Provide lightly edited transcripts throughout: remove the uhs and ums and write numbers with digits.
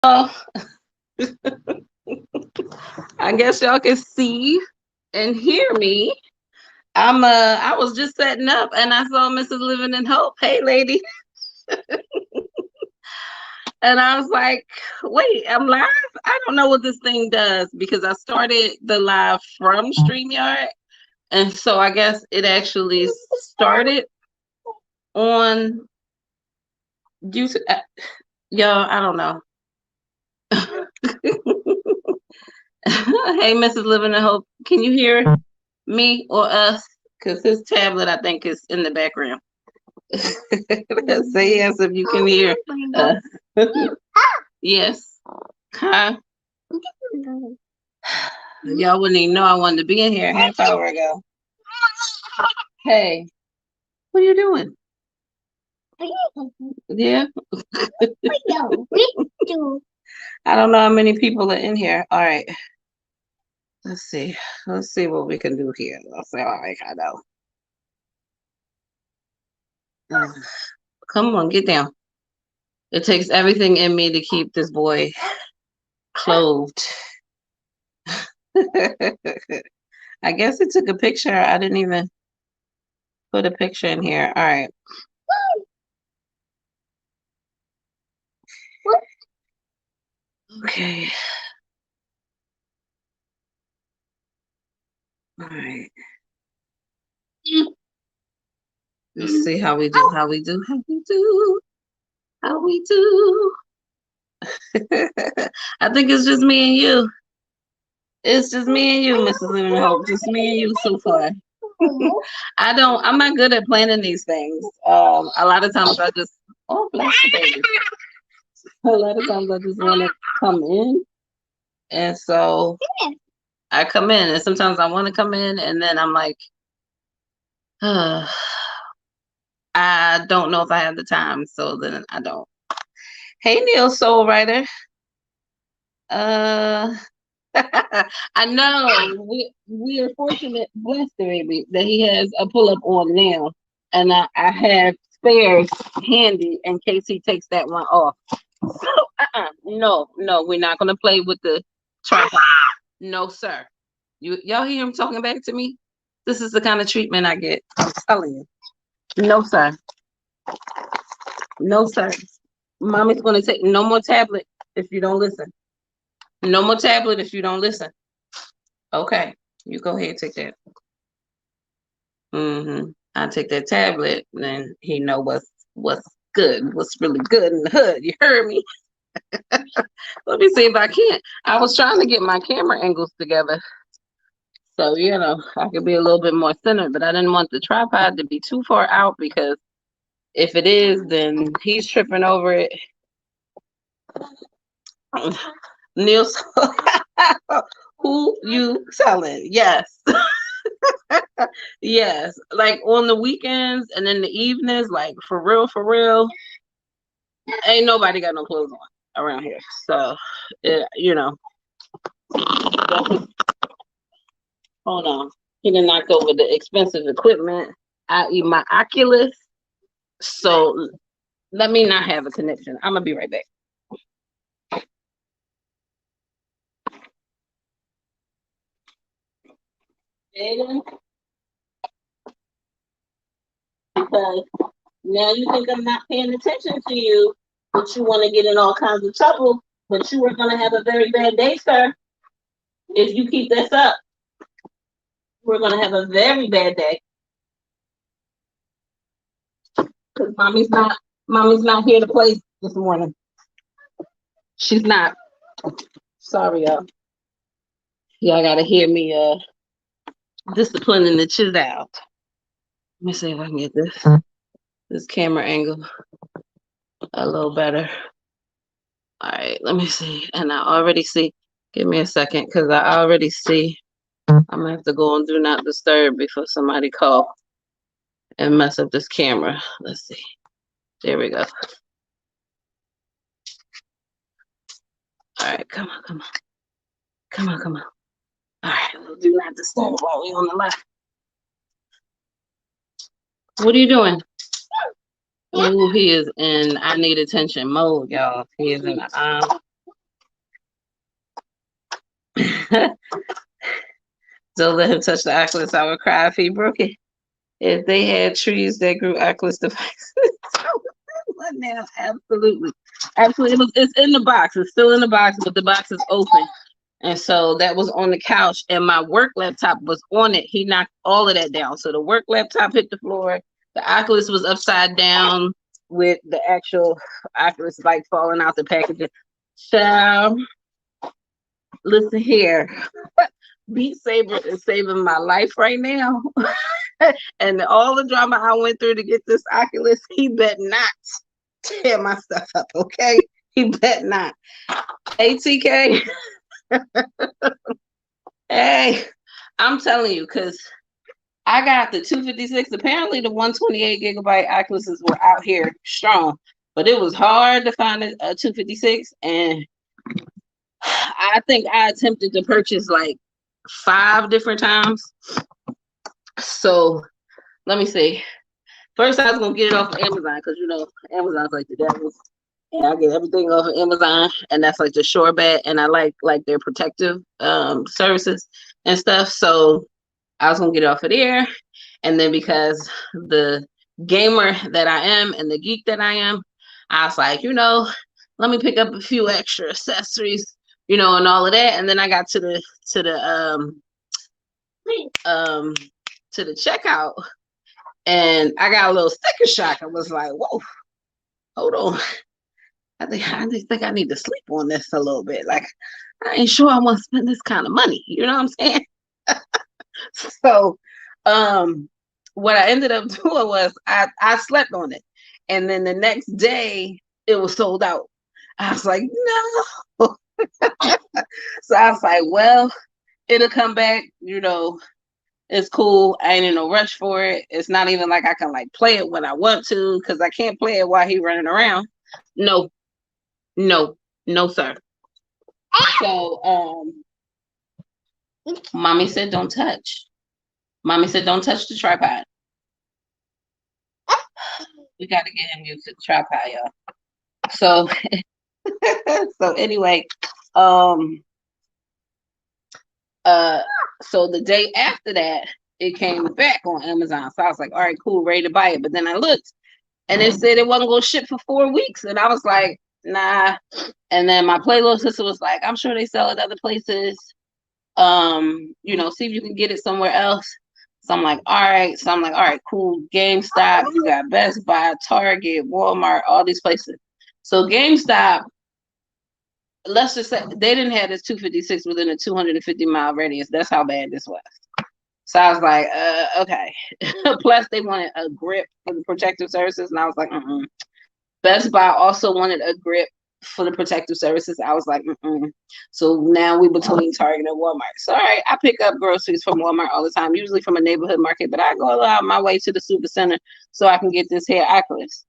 I guess y'all can see and hear me. I was just setting up and I saw Mrs. Living in Hope. Hey lady. And I was like, wait, I'm live? I don't know what this thing does because I started the live from StreamYard. And so I guess it actually started on YouTube. Y'all, I don't know. Hey, Mrs. Living in Hope, can you hear me or us? Because his tablet, I think, is in the background. Say yes if you can hear us. Yes. Huh? Y'all wouldn't even know I wanted to be in here a half hour ago. Hey, what are you doing? Yeah. I don't know how many people are in here. All right. Let's see. Let's see what we can do here. I'll say, all right, I know. Come on, get down. It takes everything in me to keep this boy clothed. I guess it took a picture. I didn't even put a picture in here. All right. Okay. All right. Let's see how we do. How we do. How we do. How we do. I think it's just me and you. It's just me and you, Mrs. Living Hope. Just me and you so far. I'm not good at planning these things. A lot of times I just, oh, bless you, baby. A lot of times I just want to come in. And so I come in, and sometimes I want to come in, and then I'm like, I don't know if I have the time, so then I don't. Hey, Neil Soul Writer. I know we are fortunate, blessed baby, that he has a pull up on now, and I have spares handy in case he takes that one off. So, no, we're not gonna play with the tripod. No, sir. Y'all hear him talking back to me? This is the kind of treatment I get. I'm telling you. No, sir. No, sir. Mommy's gonna take no more tablet if you don't listen. No more tablet if you don't listen. Okay, you go ahead and take that. I take that tablet, then he know what's good, what's really good in the hood. You heard me? Let me see if I can. I was trying to get my camera angles together, so I could be a little bit more centered, but I didn't want the tripod to be too far out because if it is, then he's tripping over it. Neil, who you telling? Yes. Yes, like on the weekends and in the evenings, like for real, ain't nobody got no clothes on around here. So, hold on. He done knocked over the expensive equipment, i.e. my Oculus. So let me not have a connection. I'm gonna be right back. Because now you think I'm not paying attention to you, but you want to get in all kinds of trouble, but you are going to have a very bad day, sir. If you keep this up, we're going to have a very bad day. Because mommy's not here to play this morning. She's not. Sorry, y'all. Y'all got to hear me disciplining the child out. Let me see if I can get this camera angle a little better. All right, let me see. And I already see, give me a second, because I already see I'm gonna have to go on do not disturb before somebody call and mess up this camera. Let's see. There we go. All right, come on. All right, we'll do not disturb while we on the live. What are you doing? Oh, he is in I need attention mode, y'all. He is in Don't let him touch the Oculus. I would cry if he broke it. If they had trees that grew Oculus devices. Now, absolutely. Absolutely. It's in the box. It's still in the box, but the box is open. And so that was on the couch, and my work laptop was on it. He knocked all of that down. So the work laptop hit the floor. The Oculus was upside down with the actual Oculus like falling out the package. So, listen here. Beat Saber is saving my life right now. And all the drama I went through to get this Oculus, he bet not tear my stuff up, okay? He bet not. Hey, TK. Hey, I'm telling you, because I got the 256. Apparently, the 128 gigabyte Oculuses were out here strong, but it was hard to find a 256. And I think I attempted to purchase like 5 different times. So let me see. First, I was gonna get it off of Amazon because you know Amazon's like the devil. And I get everything off of Amazon, and that's like the sure bet. And I like their protective services and stuff. So I was gonna get it off of there. And then because the gamer that I am and the geek that I am, I was like, let me pick up a few extra accessories, and all of that. And then I got to the checkout, and I got a little sticker shock. I was like, whoa, hold on. I just think I need to sleep on this a little bit. Like, I ain't sure I want to spend this kind of money. You know what I'm saying? So, what I ended up doing was I slept on it. And then the next day, it was sold out. I was like, no. So I was like, well, it'll come back. It's cool. I ain't in no rush for it. It's not even like I can like play it when I want to, because I can't play it while he running around. No, sir. So, mommy said, don't touch. Mommy said, don't touch the tripod. We got to get him used to the tripod, y'all. So, so anyway, so the day after that, it came back on Amazon. So I was like, all right, cool, ready to buy it. But then I looked, and it said it wasn't going to ship for 4 weeks. And I was like, nah. And then my play little sister was like, I'm sure they sell it other places. See if you can get it somewhere else. So I'm like, all right, cool. GameStop, you got Best Buy, Target, Walmart, all these places. So GameStop, let's just say they didn't have this 256 within a 250-mile radius. That's how bad this was. So I was like, okay. Plus, they wanted a grip for the protective services, and I was like, Best Buy also wanted a grip for the protective services. I was like, So now we between Target and Walmart. So all right, I pick up groceries from Walmart all the time, usually from a neighborhood market, but I go out my way to the super center so I can get this here Oculus.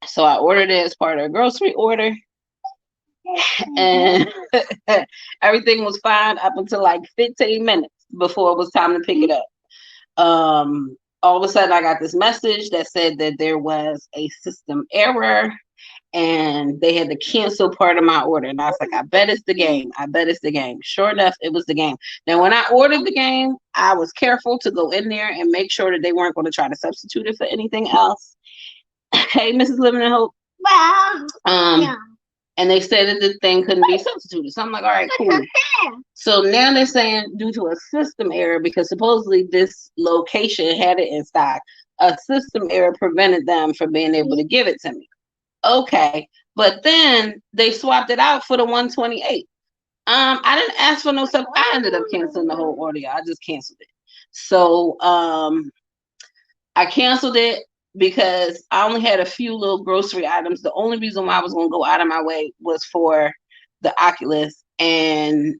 So I ordered it as part of a grocery order, and everything was fine up until like 15 minutes before it was time to pick it up. All of a sudden I got this message that said that there was a system error and they had to cancel part of my order. And I was like, I bet it's the game. Sure enough, it was the game. Now, when I ordered the game, I was careful to go in there and make sure that they weren't going to try to substitute it for anything else. Hey, Mrs. Living in Hope. And they said that the thing couldn't be substituted. So I'm like, all right, cool. So now they're saying due to a system error, because supposedly this location had it in stock, a system error prevented them from being able to give it to me. Okay. But then they swapped it out for the 128. I didn't ask for no stuff. I ended up canceling the whole order. I just canceled it. So I canceled it because I only had a few little grocery items. The only reason why I was going to go out of my way was for the Oculus, and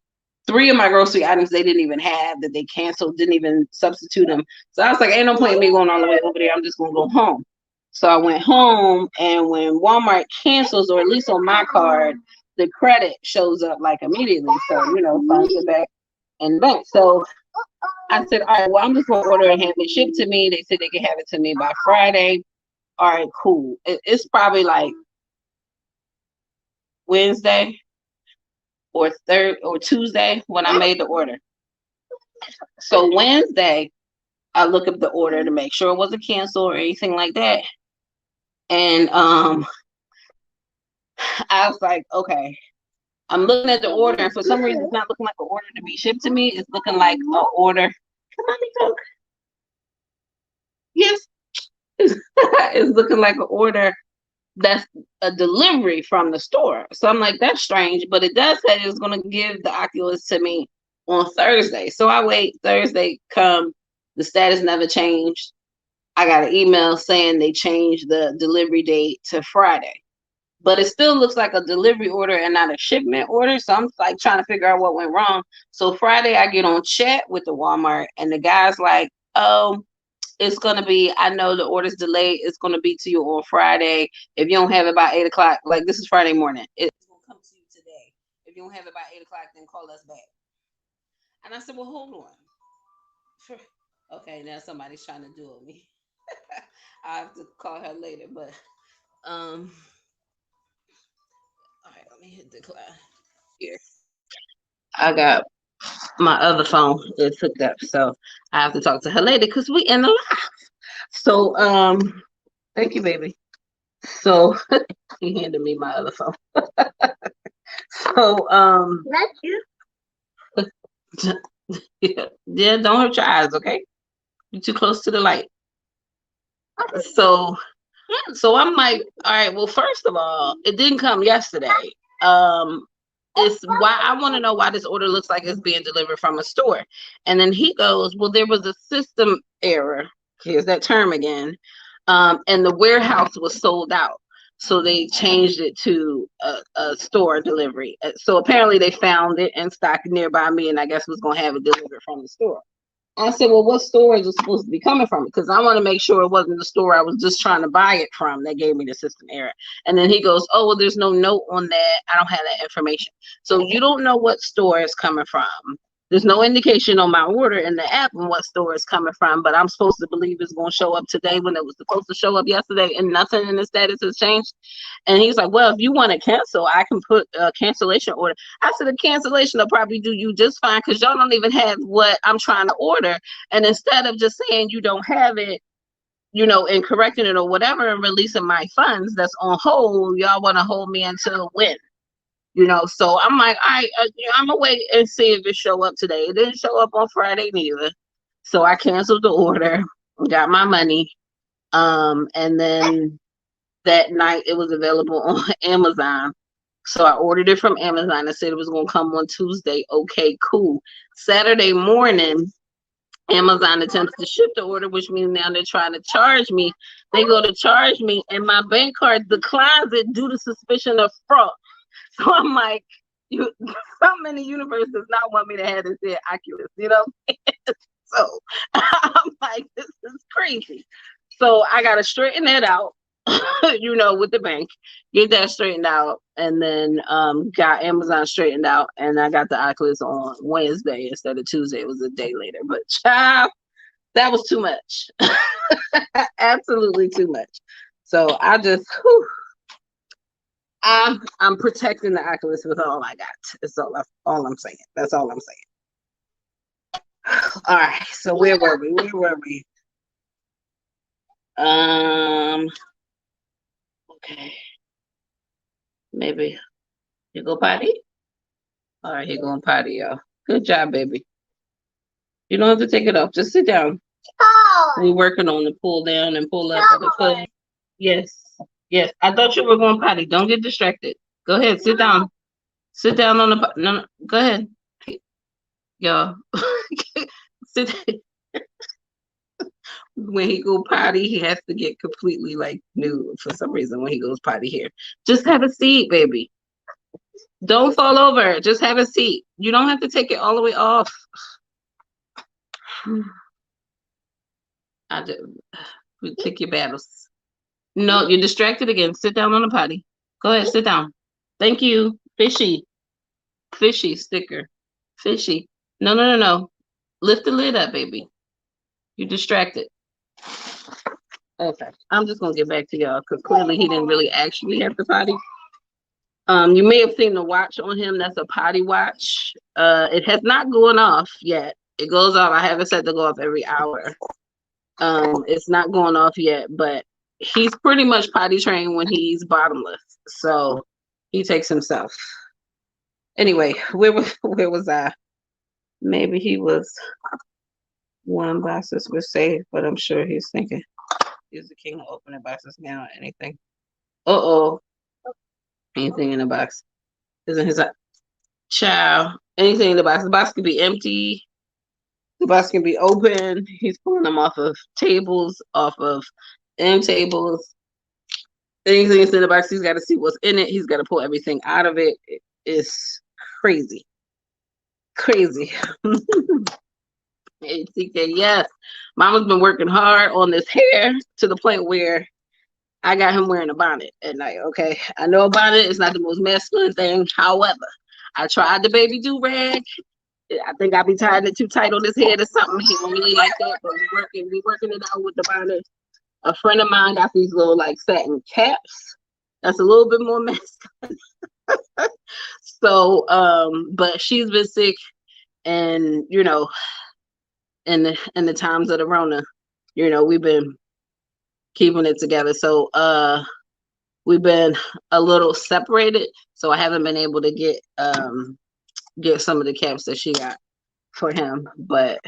3 of my grocery items they didn't even have, that they canceled, didn't even substitute them. So I was like, ain't no point in me going all the way over there. I'm just going to go home. So I went home, and when Walmart cancels, or at least on my card, the credit shows up like immediately. So, funds it back and back. So I said, all right, well, I'm just going to order and have it shipped to me. They said they could have it to me by Friday. All right, cool. It's probably like Wednesday or Tuesday when I made the order. So Wednesday, I look up the order to make sure it wasn't canceled or anything like that. And I was like, okay. I'm looking at the order, and for some reason, it's not looking like an order to be shipped to me. It's looking like an order. Come on, talk. Yes, it's looking like an order that's a delivery from the store. So I'm like, that's strange, but it does say it's going to give the Oculus to me on Thursday. So I wait. Thursday come, the status never changed. I got an email saying they changed the delivery date to Friday. But it still looks like a delivery order and not a shipment order. So I'm like trying to figure out what went wrong. So Friday I get on chat with the Walmart, and the guy's like, oh, it's going to be, I know the order's delayed. It's going to be to you on Friday. If you don't have it by 8 o'clock, like this is Friday morning, it's going to come to you today. If you don't have it by 8 o'clock, then call us back. And I said, well, hold on. Okay, now somebody's trying to duel me. I have to call her later, but all right, let me hit decline. Here. I got my other phone. It's hooked up, so I have to talk to her later because we in the live. So thank you, baby. So he handed me my other phone. So thank you. Yeah, don't hurt your eyes, okay? You're too close to the light. So I'm like, all right, well, first of all, it didn't come yesterday. It's why I want to know why this order looks like it's being delivered from a store. And then he goes, well, there was a system error. Here's that term again. And the warehouse was sold out. So they changed it to a store delivery. So apparently they found it in stock nearby me, and I guess was going to have it delivered from the store. I said, well, what store is it supposed to be coming from? Because I want to make sure it wasn't the store I was just trying to buy it from that gave me the system error. And then he goes, oh, well, there's no note on that. I don't have that information. So you don't know what store it's coming from. There's no indication on my order in the app on what store it's coming from, but I'm supposed to believe it's going to show up today when it was supposed to show up yesterday, and nothing in the status has changed. And he's like, well, if you want to cancel, I can put a cancellation order. I said, the cancellation will probably do you just fine because y'all don't even have what I'm trying to order. And instead of just saying you don't have it, and correcting it or whatever and releasing my funds that's on hold, y'all want to hold me until when? So I'm like, all right, I'm going to wait and see if it show up today. It didn't show up on Friday neither. So I canceled the order, got my money. And then that night it was available on Amazon. So I ordered it from Amazon. I said it was going to come on Tuesday. Okay, cool. Saturday morning, Amazon attempts to ship the order, which means now they're trying to charge me. They go to charge me, and my bank card declines it due to suspicion of fraud. So I'm like, something in the universe does not want me to have this here Oculus, So I'm like, this is crazy. So I got to straighten that out, with the bank, get that straightened out, and then got Amazon straightened out, and I got the Oculus on Wednesday instead of Tuesday. It was a day later, but child, that was too much. Absolutely too much. So I just, I'm protecting the Oculus with all I got. That's all I'm saying. That's all I'm saying. All right. So where were we? Okay. Maybe you go potty? All right, he going potty, y'all. Good job, baby. You don't have to take it off. Just sit down. We're working on the pull down and pull up of the foot. Yes. I thought you were going potty. Don't get distracted. Go ahead. Sit down. Sit down on the. No. Go ahead. Y'all. Sit. When he go potty, he has to get completely like nude for some reason when he goes potty here. Just have a seat, baby. Don't fall over. Just have a seat. You don't have to take it all the way off. I just pick your battles. No, you're distracted again. Sit down on the potty. Go ahead, sit down. Thank you. Fishy sticker. Fishy. No. Lift the lid up, baby. You're distracted. Okay, I'm just gonna get back to y'all because clearly he didn't really actually have to potty. You may have seen the watch on him. That's a potty watch. It has not gone off yet. It goes off. I have it set to go off every hour. It's not going off yet, but he's pretty much potty trained when he's bottomless. So he takes himself. Anyway, where was I? Maybe he was one boxes were safe, but I'm sure he's thinking he's the king of opening boxes now. Anything. Uh-oh. Anything in the box. Isn't his child? Anything in the box. The box can be empty. The box can be open. He's pulling them off of tables, off of end tables. Anything that's in the box, he's got to see what's in it. He's got to pull everything out of it. It's crazy. Crazy. Hey, TK, yes. Mama's been working hard on this hair to the point where I got him wearing a bonnet at night, okay? I know a bonnet is not the most masculine thing. However, I tried the baby do-rag. I think I be tying it too tight on his head or something. He don't really like that, but we working it out with the bonnet. A friend of mine got these little like satin caps. That's a little bit more masculine. So, but she's been sick, and you know, in the times of the Rona, you know, we've been keeping it together. So, we've been a little separated. So I haven't been able to get some of the caps that she got for him. But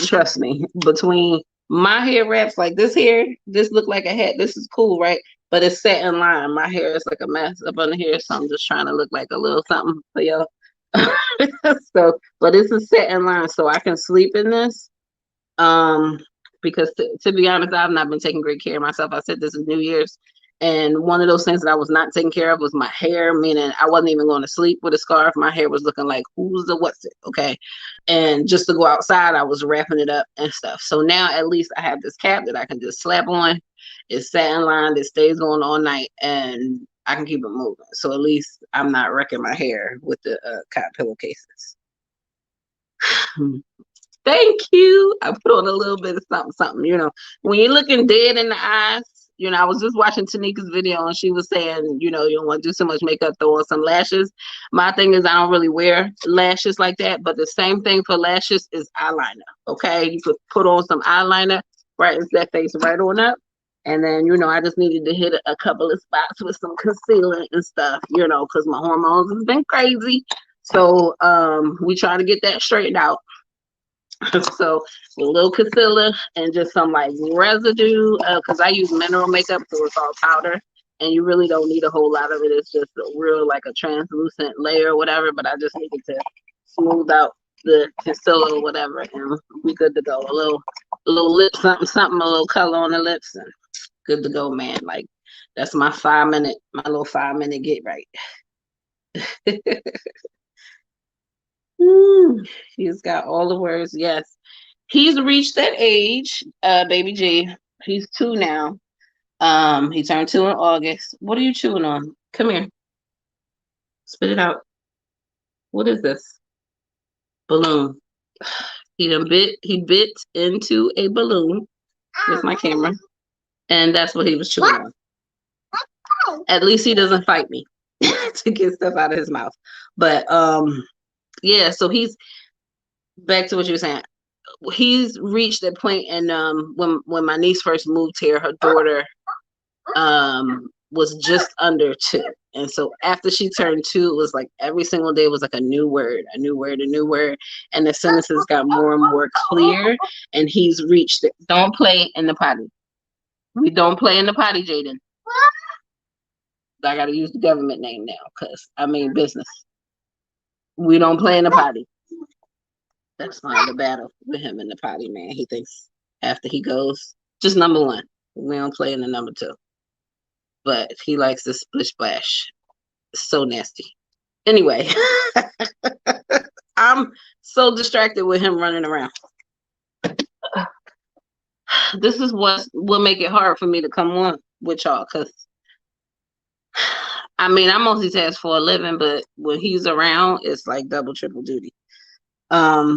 trust me, between my hair wraps, like this hair, this look like a hat. This is cool, right? But it's set in line. My hair is like a mess up under here, so I'm just trying to look like a little something for y'all. So, but this is set in line, so I can sleep in this. Because to be honest, I've not been taking great care of myself. I said this is New Year's, and one of those things that I was not taking care of was my hair, meaning I wasn't even going to sleep with a scarf. My hair was looking like who's the what's it, okay? And just to go outside, I was wrapping it up and stuff. So now at least I have this cap that I can just slap on. It's satin lined, it stays on all night, and I can keep it moving. So at least I'm not wrecking my hair with the cotton pillowcases. Thank you. I put on a little bit of something, you know. When you're looking dead in the eyes, you know, I was just watching Tanika's video and she was saying, you know, you don't want to do so much makeup, throw on some lashes. My thing is I don't really wear lashes like that, but the same thing for lashes is eyeliner, okay? You could put on some eyeliner, brightens that face right on up. And then, you know, I just needed to hit a couple of spots with some concealer and stuff, you know, because my hormones has been crazy. So we try to get that straightened out. So a little concealer and just some like residue, because I use mineral makeup, so it's all powder, and you really don't need a whole lot of it. It's just a real like a translucent layer or whatever, but I just needed to smooth out the concealer or whatever, and we good to go. A little lip something, a little color on the lips, and good to go, man. Like that's my little 5 minute get right. He's got all the words. Yes, he's reached that age, baby G. He's 2 now. He turned 2 in August. What are you chewing on? Come here. Spit it out. What is this? Balloon. He bit into a balloon with my camera. And that's what he was chewing on. At least he doesn't fight me to get stuff out of his mouth. But yeah, so he's back to what you were saying. He's reached that point, and when my niece first moved here, her daughter was just under 2, and so after she turned 2, it was like every single day was like a new word, and the sentences got more and more clear, and he's reached it. Don't play in the potty. We don't play in the potty, Jaden. I got to use the government name now because I mean business. We don't play in the potty. That's my the battle with him in the potty, man. He thinks after he goes, just number 1. We don't play in the number 2. But he likes the splish splash. It's so nasty. Anyway, I'm so distracted with him running around. This is what will make it hard for me to come on with y'all, because I mean I multitask for a living, but when he's around, it's like double, triple duty. Yeah,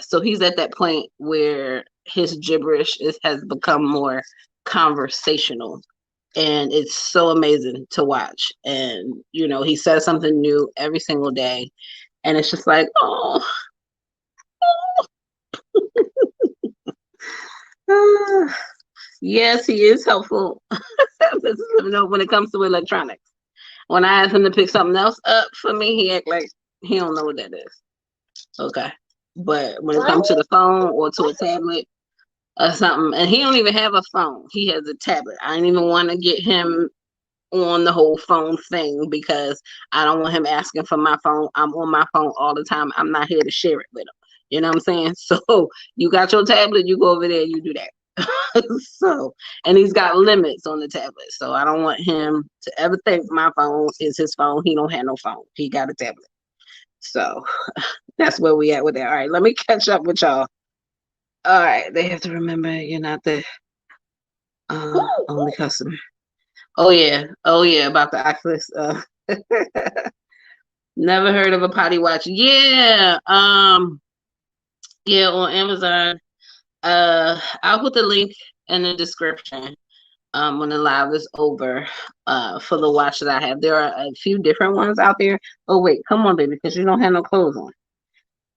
so he's at that point where his gibberish has become more conversational. and it's so amazing to watch. And you know, he says something new every single day, and it's just like, oh. Yes, he is helpful. When it comes to electronics. When I ask him to pick something else up for me, he act like he don't know what that is. Okay. But when it comes to the phone or to a tablet or something, and he don't even have a phone, he has a tablet. I didn't even want to get him on the whole phone thing because I don't want him asking for my phone. I'm on my phone all the time. I'm not here to share it with him. You know what I'm saying? So you got your tablet, you go over there, you do that. So, and he's got limits on the tablet. So I don't want him to ever think my phone is his phone. He don't have no phone. He got a tablet. So that's where we at with that. All right, let me catch up with y'all. All right, they have to remember you're not the only customer. Oh yeah, about the Oculus. Never heard of a potty watch. Yeah, yeah, on Amazon. I'll put the link in the description when the live is over for the watch that I have. There are a few different ones out there. Oh wait, come on, baby, because you don't have no clothes on.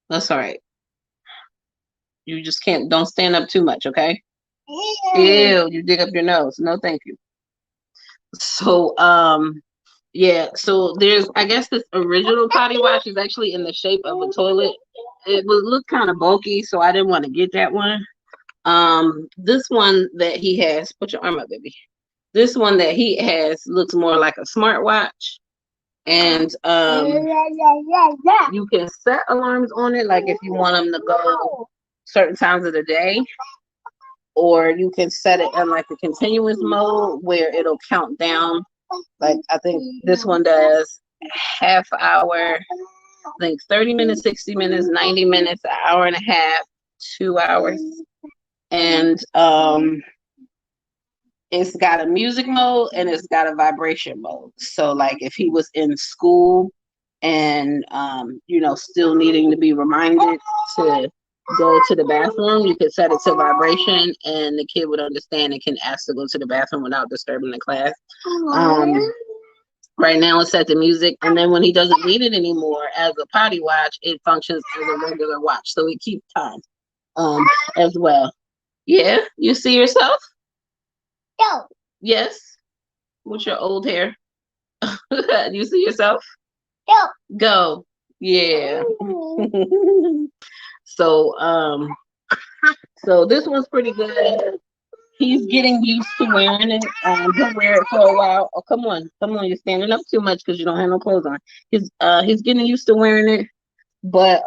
That's all right. You just don't stand up too much, okay? Ew, you dig up your nose. No, thank you. So, yeah, so there's, I guess this original potty watch is actually in the shape of a toilet. It would look kind of bulky, so I didn't want to get that one. This one that he has, put your arm up, baby. This one that he has looks more like a smartwatch. And you can set alarms on it, like if you want them to go certain times of the day, or you can set it in like a continuous mode where it'll count down. Like I think this one does half hour, I think 30 minutes, 60 minutes, 90 minutes, an hour and a half, 2 hours. And it's got a music mode and it's got a vibration mode. So like if he was in school and you know, still needing to be reminded to go to the bathroom, you could set it to vibration and the kid would understand and can ask to go to the bathroom without disturbing the class. Right now it's set to music, and then when he doesn't need it anymore as a potty watch, it functions as a regular watch, so it keeps time as well. Yeah, you see yourself? No. Yes. With your old hair. You see yourself? No. Go. Yeah. So so this one's pretty good. He's getting used to wearing it. He'll wear it for a while. Oh, come on, you're standing up too much because you don't have no clothes on. He's getting used to wearing it, but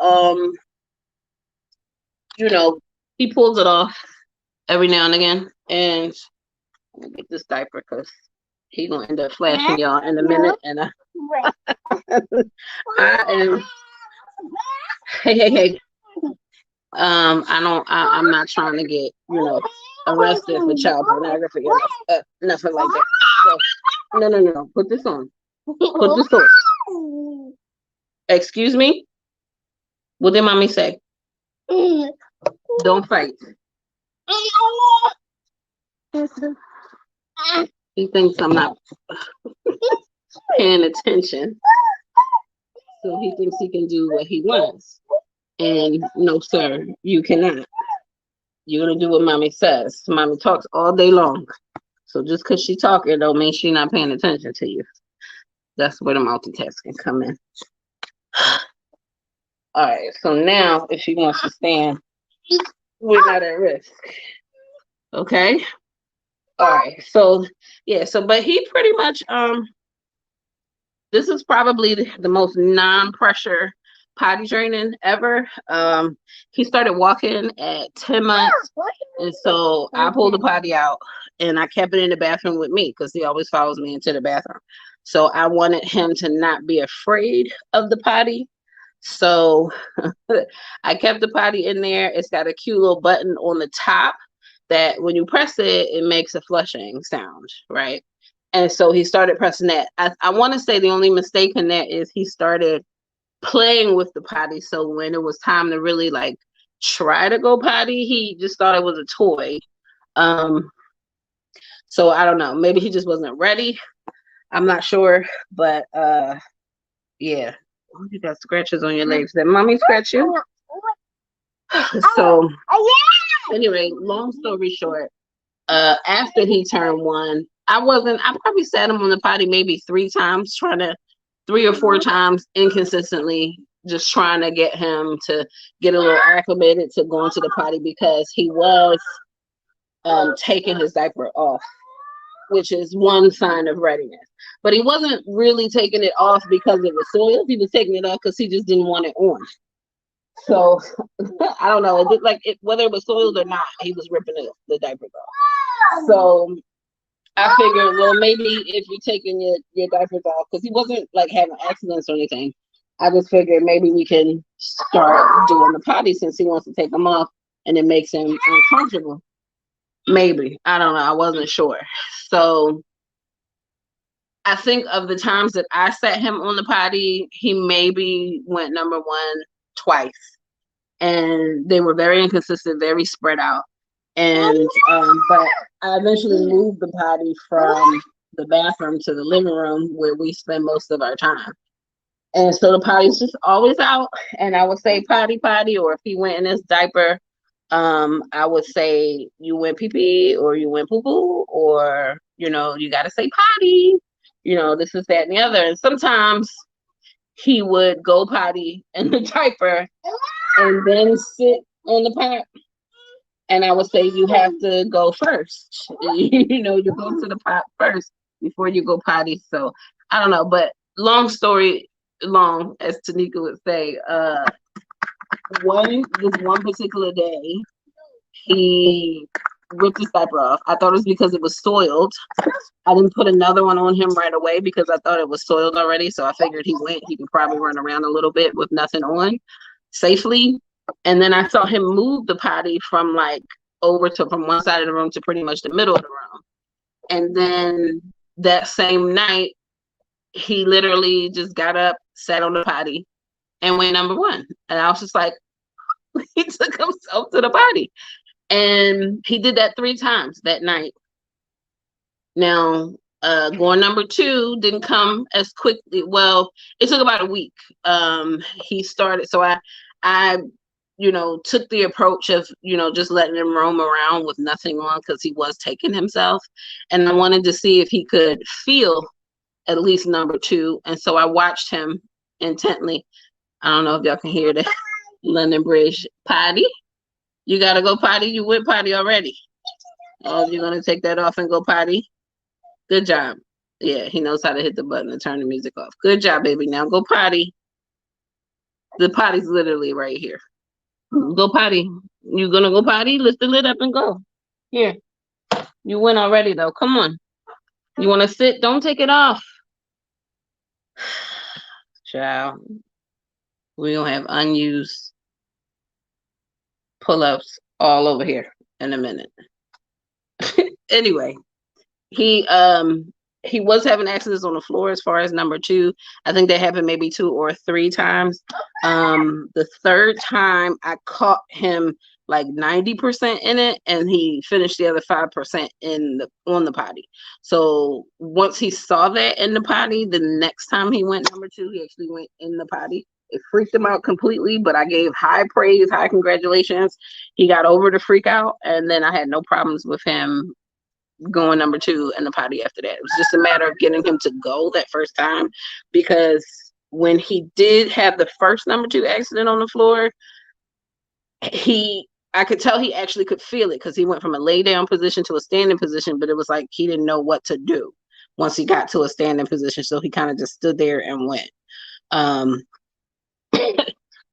you know, he pulls it off every now and again. And let me get this diaper because he's gonna end up flashing y'all in a minute. And I am hey. I'm not trying to get, you know, arrested for child pornography or nothing like that. So, no. Put this on. Put this on. Excuse me? What did mommy say? Don't fight. He thinks I'm not paying attention. So he thinks he can do what he wants. And no, sir, you cannot. You're gonna do what mommy says. Mommy talks all day long. So just because she talking don't mean she not paying attention to you. That's where the multitasking come in. All right, so now if she wants to stand, we're not at risk. Okay. All right, so yeah, but he pretty much this is probably the most non-pressure potty training ever. He started walking at 10 months, and so I pulled the potty out and I kept it in the bathroom with me because he always follows me into the bathroom. So I wanted him to not be afraid of the potty. So I kept the potty in there. It's got a cute little button on the top that when you press it, it makes a flushing sound, right? And so he started pressing that. I want to say the only mistake in that is he started playing with the potty. So when it was time to really like try to go potty, he just thought it was a toy. So I don't know. Maybe he just wasn't ready. I'm not sure, but yeah. Oh, you got scratches on your legs. Did mommy scratch you? So anyway, long story short, after he turned 1, I probably sat him on the potty maybe 3 or 4 times inconsistently, just trying to get him to get a little acclimated to going to the potty, because he was taking his diaper off, which is one sign of readiness. But he wasn't really taking it off because it was soiled. He was taking it off because he just didn't want it on. So I don't know. It looked like whether it was soiled or not, he was ripping the diapers off. So I figured, well, maybe if you're taking your diapers off, because he wasn't like having accidents or anything. I just figured maybe we can start doing the potty since he wants to take them off and it makes him uncomfortable. Maybe. I don't know. I wasn't sure. So I think of the times that I sat him on the potty, he maybe went number 1 twice. And they were very inconsistent, very spread out. And but I eventually moved the potty from the bathroom to the living room where we spend most of our time. And so the potty's just always out. And I would say potty, or if he went in his diaper, I would say you went pee pee or you went poo poo, or you gotta say potty, this is that and the other. And sometimes he would go potty in the diaper and then sit on the pot. And I would say you have to go first. You go to the pot first before you go potty. So I don't know, but long story long, as Tanika would say, this one particular day, he ripped his diaper off. I thought it was because it was soiled. I didn't put another one on him right away because I thought it was soiled already. So I figured he could probably run around a little bit with nothing on safely. And then I saw him move the potty from from one side of the room to pretty much the middle of the room. And then that same night, he literally just got up, sat on the potty, and went number 1. And I was just like, he took himself to the potty. And he did that 3 times that night. Now, going number 2 didn't come as quickly. Well, it took about a week. He started, so I took the approach of, just letting him roam around with nothing on because he was taking himself. And I wanted to see if he could feel at least number 2. And so I watched him intently. I don't know if y'all can hear the London Bridge. Potty? You got to go potty? You went potty already. Oh, you're going to take that off and go potty? Good job. Yeah, he knows how to hit the button and turn the music off. Good job, baby. Now go potty. The potty's literally right here. Go potty. You gonna go potty? Lift the lid up and go. Here. You went already though. Come on. You wanna sit? Don't take it off. Child. We gonna have unused pull-ups all over here in a minute. Anyway, he was having accidents on the floor as far as number 2. I think that happened maybe 2 or 3 times. The 3rd time I caught him like 90% in it, and he finished the other 5% on the potty. So once he saw that in the potty, the next time he went number 2, he actually went in the potty. It freaked him out completely, but I gave high praise, high congratulations. He got over the freak out, and then I had no problems with him going number 2 in the potty after that. It was just a matter of getting him to go that first time, because when he did have the first number 2 accident on the floor, I could tell he actually could feel it, because he went from a lay down position to a standing position, but it was like he didn't know what to do once he got to a standing position. So he kind of just stood there and went.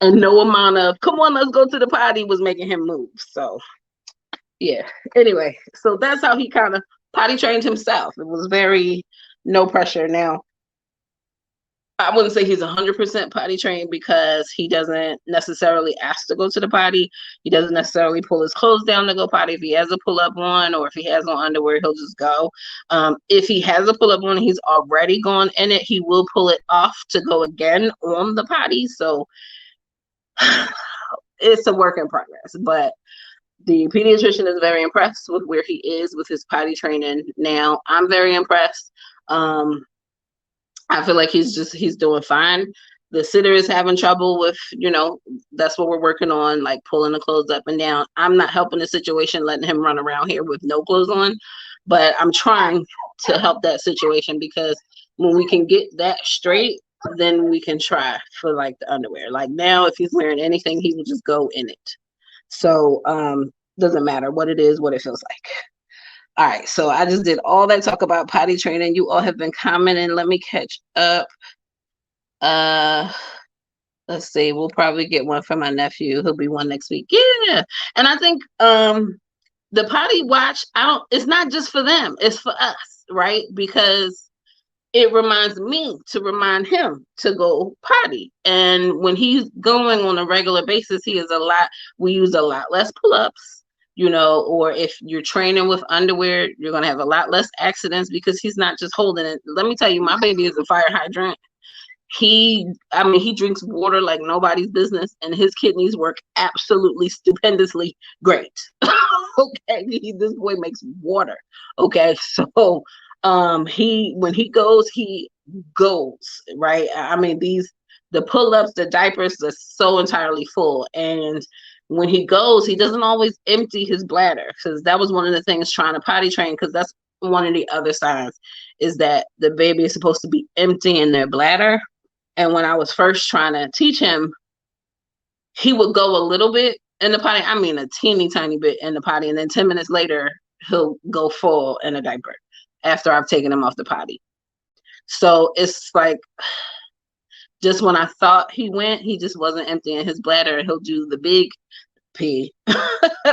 And no amount of come on, let's go to the potty was making him move. So yeah, anyway, so that's how he kind of potty trained himself. It was very no pressure. Now, I wouldn't say he's 100% potty trained, because he doesn't necessarily ask to go to the potty. He doesn't necessarily pull his clothes down to go potty. If he has a pull-up on, or if he has on underwear, he'll just go. If he has a pull-up on and he's already gone in it, he will pull it off to go again on the potty. So it's a work in progress, but The pediatrician is very impressed with where he is with his potty training now. I'm very impressed. I feel like he's doing fine. The sitter is having trouble with, that's what we're working on, like pulling the clothes up and down. I'm not helping the situation, letting him run around here with no clothes on, but I'm trying to help that situation, because when we can get that straight, then we can try for like the underwear. Like now, if he's wearing anything, he will just go in it. So doesn't matter what it is, what it feels like. All right, so I just did all that talk about potty training. You all have been commenting. Let me catch up. Let's see. We'll probably get one for my nephew. He'll be one next week. Yeah, and I think the potty watch. It's not just for them. It's for us, right? Because it reminds me to remind him to go potty. And when he's going on a regular basis, we use a lot less pull-ups, or if you're training with underwear, you're going to have a lot less accidents because he's not just holding it. Let me tell you, my baby is a fire hydrant. He drinks water like nobody's business, and his kidneys work absolutely stupendously great. Okay, this boy makes water. Okay, so when he goes, right? The pull-ups, the diapers are so entirely full, and when he goes, he doesn't always empty his bladder, because that was one of the things trying to potty train, because that's one of the other signs, is that the baby is supposed to be emptying their bladder. And when I was first trying to teach him, he would go a little bit in the potty, a teeny tiny bit in the potty, and then 10 minutes later, he'll go full in a diaper after I've taken him off the potty. So it's like, just when I thought he went, he just wasn't emptying his bladder. He'll do the big pee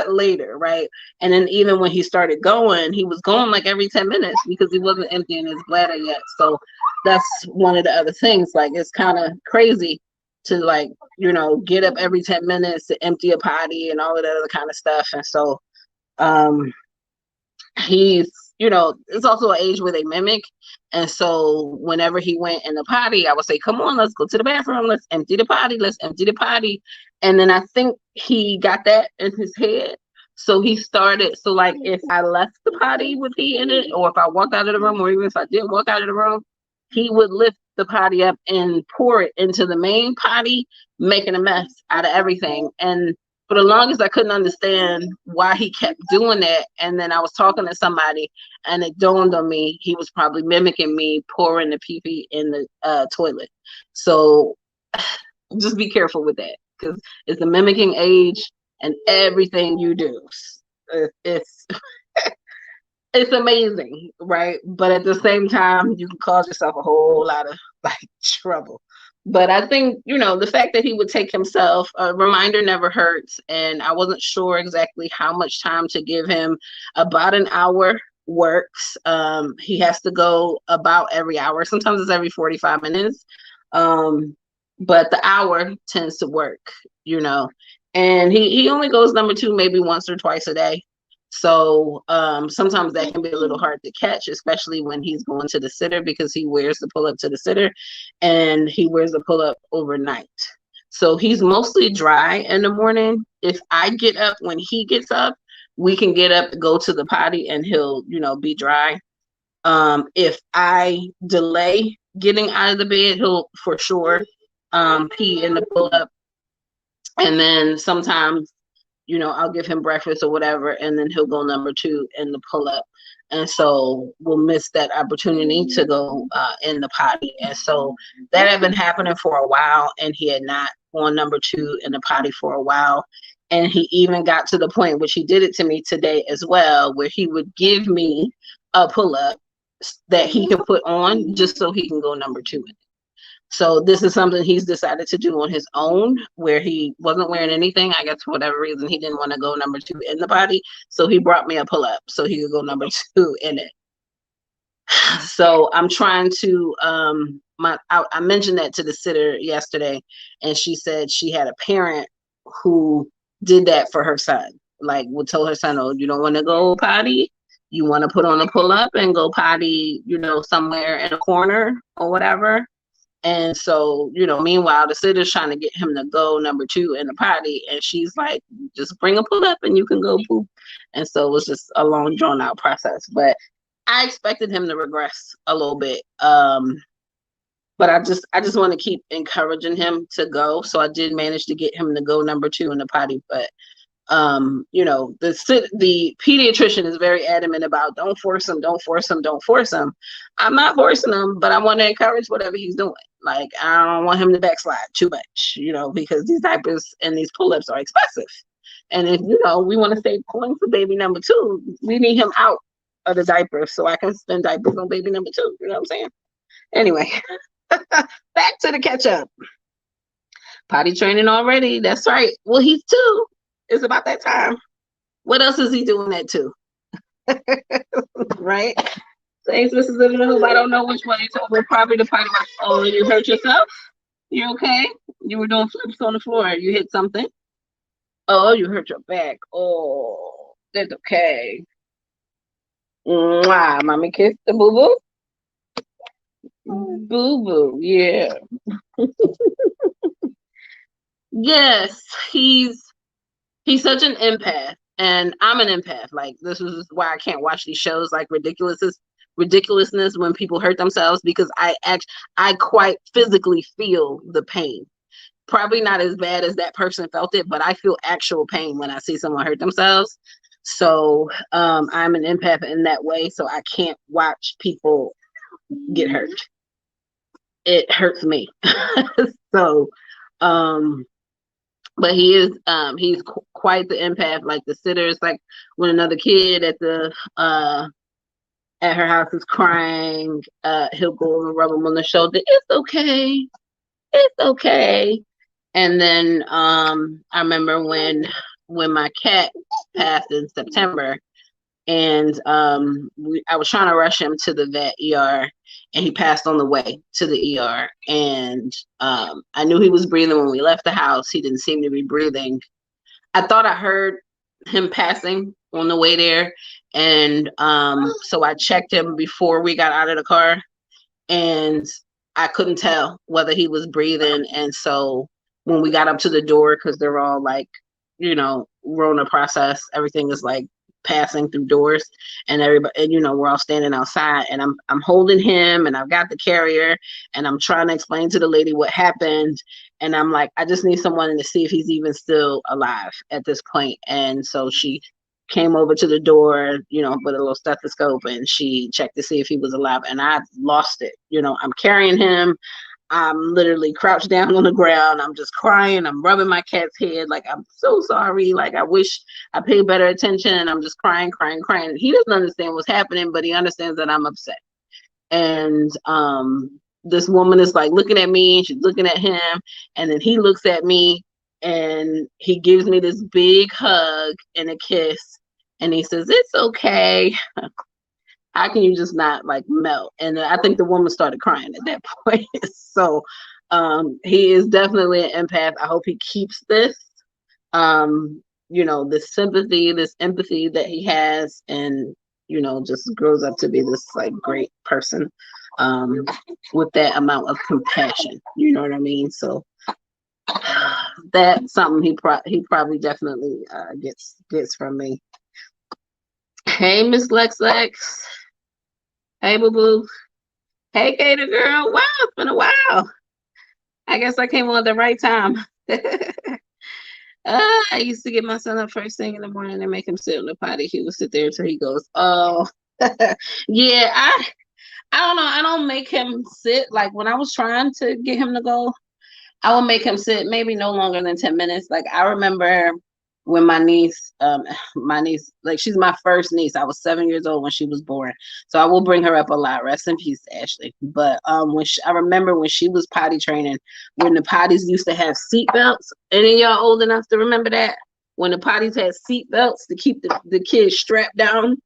later, right? And then even when he started going, he was going like every 10 minutes because he wasn't emptying his bladder yet. So that's one of the other things. Like, it's kind of crazy to, like, get up every 10 minutes to empty a potty and all of that other kind of stuff. And so he's, it's also an age where they mimic. And so whenever he went in the potty, I would say, come on, let's go to the bathroom. Let's empty the potty. Let's empty the potty. And then I think he got that in his head. So he started. So like, if I left the potty with he in it, or if I walked out of the room, or even if I didn't walk out of the room, he would lift the potty up and pour it into the main potty, making a mess out of everything. And for the longest, I couldn't understand why he kept doing that. And then I was talking to somebody, and it dawned on me he was probably mimicking me pouring the pee-pee in the toilet. So just be careful with that, because it's a mimicking age, and everything you do, it's it's amazing, right? But at the same time, you can cause yourself a whole lot of like trouble. But I think, the fact that he would take himself, a reminder never hurts. And I wasn't sure exactly how much time to give him. About an hour works. He has to go about every hour. Sometimes it's every 45 minutes. But the hour tends to work, and he only goes number 2 maybe once or twice a day. So sometimes that can be a little hard to catch, especially when he's going to the sitter, because he wears the pull-up to the sitter and he wears the pull-up overnight. So he's mostly dry in the morning. If I get up when he gets up, we can get up, go to the potty, and he'll, be dry. If I delay getting out of the bed, he'll for sure pee in the pull-up. And then sometimes, I'll give him breakfast or whatever, and then he'll go number 2 in the pull-up. And so we'll miss that opportunity to go in the potty. And so that had been happening for a while, and he had not gone number 2 in the potty for a while. And he even got to the point, which he did it to me today as well, where he would give me a pull-up that he can put on just so he can go number 2 in it. So this is something he's decided to do on his own, where he wasn't wearing anything. I guess for whatever reason, he didn't want to go number 2 in the potty. So he brought me a pull-up so he could go number 2 in it. So I'm trying to, I mentioned that to the sitter yesterday, and she said she had a parent who did that for her son. Like, would tell her son, oh, you don't want to go potty? You want to put on a pull-up and go potty, somewhere in a corner or whatever? And so, you know, meanwhile, the sitter's trying to get him to go number 2 in the potty. And she's like, just bring a pull up and you can go poop. And so it was just a long, drawn out process. But I expected him to regress a little bit. But I just want to keep encouraging him to go. So I did manage to get him to go number 2 in the potty. But you know, the pediatrician is very adamant about don't force him. I'm not forcing him, but I want to encourage whatever he's doing. Like, I don't want him to backslide too much, you know, because these diapers and these pull-ups are expensive. And if, you know, we want to save coins for baby number 2, we need him out of the diaper so I can spend diapers on baby number 2. You know what I'm saying? Anyway, back to the catch up. Potty training already. That's right. Well, he's 2. It's about that time. What else is he doing that to? Right? Thanks, Mrs. Little. I don't know which one you told me. Probably the potty. Oh, you hurt yourself? You okay? You were doing flips on the floor. You hit something? Oh, you hurt your back. Oh, that's okay. Mwah. Mommy kiss the boo-boo. Boo-boo, yeah. Yes, he's such an empath, and I'm an empath. Like, this is why I can't watch these shows like ridiculousness when people hurt themselves, because I quite physically feel the pain. Probably not as bad as that person felt it, but I feel actual pain when I see someone hurt themselves. So I'm an empath in that way, so I can't watch people get hurt. It hurts me. So but he's quite the empath. Like, the sitters, like when another kid at her house is crying, he'll go and rub him on the shoulder. It's okay. And then I remember when my cat passed in September, and I was trying to rush him to the vet ER, and he passed on the way to the ER. And I knew he was breathing when we left the house. He didn't seem to be breathing. I thought I heard him passing on the way there. And so I checked him before we got out of the car, and I couldn't tell whether he was breathing. And so when we got up to the door, because they're all like, you know, Rona process, everything is like passing through doors, and everybody, and you know, we're all standing outside, and I'm holding him, and I've got the carrier, and I'm trying to explain to the lady what happened, and I'm like, I just need someone to see if he's even still alive at this point. And so she came over to the door, you know, with a little stethoscope, and she checked to see if he was alive, and I lost it. You know, I'm carrying him, I'm literally crouched down on the ground. I'm just crying. I'm rubbing my cat's head. Like, I'm so sorry. Like, I wish I paid better attention. I'm just crying. He doesn't understand what's happening, but he understands that I'm upset. And this woman is like looking at me, and she's looking at him. And then he looks at me, and he gives me this big hug and a kiss. And he says, "It's okay." How can you just not like melt? And I think the woman started crying at that point. So he is definitely an empath. I hope he keeps this, you know, this sympathy, this empathy that he has, and, you know, just grows up to be this like great person with that amount of compassion. You know what I mean? So that's something he probably definitely gets from me. Hey, Miss Lex. Hey, boo boo. Hey, Gator girl. Wow, it's been a while. I guess I came on at the right time. I used to get my son up first thing in the morning and make him sit in the potty. He would sit there until he goes, oh. Yeah, I don't know. I don't make him sit. Like, when I was trying to get him to go, I would make him sit maybe no longer than 10 minutes. Like, I remember when my niece, like, she's my first niece. I was 7 years old when she was born. So I will bring her up a lot. Rest in peace, Ashley. But I remember when she was potty training, when the potties used to have seat belts. Any of y'all old enough to remember that? When the potties had seat belts to keep the kids strapped down,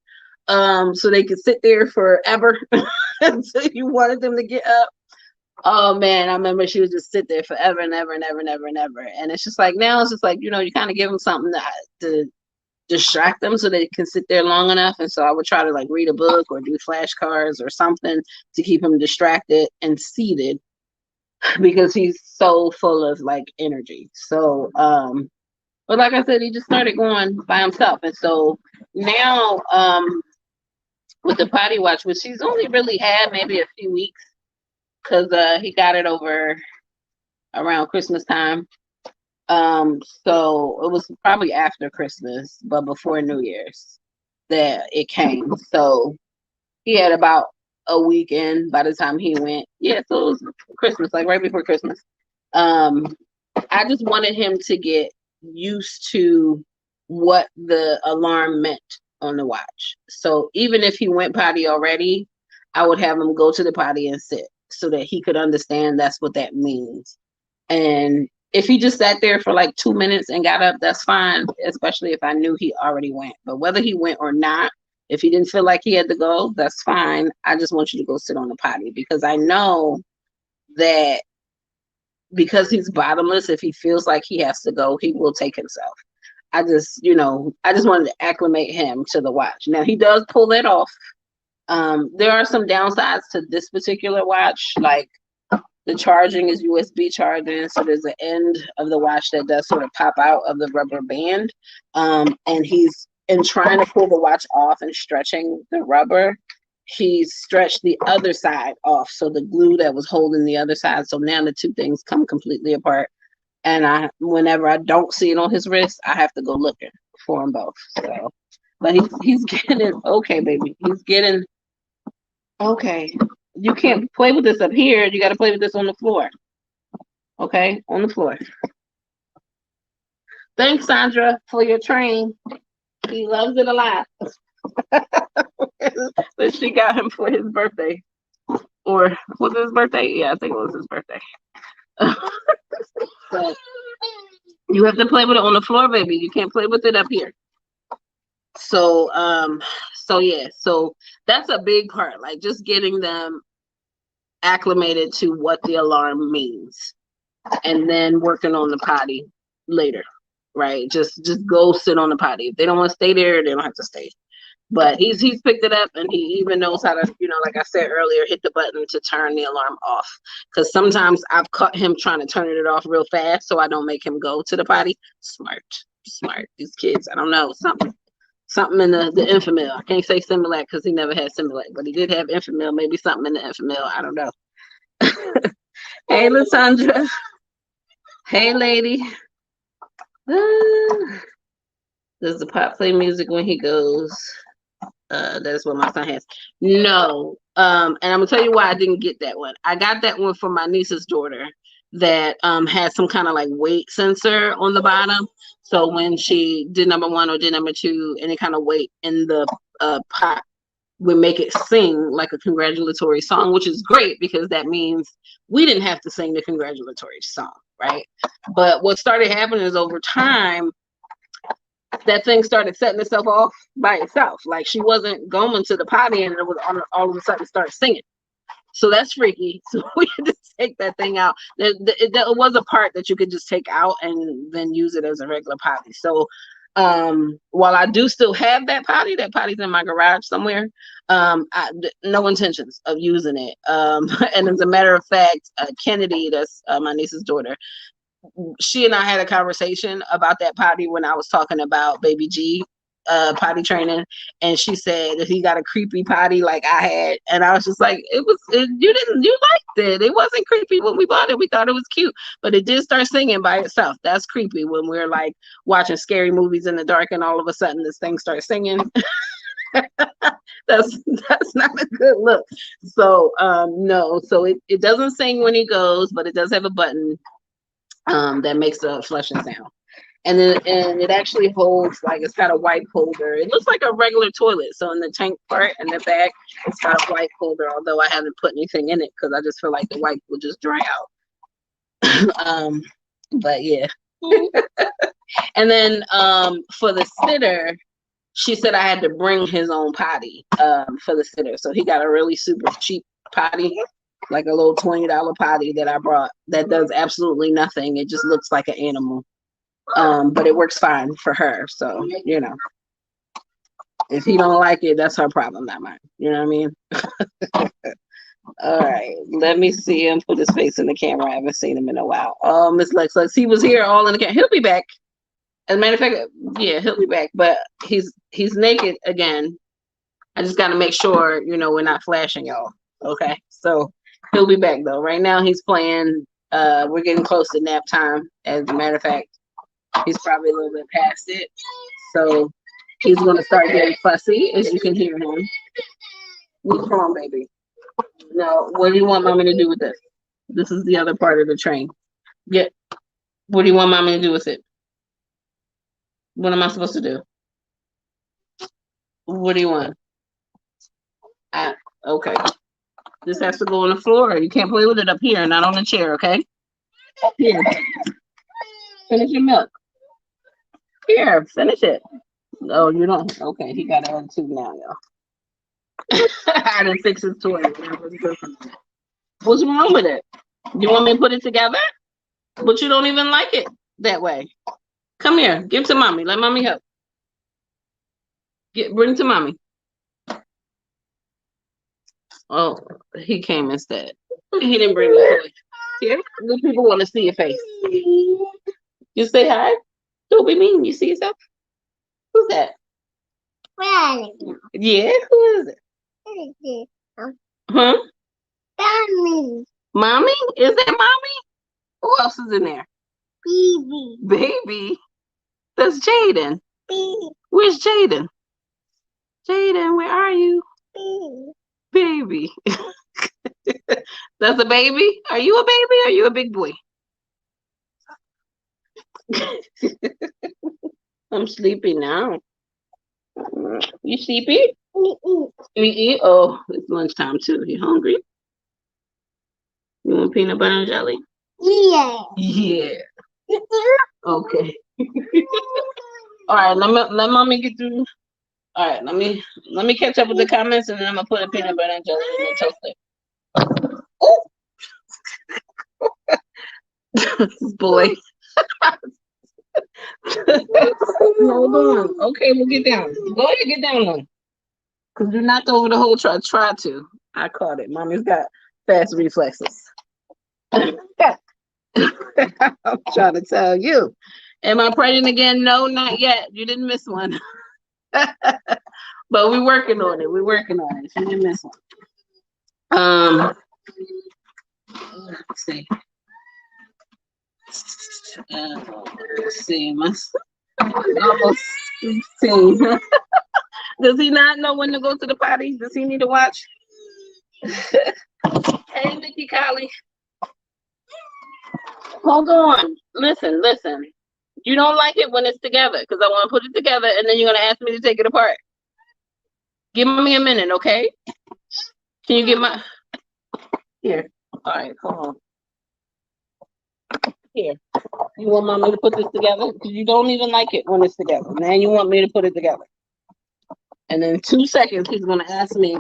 so they could sit there forever until you wanted them to get up. Oh man, I remember she would just sit there forever and ever and ever and ever and ever. And it's just like, now it's just like, you know, you kind of give them something to distract them so they can sit there long enough. And so I would try to like read a book or do flashcards or something to keep them distracted and seated. because he's so full of like energy. So, but like I said, he just started going by himself. And so now, with the potty watch, which he's only really had maybe a few weeks, because he got it over around Christmas time. So it was probably after Christmas, but before New Year's that it came. So he had about a weekend by the time he went. Yeah, so it was Christmas, like right before Christmas. I just wanted him to get used to what the alarm meant on the watch. So even if he went potty already, I would have him go to the potty and sit so that he could understand that's what that means. And if he just sat there for like 2 minutes and got up, that's fine, especially if I knew he already went. But whether he went or not, if he didn't feel like he had to go, that's fine. I just want you to go sit on the potty, because I know that because he's bottomless, if he feels like he has to go, he will take himself. I just wanted to acclimate him to the watch. Now he does pull that off. There are some downsides to this particular watch, like the charging is USB charging, so there's an end of the watch that does sort of pop out of the rubber band. And he's in trying to pull the watch off and stretching the rubber, he's stretched the other side off. So the glue that was holding the other side. So now the two things come completely apart. And whenever I don't see it on his wrist, I have to go looking for them both. So, but he's getting okay, baby. He's getting okay. You can't play with this up here. You got to play with this on the floor. Okay, on the floor. Thanks, Sandra, for your train. He loves it a lot. But she got him for his birthday. Or was it his birthday? Yeah, I think it was his birthday. So you have to play with it on the floor, baby. You can't play with it up here. So, yeah, so that's a big part, like just getting them acclimated to what the alarm means, and then working on the potty later, right? Just go sit on the potty. If they don't want to stay there, they don't have to stay. But he's picked it up, and he even knows how to, like I said earlier, hit the button to turn the alarm off. Because sometimes I've caught him trying to turn it off real fast, so I don't make him go to the potty. Smart. These kids, I don't know, something in the Infamil. I can't say Similac because he never had Similac, but he did have Infamil. Maybe something in the Infamil. I don't know. Hey, Lysandra. Hey, lady. Does the pot play music when he goes? That's what my son has. No. And I'm gonna tell you why I didn't get that one. I got that one for my niece's daughter that has some kind of like weight sensor on the bottom. So when she did number one or did number two, any kind of weight in the pot would make it sing like a congratulatory song, which is great because that means we didn't have to sing the congratulatory song, right? But what started happening is over time, that thing started setting itself off by itself. Like she wasn't going to the potty and it was all of a sudden start singing. So that's freaky. So we had to take that thing out. There was a part that you could just take out and then use it as a regular potty. So while I do still have that potty's in my garage somewhere. No intentions of using it. And as a matter of fact, Kennedy, that's my niece's daughter, she and I had a conversation about that potty when I was talking about baby G potty training, and she said that he got a creepy potty like I had, and I was just like, you liked it. It wasn't creepy when we bought it. We thought it was cute, but it did start singing by itself. That's creepy when we're like watching scary movies in the dark and all of a sudden this thing starts singing. that's not a good look. So no, so it doesn't sing when he goes, but it does have a button that makes a flushing sound. And it actually holds, like, it's got a wipe holder. It looks like a regular toilet. So in the tank part and the back, it's got a wipe holder, although I haven't put anything in it because I just feel like the wipe will just dry out. But yeah. And then for the sitter, she said I had to bring his own potty for the sitter. So he got a really super cheap potty, like a little $20 potty that I brought that does absolutely nothing. It just looks like an animal. But it works fine for her. So, if he don't like it, that's her problem, not mine. You know what I mean? All right, let me see him put his face in the camera. I haven't seen him in a while. Oh, Miss Lex, he was here all in the camera. He'll be back. As a matter of fact, yeah, he'll be back. But he's naked again. I just got to make sure, we're not flashing y'all. Okay, so he'll be back though. Right now he's playing. We're getting close to nap time. As a matter of fact, he's probably a little bit past it. So he's gonna start getting fussy, as you can hear him. What's wrong, baby? No, what do you want mommy to do with this? This is the other part of the train. Get. What do you want mommy to do with it? What am I supposed to do? What do you want? Okay. This has to go on the floor. You can't play with it up here, not on the chair, okay? Up here. Finish your milk. Here, finish it. Oh, you don't. Okay, he got an attitude now, y'all. I didn't fix his toy. What's wrong with it? You want me to put it together? But you don't even like it that way. Come here. Give it to mommy. Let mommy help. Bring it to mommy. Oh, he came instead. He didn't bring the toy. Here, the people want to see your face. You say hi. Don't be mean. You see yourself? Who's that? Yeah, who is it? Huh? Mommy. Mommy? Is that mommy? Who else is in there? Baby. Baby? That's Jaden. Baby. Where's Jaden? Jaden, where are you? Baby. That's a baby? Are you a baby or are you a big boy? I'm sleepy now. You sleepy? You eat? Oh, it's lunchtime too. You hungry? You want peanut butter and jelly? Yeah. Yeah. Okay. All right, let mommy get through. All right, let me catch up with the comments and then I'm gonna put a peanut butter and jelly in the toaster. Oh, boy. Hold on. Okay, we'll get down. Go ahead, get down one. Cause you knocked over the whole try to. I caught it. Mommy's got fast reflexes. I'm trying to tell you. Am I pregnant again? No, not yet. You didn't miss one. But we're working on it. We're working on it. You didn't miss one. Let's see. Let's see. Almost 16. Does he not know when to go to the potty? Does he need to watch? Hey, Nikki Collie. Hold on. Listen. You don't like it when it's together because I want to put it together and then you're going to ask me to take it apart. Give me a minute, okay? Can you get my... Here. All right, hold on. Here. You want mommy to put this together? Because you don't even like it when it's together. Now you want me to put it together. And in 2 seconds, he's going to ask me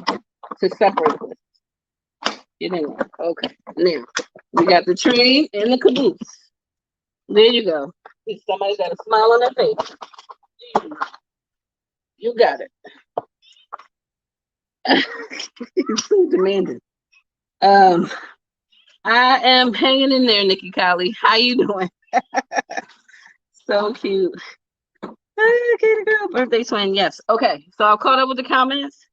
to separate this. Get in there. Okay. Now, we got the train and the caboose. There you go. Somebody's got a smile on their face. You got it. He's so demanding. I am hanging in there, Nikki Collie. How you doing? So cute. Okay, girl, birthday twin. Yes. Okay. So I caught up with the comments.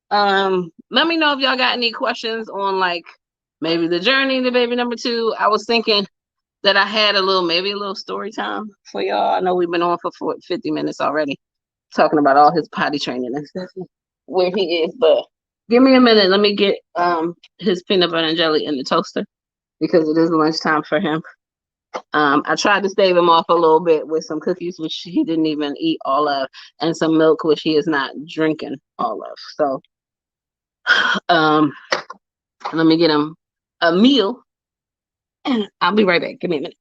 Let me know if y'all got any questions on like maybe the journey to baby number 2. I was thinking that I had maybe a little story time for y'all. I know we've been on for 50 minutes already talking about all his potty training and stuff, where he is, but give me a minute. Let me get his peanut butter and jelly in the toaster because it is lunchtime for him. I tried to stave him off a little bit with some cookies, which he didn't even eat all of, and some milk, which he is not drinking all of. So let me get him a meal and I'll be right back. Give me a minute.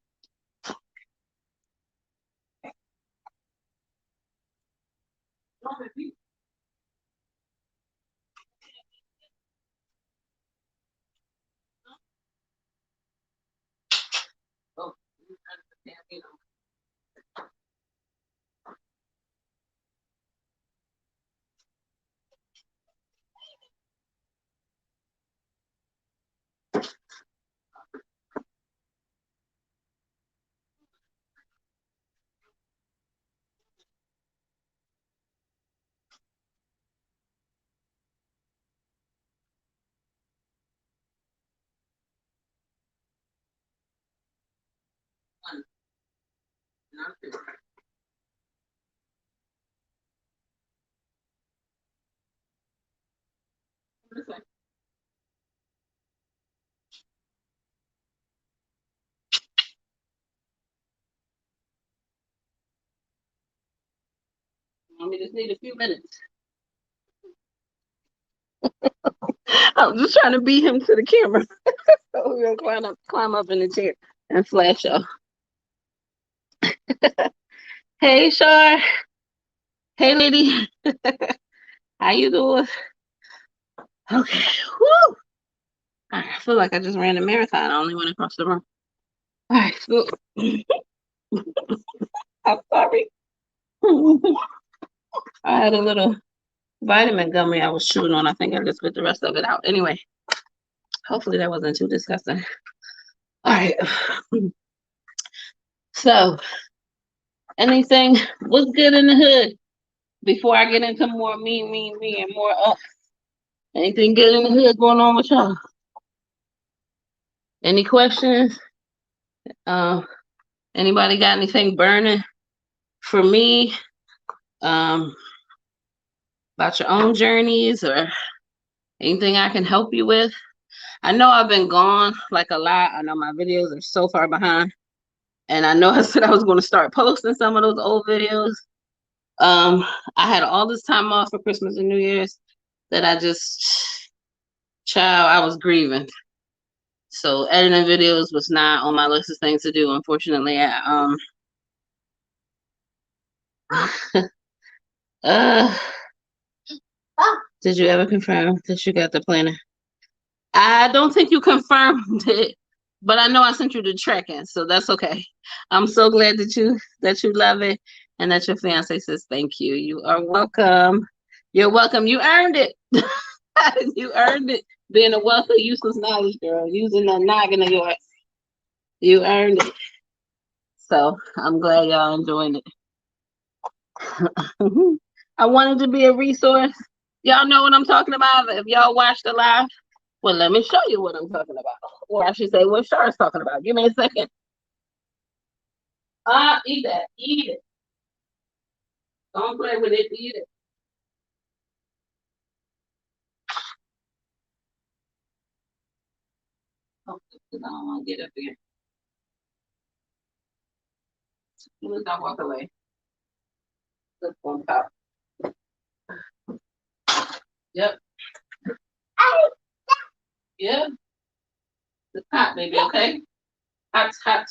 We just need a few minutes. I'm just trying to beat him to the camera. So we're gonna climb up in the chair and flash y'all. Hey, Shar. Hey, lady. How you doing? Okay. Woo! I feel like I just ran a marathon. I only went across the room. All right. So, I'm sorry. I had a little vitamin gummy I was chewing on. I think I just spit the rest of it out. Anyway, hopefully that wasn't too disgusting. All right. So, anything was good in the hood before I get into more me, and more us? Anything good in the hood going on with y'all? Any questions? Anybody got anything burning for me? About your own journeys or anything I can help you with? I know I've been gone like a lot. I know my videos are so far behind. And I know I said I was going to start posting some of those old videos. I had all this time off for Christmas and New Year's that I was grieving. So editing videos was not on my list of things to do. Unfortunately, did you ever confirm that you got the planner? I don't think you confirmed it, but I know I sent you the tracking, so that's okay. I'm so glad that you love it and that your fiance says thank you. You are welcome. You're welcome. You earned it. You earned it. Being a wealth of useless knowledge, girl. Using that noggin of yours. You earned it. So I'm glad y'all enjoying it. I wanted to be a resource. Y'all know what I'm talking about. If y'all watched the live, well, let me show you what I'm talking about. Or I should say what Char's talking about. Give me a second. Eat that. Eat it. Don't play with it. Eat it. Oh, I don't want to get up here. Let's not walk away. Let's go on top. Yep. Yeah. It's hot, baby, okay? Hot, hot,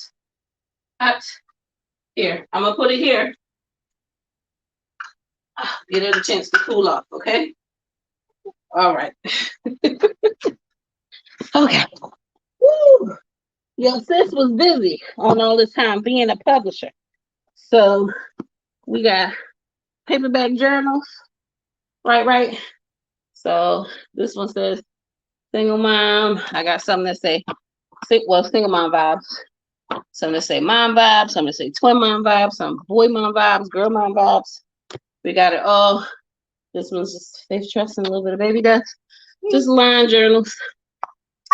hot. Here, I'm gonna put it here. Get it a chance to cool off, okay? All right. Okay. Woo. Your sis was busy on all this time being a publisher. So we got paperback journals, right? So this one says single mom. I got something that say, single mom vibes. Some that say mom vibes, some that say twin mom vibes, some boy mom vibes, girl mom vibes. We got it all. This one's just face trust and a little bit of baby dust. Just line journals.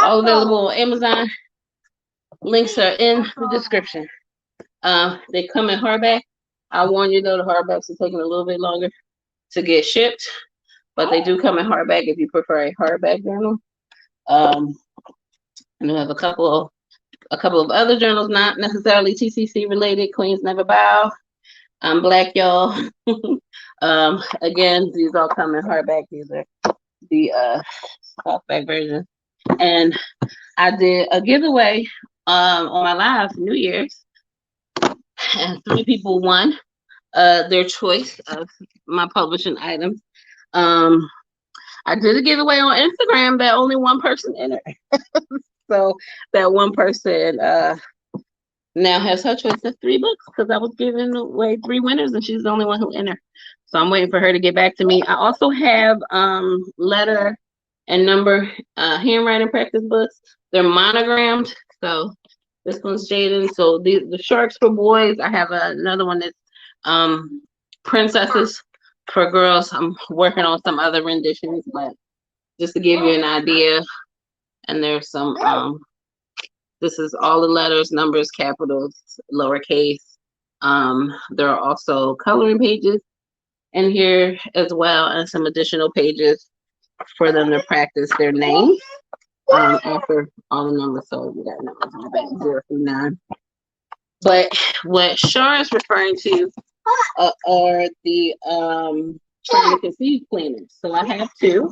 All available on Amazon. Links are in the description. They come in hardback. I warn you though, the hardbacks are taking a little bit longer to get shipped, but they do come in hardback if you prefer a hardback journal. And we have a couple of other journals, not necessarily TCC related. Queens Never Bow. I'm Black, y'all. Again, these all come in hardback. These are the softback version. And I did a giveaway on my live New Year's, and 3 people won their choice of my publishing items. I did a giveaway on Instagram that only one person entered. So that one person now has her choice of 3 books because I was giving away 3 winners and she's the only one who entered. So I'm waiting for her to get back to me. I also have letter and number handwriting practice books. They're monogrammed. So this one's Jaden. So the Sharks for boys. I have another one that's princesses for girls. I'm working on some other renditions, but just to give you an idea. And there's some this is all the letters, numbers, capitals, lowercase. There are also coloring pages in here as well, and some additional pages for them to practice their names after all the numbers. So we got numbers on the back, 0 through 9. But what Shar is referring to are the trying to conceive planners. So I have two.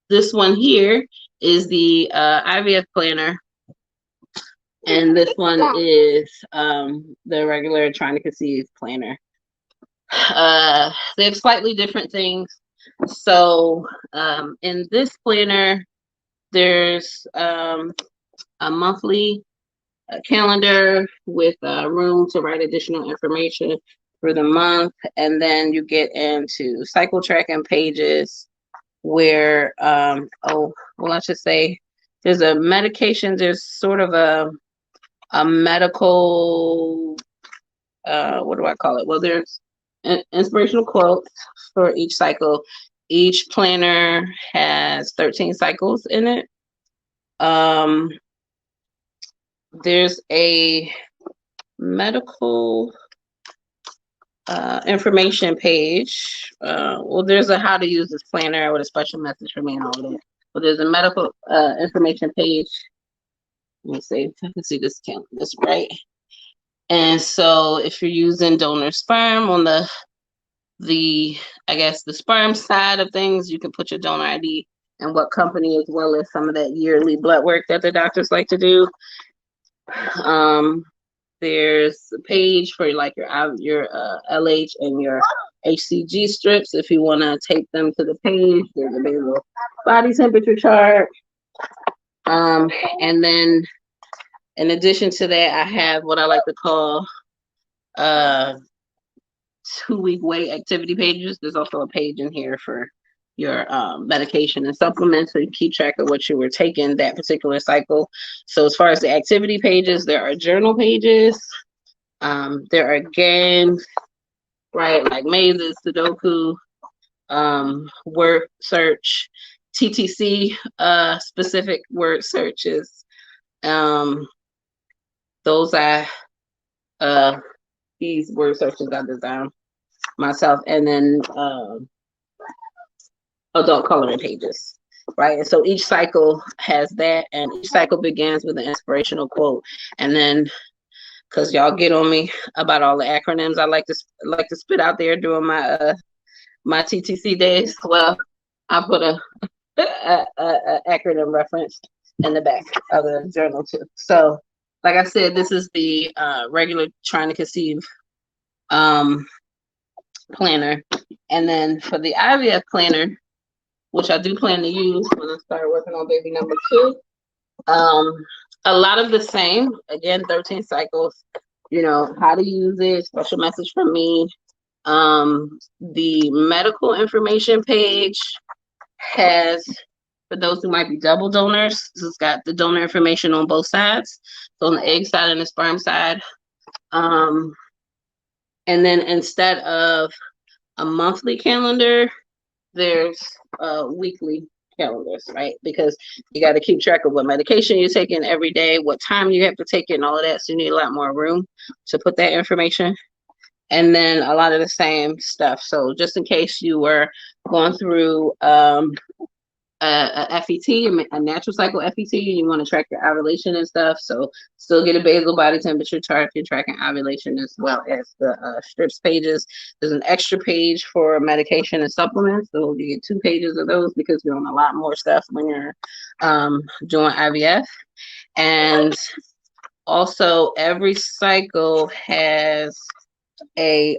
This one here is the IVF planner, and this one is the regular trying to conceive planner. They have slightly different things. So in this planner, there's a monthly calendar with room to write additional information for the month, and then you get into cycle tracking pages where I should say there's a medication, there's sort of a medical what do I call it? Well, there's inspirational quotes for each cycle. Each planner has 13 cycles in it. There's a medical information page. Well, there's a how to use this planner with a special message for me and all of that. But there's a medical information page. Let me see if I can see this count this right. And so if you're using donor sperm on the I guess the sperm side of things, you can put your donor ID and what company, as well as some of that yearly blood work that the doctors like to do. There's a page for like your LH and your HCG strips if you want to take them to the page. There's a basal body temperature chart. And then in addition to that, I have what I like to call 2-week weight activity pages. There's also a page in here for your medication and supplements, so you keep track of what you were taking that particular cycle. So as far as the activity pages, there are journal pages. There are games, right, like mazes, Sudoku, word search, TTC specific word searches. These word searches I designed myself, and then adult coloring pages, right? And so each cycle has that, and each cycle begins with an inspirational quote. And then, because y'all get on me about all the acronyms I like to spit out there during my my TTC days, well, I put a acronym reference in the back of the journal too. So like I said, this is the regular trying to conceive planner. And then for the IVF planner, which I do plan to use when I start working on baby number 2, a lot of the same. Again, 13 cycles, you know, how to use it, special message from me. The medical information page has, for those who might be double donors, this has got the donor information on both sides, so on the egg side and the sperm side. And then instead of a monthly calendar, there's weekly calendars, right? Because you got to keep track of what medication you're taking every day, what time you have to take it, and all of that. So you need a lot more room to put that information. And then a lot of the same stuff. So just in case you were going through a FET, a natural cycle FET, and you want to track your ovulation and stuff, so still get a basal body temperature chart if you're tracking ovulation, as well as the strips pages. There's an extra page for medication and supplements, so you get 2 pages of those because you're on a lot more stuff when you're doing IVF. And also every cycle has a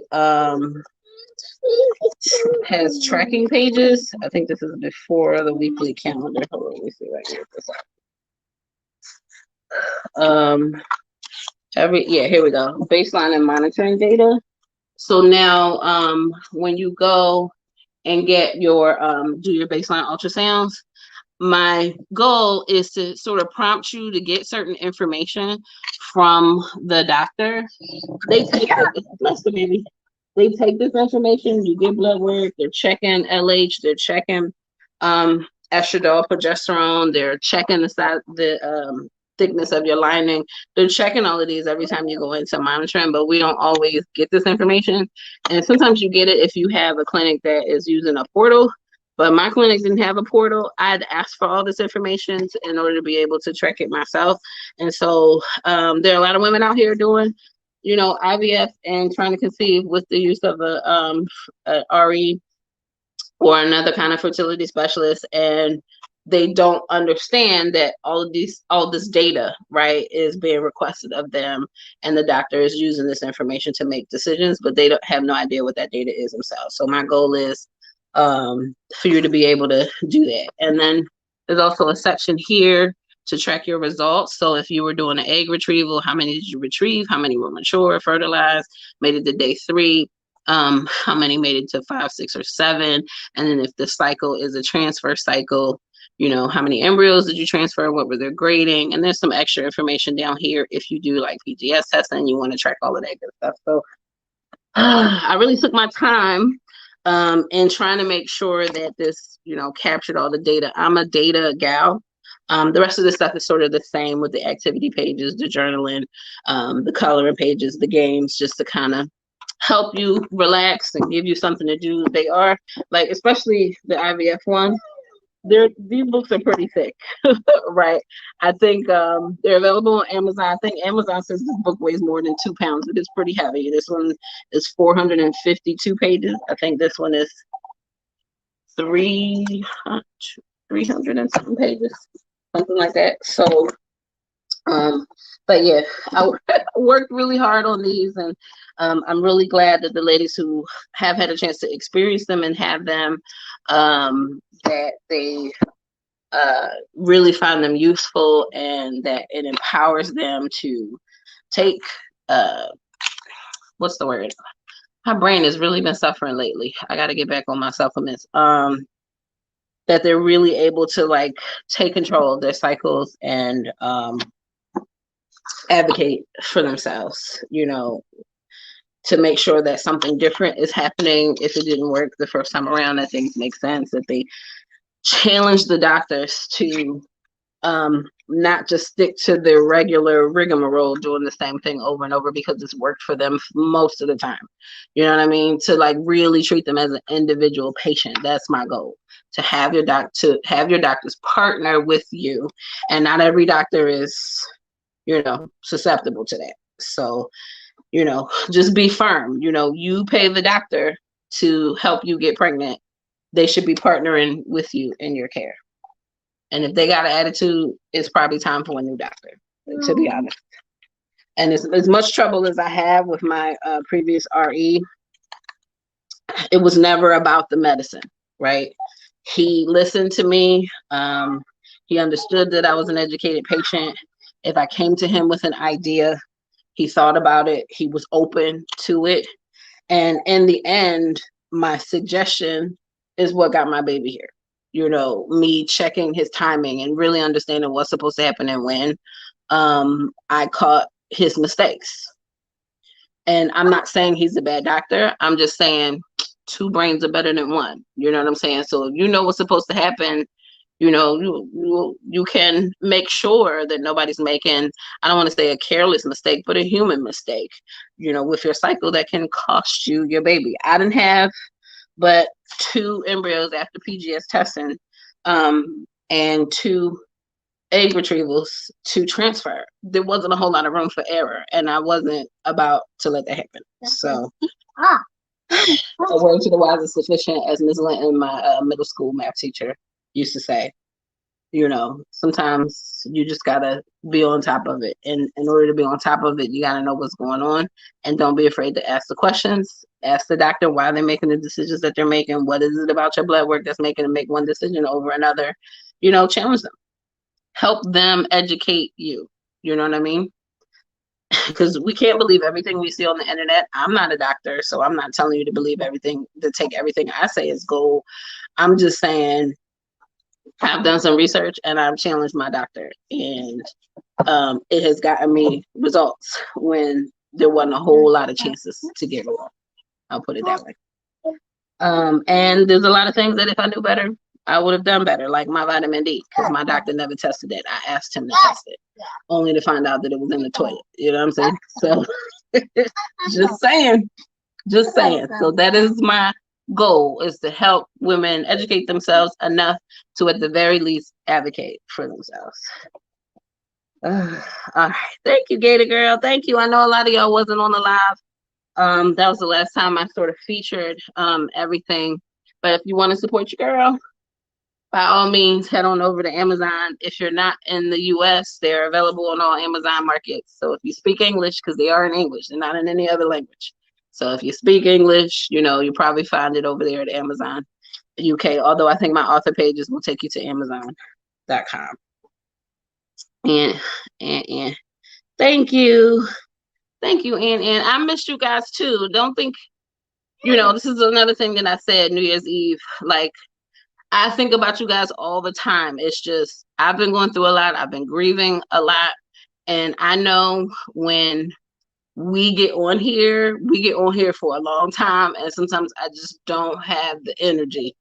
has tracking pages. I think this is before the weekly calendar. Hold on, let me see right here. Here we go. Baseline and monitoring data. So now when you go and get your do your baseline ultrasounds, my goal is to sort of prompt you to get certain information from the doctor. They take They take this information, you get blood work, they're checking LH, they're checking estradiol, progesterone, they're checking the thickness of your lining. They're checking all of these every time you go into monitoring, but we don't always get this information. And sometimes you get it if you have a clinic that is using a portal, but my clinic didn't have a portal. I had to ask for all this information in order to be able to track it myself. And so there are a lot of women out here doing, you know, IVF and trying to conceive with the use of a RE or another kind of fertility specialist, and they don't understand that all this data, right, is being requested of them, and the doctor is using this information to make decisions, but they don't have no idea what that data is themselves. So my goal is for you to be able to do that. And then there's also a section here to track your results. So if you were doing an egg retrieval, how many did you retrieve? How many were mature, fertilized, made it to day 3? How many made it to 5, 6, or 7? And then if the cycle is a transfer cycle, you know, how many embryos did you transfer? What were their grading? And there's some extra information down here if you do like PGS testing, you want to track all of that good stuff. So I really took my time in trying to make sure that this, you know, captured all the data. I'm a data gal. The rest of the stuff is sort of the same with the activity pages, the journaling, the coloring pages, the games, just to kind of help you relax and give you something to do. They are like, especially the IVF one, these books are pretty thick, right? I think they're available on Amazon. I think Amazon says this book weighs more than 2 pounds. It is pretty heavy. This one is 452 pages. I think this one is 300 and something pages, something like that. So but yeah, I worked really hard on these, and I'm really glad that the ladies who have had a chance to experience them and have them, that they really find them useful, and that it empowers them to take, what's the word? My brain has really been suffering lately. I got to get back on my supplements. That they're really able to like take control of their cycles and advocate for themselves, you know, to make sure that something different is happening. If it didn't work the first time around, that things make sense, that they challenge the doctors to not just stick to their regular rigmarole doing the same thing over and over because it's worked for them most of the time. You know what I mean? To like really treat them as an individual patient. That's my goal. To have your doctors partner with you, and not every doctor is, you know, susceptible to that. So, you know, just be firm. You know, you pay the doctor to help you get pregnant. They should be partnering with you in your care. And if they got an attitude, it's probably time for a new doctor, to be honest. And as much trouble as I have with my previous RE, it was never about the medicine, right? He listened to me. He understood that I was an educated patient. If I came to him with an idea, he thought about it. He was open to it. And in the end, my suggestion is what got my baby here. You know, me checking his timing and really understanding what's supposed to happen and when. I caught his mistakes. And I'm not saying he's a bad doctor. I'm just saying 2 brains are better than 1. You know what I'm saying? So if you know what's supposed to happen, you know, you can make sure that nobody's making, I don't want to say a careless mistake, but a human mistake, you know, with your cycle that can cost you your baby. I didn't have but 2 embryos after PGS testing, and 2 egg retrievals to transfer. There wasn't a whole lot of room for error, and I wasn't about to let that happen. So a word to the wise is sufficient, as Ms. Linton, my middle school math teacher, used to say. You know, sometimes you just gotta be on top of it. And in order to be on top of it, you gotta know what's going on. And don't be afraid to ask the questions. Ask the doctor why they're making the decisions that they're making. What is it about your blood work that's making them make one decision over another? You know, challenge them. Help them educate you. You know what I mean? Because we can't believe everything we see on the internet. I'm not a doctor, so I'm not telling you to believe everything, to take everything I say as gold. I'm just saying, I've done some research and I've challenged my doctor, and it has gotten me results when there wasn't a whole lot of chances to get wrong. I'll put it that way. And there's a lot of things that if I knew better, I would have done better, like my vitamin D, because my doctor never tested it. I asked him to test it, only to find out that it was in the toilet. You know what I'm saying? So just saying, just saying. So that is my goal, is to help women educate themselves enough to at the very least advocate for themselves. All right. Thank you, Gator Girl. Thank you. I know a lot of y'all wasn't on the live. That was the last time I sort of featured everything. But if you want to support your girl, by all means, head on over to Amazon. If you're not in the US, they're available on all Amazon markets. So if you speak English, because they are in English, they're not in any other language. So if you speak English, you know, you probably find it over there at Amazon UK. Although I think my author pages will take you to Amazon.com. And thank you. Thank you, and I missed you guys too. Don't think, you know, this is another thing that I said New Year's Eve. Like, I think about you guys all the time. It's just, I've been going through a lot. I've been grieving a lot. And I know when we get on here for a long time. And sometimes I just don't have the energy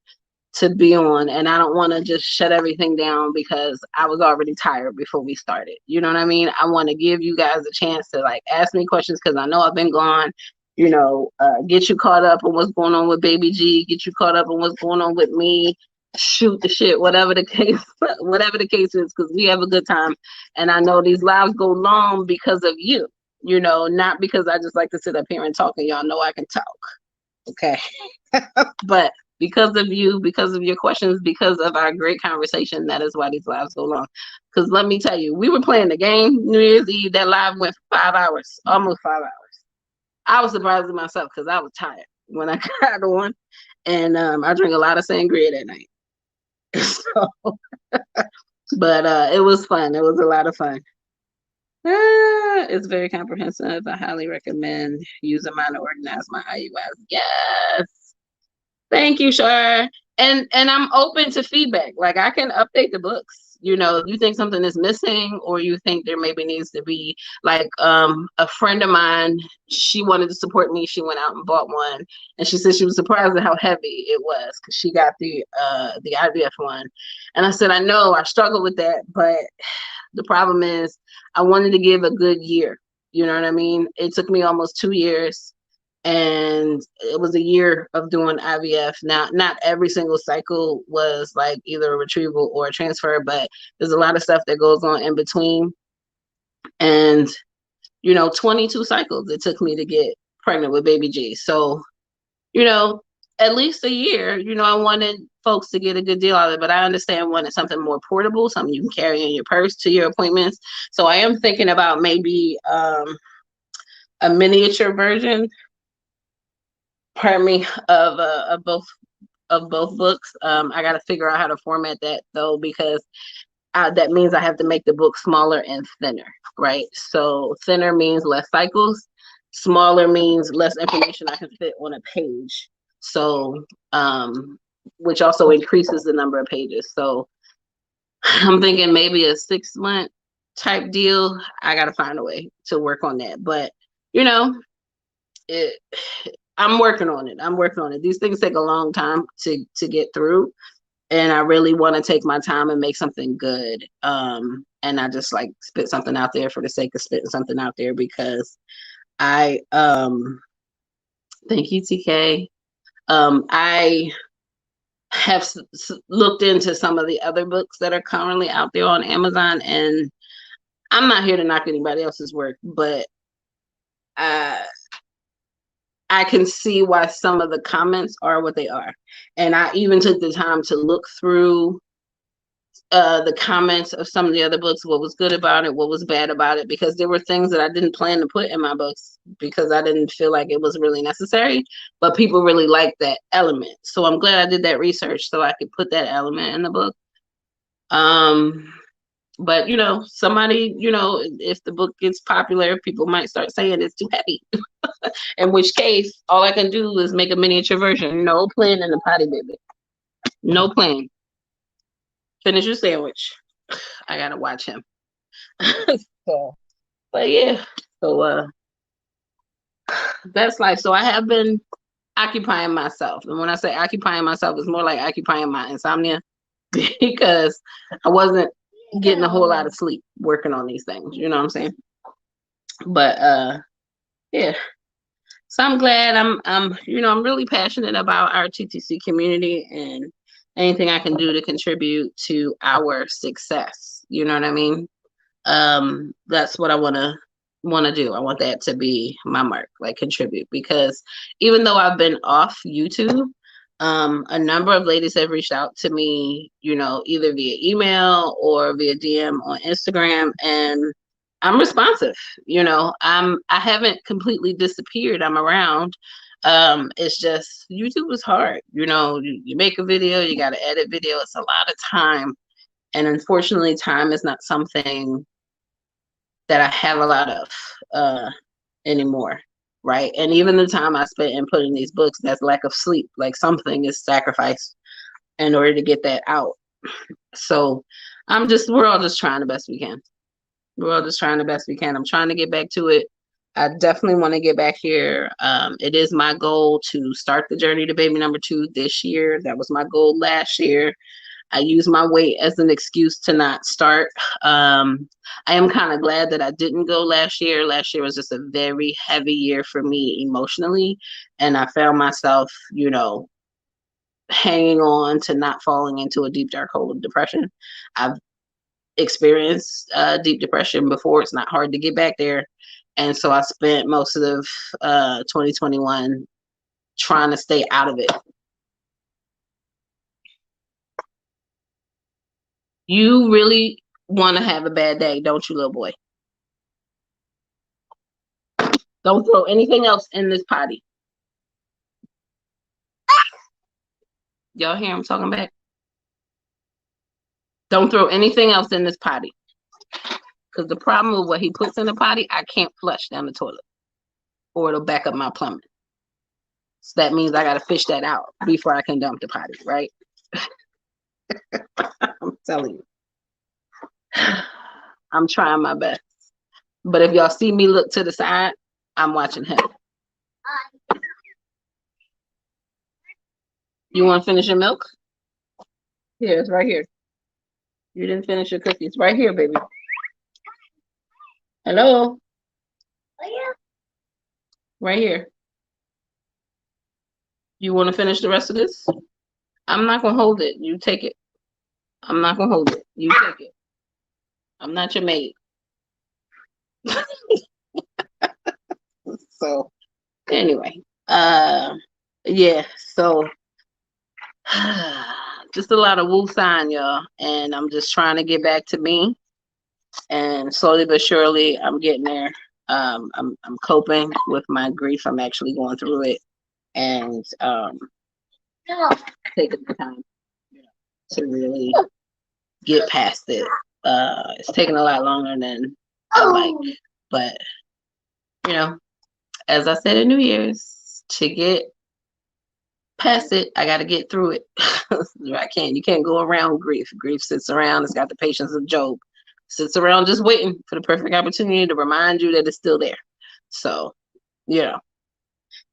to be on. And I don't want to just shut everything down because I was already tired before we started. You know what I mean? I want to give you guys a chance to like ask me questions because I know I've been gone. You know, get you caught up on what's going on with Baby G, get you caught up on what's going on with me, shoot the shit, whatever the case is, because we have a good time. And I know these lives go long because of you, you know, not because I just like to sit up here and talk and y'all know I can talk. Okay. But because of you, because of your questions, because of our great conversation, that is why these lives go long. Because let me tell you, we were playing the game New Year's Eve, that live went for 5 hours, almost 5 hours. I was surprised at myself because I was tired when I got on, and I drink a lot of sangria that night. So, but it was fun. It was a lot of fun. It's very comprehensive. I highly recommend using mine to organize my IUIs. Yes. Thank you, Shar. And I'm open to feedback. Like, I can update the books. You know, if you think something is missing or you think there maybe needs to be, like, a friend of mine, she wanted to support me. She went out and bought one, and she said she was surprised at how heavy it was because she got the IVF one. And I said, I know I struggle with that, but the problem is I wanted to give a good year. You know what I mean? It took me almost 2 years. And it was a year of doing IVF. Now, not every single cycle was like either a retrieval or a transfer, but there's a lot of stuff that goes on in between. And, you know, 22 cycles it took me to get pregnant with Baby G. So, you know, at least a year, you know, I wanted folks to get a good deal out of it, but I understand wanting something more portable, something you can carry in your purse to your appointments. So I am thinking about maybe a miniature version, pardon me, of both books. I got to figure out how to format that though, because that means I have to make the book smaller and thinner, right? So thinner means less cycles, smaller means less information I can fit on a page. So, which also increases the number of pages. So I'm thinking maybe a 6-month type deal. I got to find a way to work on that, but you know, I'm working on it. These things take a long time to get through, and I really want to take my time and make something good. And I just like spit something out there for the sake of spitting something out there, because I thank you, TK. I have looked into some of the other books that are currently out there on Amazon, and I'm not here to knock anybody else's work, but I can see why some of the comments are what they are. And I even took the time to look through the comments of some of the other books, what was good about it, what was bad about it, because there were things that I didn't plan to put in my books because I didn't feel like it was really necessary, but people really liked that element. So I'm glad I did that research so I could put that element in the book. But you know, somebody, you know, if the book gets popular, people might start saying it's too heavy. In which case, all I can do is make a miniature version. No plan in the potty, baby. No plan. Finish your sandwich. I gotta watch him. So, but yeah. So that's life. So I have been occupying myself. And when I say occupying myself, it's more like occupying my insomnia. because I wasn't getting a whole lot of sleep working on these things. You know what I'm saying? But yeah. So I'm glad I'm really passionate about our TTC community and anything I can do to contribute to our success. You know what I mean? That's what I want to do. I want that to be my mark, like contribute, because even though I've been off YouTube, a number of ladies have reached out to me, either via email or via DM on Instagram, and I'm responsive. I haven't completely disappeared. I'm around. It's just YouTube is hard. You make a video, you got to edit video. It's a lot of time, and unfortunately, time is not something that I have a lot of anymore, right? And even the time I spent in putting these books, that's lack of sleep. Like something is sacrificed in order to get that out. So we're all just trying the best we can. We're all just trying the best we can. I'm trying to get back to it. I definitely want to get back here. It is my goal to start the journey to baby number 2 this year. That was my goal last year. I use my weight as an excuse to not start. I am kind of glad that I didn't go last year. Last year was just a very heavy year for me emotionally. And I found myself, hanging on to not falling into a deep, dark hole of depression. I've experienced deep depression before. It's not hard to get back there. And so I spent most of 2021 trying to stay out of it. You really want to have a bad day, don't you, little boy? Don't throw anything else in this potty. Y'all hear him talking back? Don't throw anything else in this potty. Because the problem with what he puts in the potty, I can't flush down the toilet. Or it'll back up my plumbing. So that means I got to fish that out before I can dump the potty, right? I'm telling you. I'm trying my best. But if y'all see me look to the side, I'm watching him. You want to finish your milk? Here, it's right here. You didn't finish your cookies. Right here, baby. Hello? Oh, yeah. Right here. You want to finish the rest of this? I'm not going to hold it. You take it. I'm not going to hold it. You take it. I'm not your maid. So, anyway. Yeah, so just a lot of woo sign, y'all. And I'm just trying to get back to me. And slowly but surely, I'm getting there. I'm coping with my grief. I'm actually going through it. And taking the time to really get past it. It's taking a lot longer than I like. But, as I said in New Year's, to get past it, I got to get through it. You can't go around grief. Grief sits around. It's got the patience of Job. Sits around just waiting for the perfect opportunity to remind you that it's still there. So,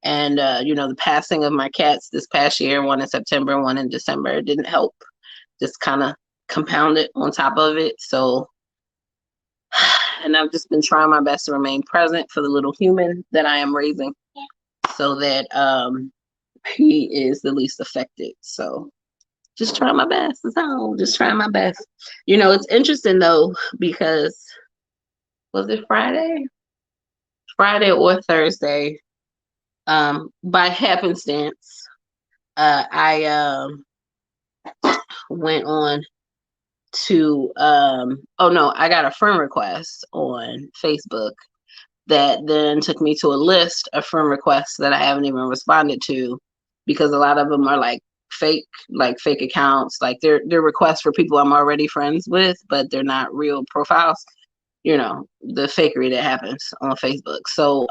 and, the passing of my cats this past year, one in September, one in December, didn't help. Just kind of compounded on top of it. So, and I've just been trying my best to remain present for the little human that I am raising so that he is the least affected. So just try my best. That's all. Just try my best. It's interesting though, because was it Friday? Friday or Thursday? By happenstance, I went on to I got a friend request on Facebook that then took me to a list of friend requests that I haven't even responded to, because a lot of them are like fake accounts, like they're requests for people I'm already friends with, but they're not real profiles. The fakery that happens on Facebook. So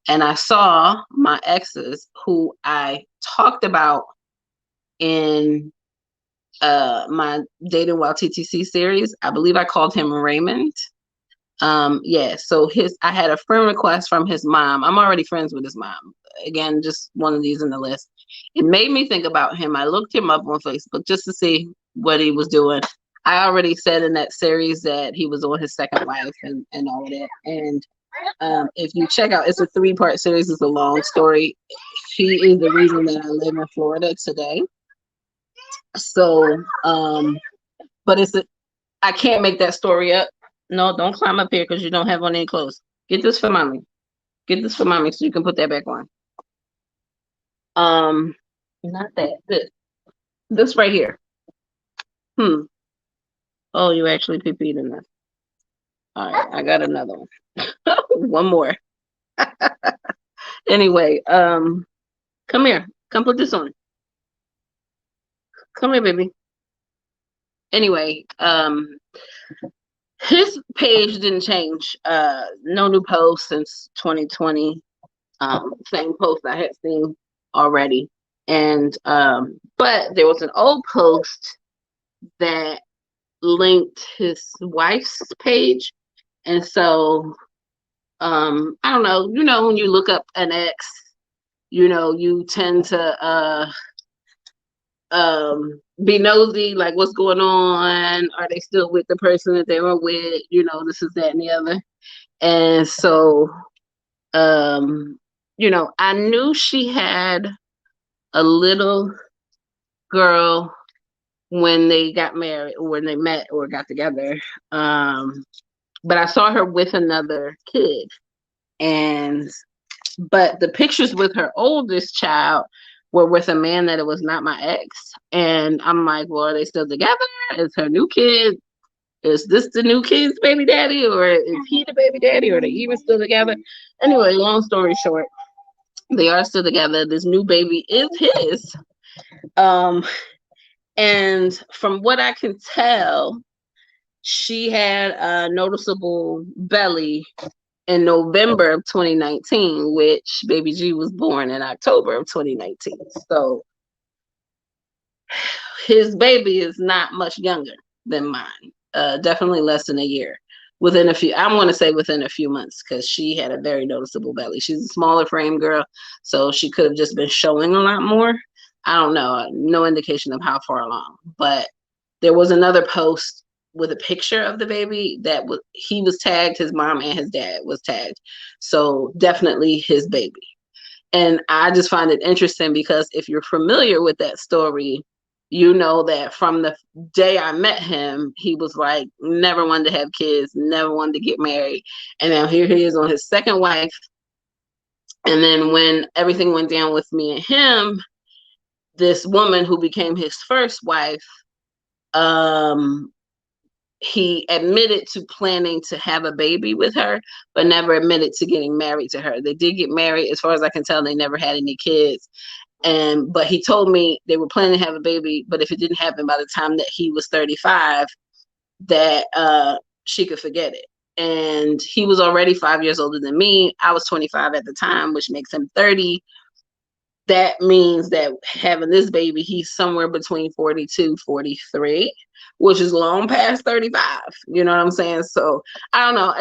and I saw my exes who I talked about in my Dating While TTC series. I believe I called him Raymond. So I had a friend request from his mom. I'm already friends with his mom. Again, just one of these in the list. It made me think about him. I looked him up on Facebook just to see, what he was doing. I already said in that series that he was on his second wife and all of that. And if you check out, it's a 3-part series. It's a long story. She is the reason that I live in Florida today. So, but I can't make that story up. No, don't climb up here because you don't have on any clothes. Get this for mommy. Get this for mommy so you can put that back on. Not that. This right here. Oh, you actually pee-peed in this. All right, I got another one. One more. Anyway, come here. Come put this on. Come here, baby. Anyway, his page didn't change. No new posts since 2020. Same post I had seen already. And but there was an old post that linked his wife's page. And so I don't know, when you look up an ex, you tend to be nosy, like what's going on, are they still with the person that they were with, this is that and the other. And so I knew she had a little girl when they got married or when they met or got together, but I saw her with another kid. But the pictures with her oldest child were with a man that it was not my ex. And I'm like, well, are they still together? Is her new kid, is this the new kid's baby daddy? Or is he the baby daddy? Or are they even still together? Anyway, long story short, they are still together. This new baby is his. And from what I can tell, she had a noticeable belly in November of 2019, which baby G was born in October of 2019. So his baby is not much younger than mine. Definitely less than a year. I want to say within a few months, because she had a very noticeable belly. She's a smaller frame girl, so she could have just been showing a lot more. I don't know, no indication of how far along. But there was another post with a picture of the baby he was tagged, his mom and his dad was tagged. So definitely his baby. And I just find it interesting because if you're familiar with that story, you know that from the day I met him, he was like, never wanted to have kids, never wanted to get married. And now here he is on his second wife. And then when everything went down with me and him, this woman who became his first wife, he admitted to planning to have a baby with her, but never admitted to getting married to her. They did get married. As far as I can tell, they never had any kids. But he told me they were planning to have a baby, but if it didn't happen by the time that he was 35, that she could forget it. And he was already 5 years older than me. I was 25 at the time, which makes him 30. That means that having this baby, he's somewhere between 42, 43, which is long past 35. You know what I'm saying? So I don't know.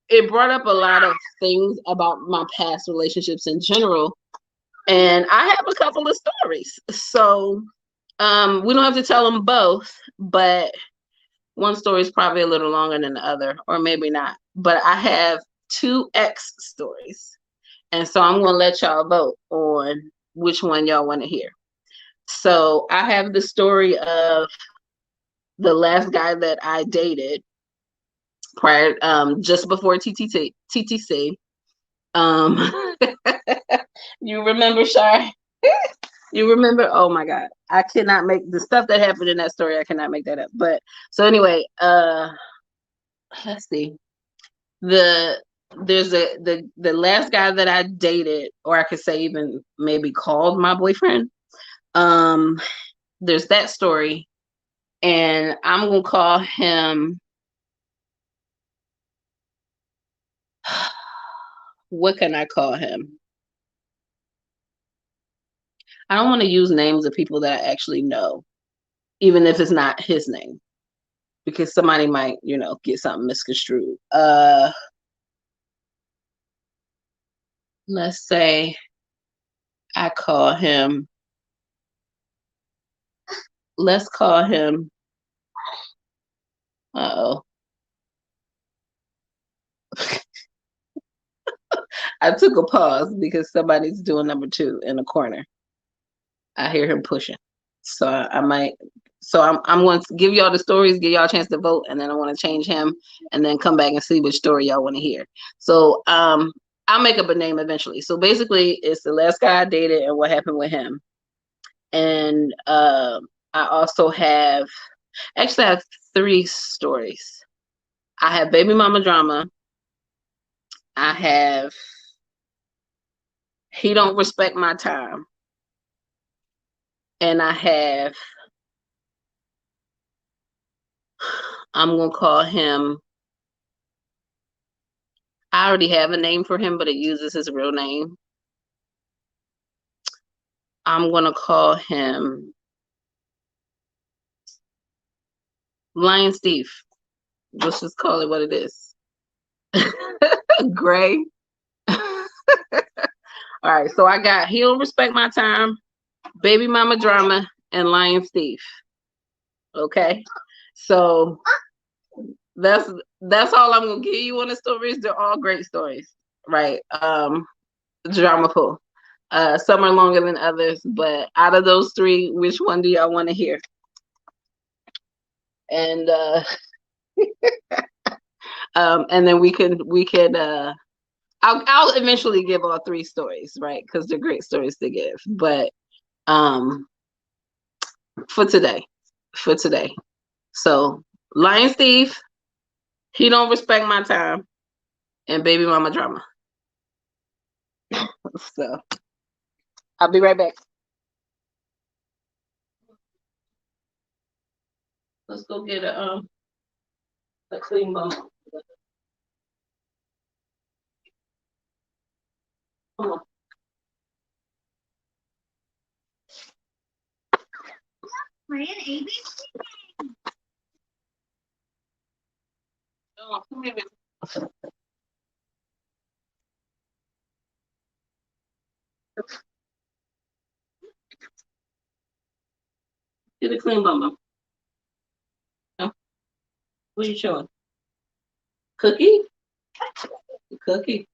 It brought up a lot of things about my past relationships in general. And I have a couple of stories. So we don't have to tell them both, but one story is probably a little longer than the other, or maybe not. But I have 2 ex stories. And so I'm going to let y'all vote on which one y'all want to hear. So I have the story of the last guy that I dated prior, just before TTC. You remember, Shar? You remember? Oh my God. I cannot make the stuff that happened in that story. I cannot make that up. But so anyway, let's see. There's the last guy that I dated, or I could say even maybe called my boyfriend. There's that story, and I'm gonna call him. What can I call him? I don't want to use names of people that I actually know, even if it's not his name, because somebody might, get something misconstrued. Let's say I call him let's call him. Uh-oh. I took a pause because somebody's doing number 2 in the corner. I hear him pushing. So I might. So I'm going to give y'all the stories, give y'all a chance to vote, and then I want to change him, and then come back and see which story y'all want to hear. So I'll make up a name eventually. So basically, it's the last guy I dated and what happened with him. And I also have, actually, I have 3 stories. I have baby mama drama. I have he don't respect my time. And I have, I'm going to call him, I already have a name for him, but it uses his real name. I'm going to call him Lion Steve. Let's just call it what it is. Gray. All right, so I got he don't respect my time, baby mama drama, and Lion Steve. Okay, so that's all I'm gonna give you on the stories. They're all great stories, right? Dramaful. Some are longer than others, but out of those 3, which one do y'all want to hear? And and then we can I'll eventually give all 3 stories, right? Because they're great stories to give. But for today. So Lion Steve, he don't respect my time, and baby mama drama. So I'll be right back. Let's go get a clean bum. Come on. We're in ABC. Oh, come here. Get a clean bum. No? What are you showing? Cookie? Cookie.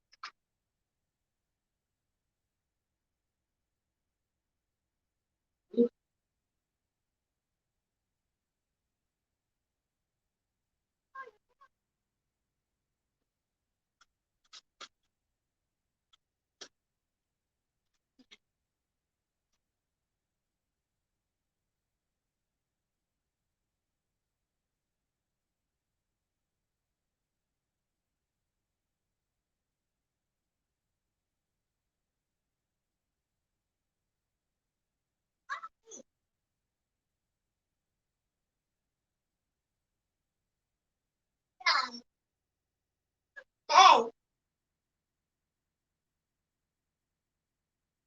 Hey.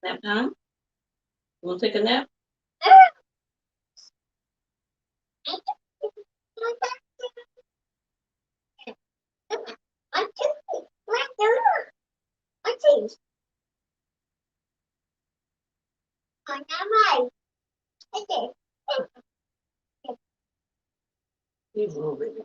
Nap time? You want to take a nap? He's moving.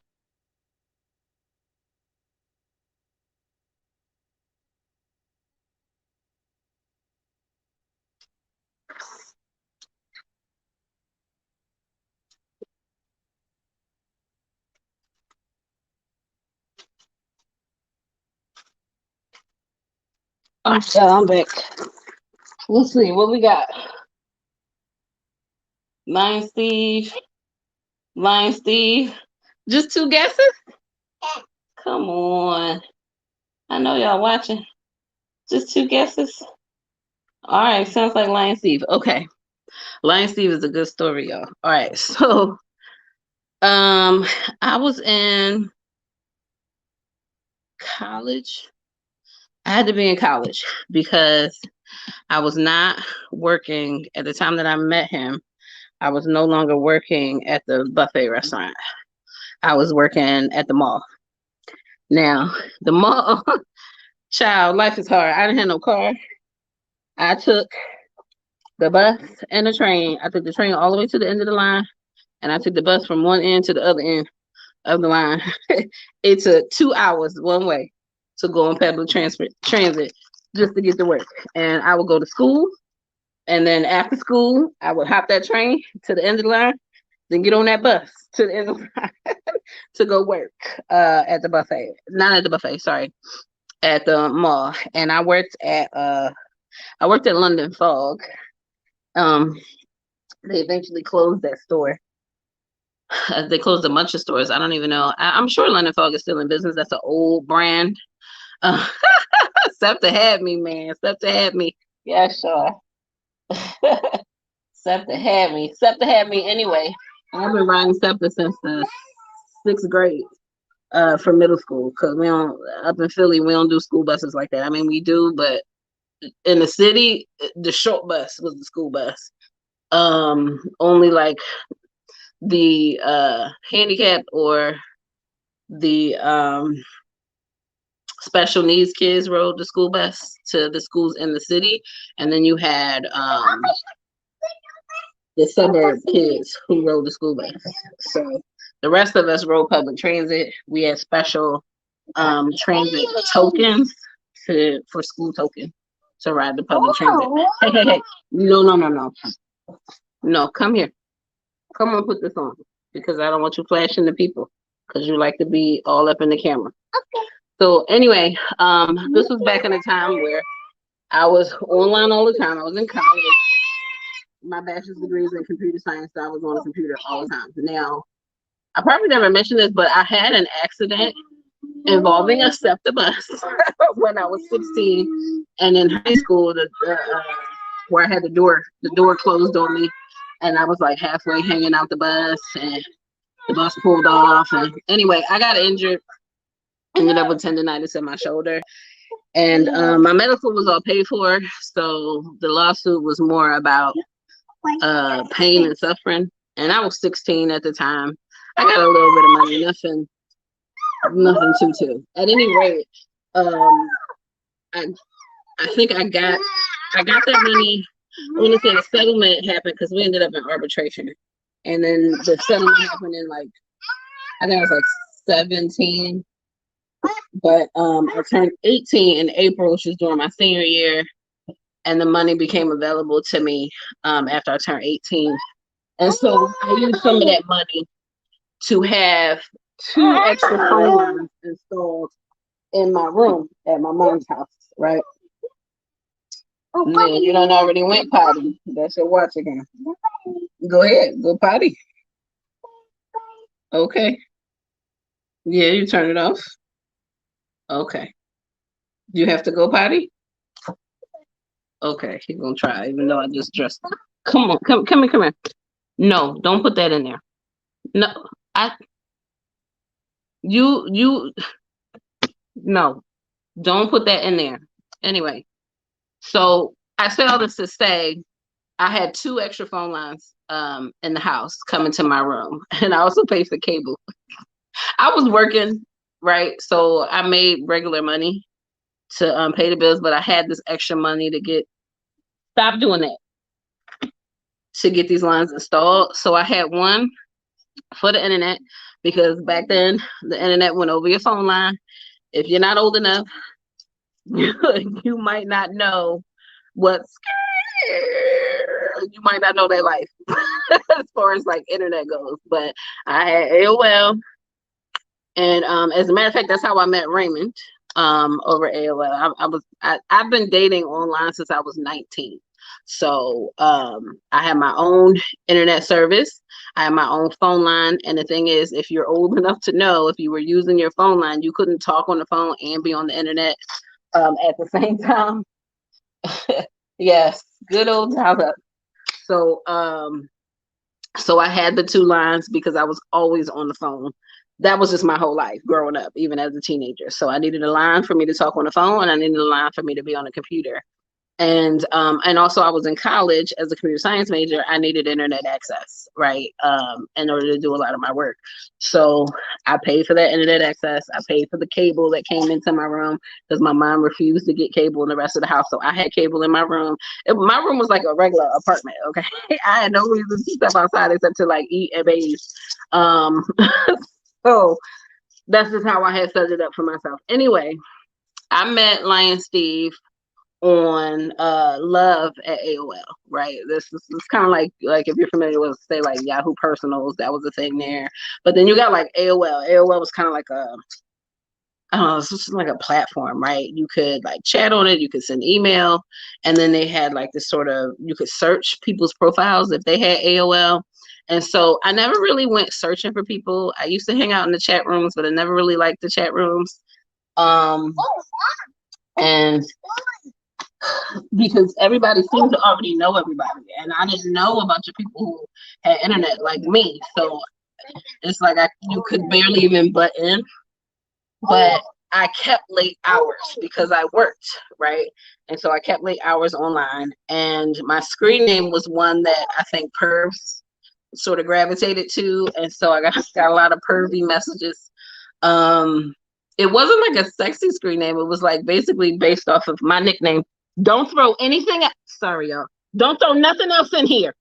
Oh, I'm back. Let's see what we got. Lion Steve. Just 2 guesses? Come on. I know y'all watching. Just 2 guesses? All right, sounds like Lion Steve. Okay. Lion Steve is a good story, y'all. All right, so I was in college. I had to be in college because I was not working at the time that I met him. I was no longer working at the buffet restaurant. I was working at the mall. Now, the mall, child, life is hard. I didn't have no car. I took the bus and the train. I took the train all the way to the end of the line. and I took the bus from one end to the other end of the line. It took 2 hours one way to go on public transit just to get to work. And I would go to school, and then after school, I would hop that train to the end of the line, then get on that bus to the end of the line to go work at the buffet. Not at the buffet, sorry, at the mall. And I worked at London Fog. They eventually closed that store. They closed a bunch of stores. I don't even know. I'm sure London Fog is still in business. That's an old brand. SEPTA had me, man. SEPTA had me. Yeah, sure. SEPTA had me. SEPTA had me anyway. I've been riding SEPTA since the 6th grade for middle school, because we don't, up in Philly, we don't do school buses like that. I mean, we do, but in the city, the short bus was the school bus. Only like the handicapped or the special needs kids rode the school bus to the schools in the city, and then you had the suburb kids who rode the school bus. So the rest of us rode public transit. We had special transit tokens for school token to ride the public transit. Hey. No, come here. Come on, put this on, because I don't want you flashing the people, because you like to be all up in the camera. Okay. So anyway, this was back in a time where I was online all the time. I was in college. My bachelor's degree is in computer science, so I was on a computer all the time. Now, I probably never mentioned this, but I had an accident involving a SEPTA bus when I was 16, and in high school, where I had the door closed on me, and I was like halfway hanging out the bus, and the bus pulled off. And anyway, I got injured, ended up with tendonitis in my shoulder, and my medical was all paid for. So the lawsuit was more about pain and suffering. And I was 16 at the time. I got a little bit of money, nothing too. At any rate, I think I got that money. I want to say the settlement happened because we ended up in arbitration, and then the settlement happened in like, I think I was like 17, but I turned 18 in April, which was during my senior year, and the money became available to me after I turned 18, and so I used some of that money to have 2 extra phone lines installed in my room at my mom's house, right? Man, you done already went potty. That's your watch again. Go ahead, go potty. Okay. Yeah, you turn it off. Okay. You have to go potty? Okay, he's gonna try, even though I just dressed him. Come on, come here. No, don't put that in there. No, no, don't put that in there. Anyway. So I say all this to say, I had 2 extra phone lines in the house coming to my room, and I also paid for cable. I was working, right? So I made regular money to pay the bills, but I had this extra money to stop doing that, to get these lines installed. So I had one for the internet, because back then the internet went over your phone line. If you're not old enough, you might not know what's you might not know their life as far as like internet goes. But I had AOL, and as a matter of fact, that's how I met Raymond over AOL. I've been dating online since I was 19. So I had my own internet service. I had my own phone line. And the thing is, if you're old enough to know, if you were using your phone line, you couldn't talk on the phone and be on the internet at the same time. Yes, good old dial-up. So so I had the 2 lines because I was always on the phone. That was just my whole life growing up, even as a teenager. So I needed a line for me to talk on the phone, and I needed a line for me to be on the computer. And also I was in college as a computer science major. I needed internet access, right? In order to do a lot of my work. So I paid for that internet access. I paid for the cable that came into my room because my mom refused to get cable in the rest of the house. So I had cable in my room. My room was like a regular apartment, okay? I had no reason to step outside except to like eat and bathe. So that's just how I had set it up for myself. Anyway, I met Lion Steve on love at AOL, right? This is kind of like if you're familiar with, say, like Yahoo Personals, that was a thing there. But then you got like AOL. AOL was kind of like I don't know, it's just like a platform, right? You could like chat on it, you could send email, and then they had like this sort of, you could search people's profiles if they had AOL. And so I never really went searching for people. I used to hang out in the chat rooms, but I never really liked the chat rooms. And because everybody seemed to already know everybody, and I didn't know a bunch of people who had internet like me. So it's like you could barely even butt in. But I kept late hours because I worked, right? And so I kept late hours online, and my screen name was one that I think pervs sort of gravitated to, and so I got a lot of pervy messages. It wasn't like a sexy screen name. It was like basically based off of my nickname. Don't throw anything else. Sorry, y'all. Don't throw nothing else in here.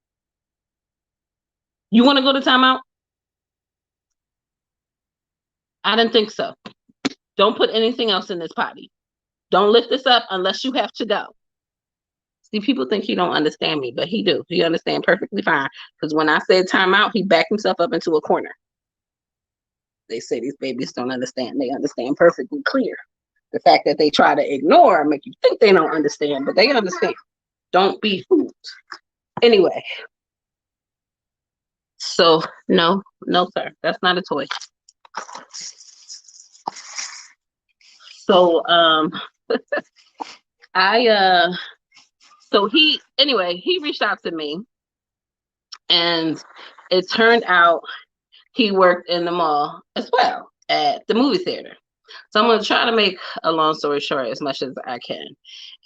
You want to go to timeout? I didn't think so. Don't put anything else in this potty. Don't lift this up unless you have to go. See, people think he don't understand me, but he do. He understand perfectly fine. Because when I said timeout, he backed himself up into a corner. They say these babies don't understand. They understand perfectly clear. The fact that they try to ignore make you think they don't understand, but they understand. Don't be fooled. Anyway. So, no, sir. That's not a toy. So, he reached out to me, and it turned out he worked in the mall as well at the movie theater. So I'm going to try to make a long story short as much as I can.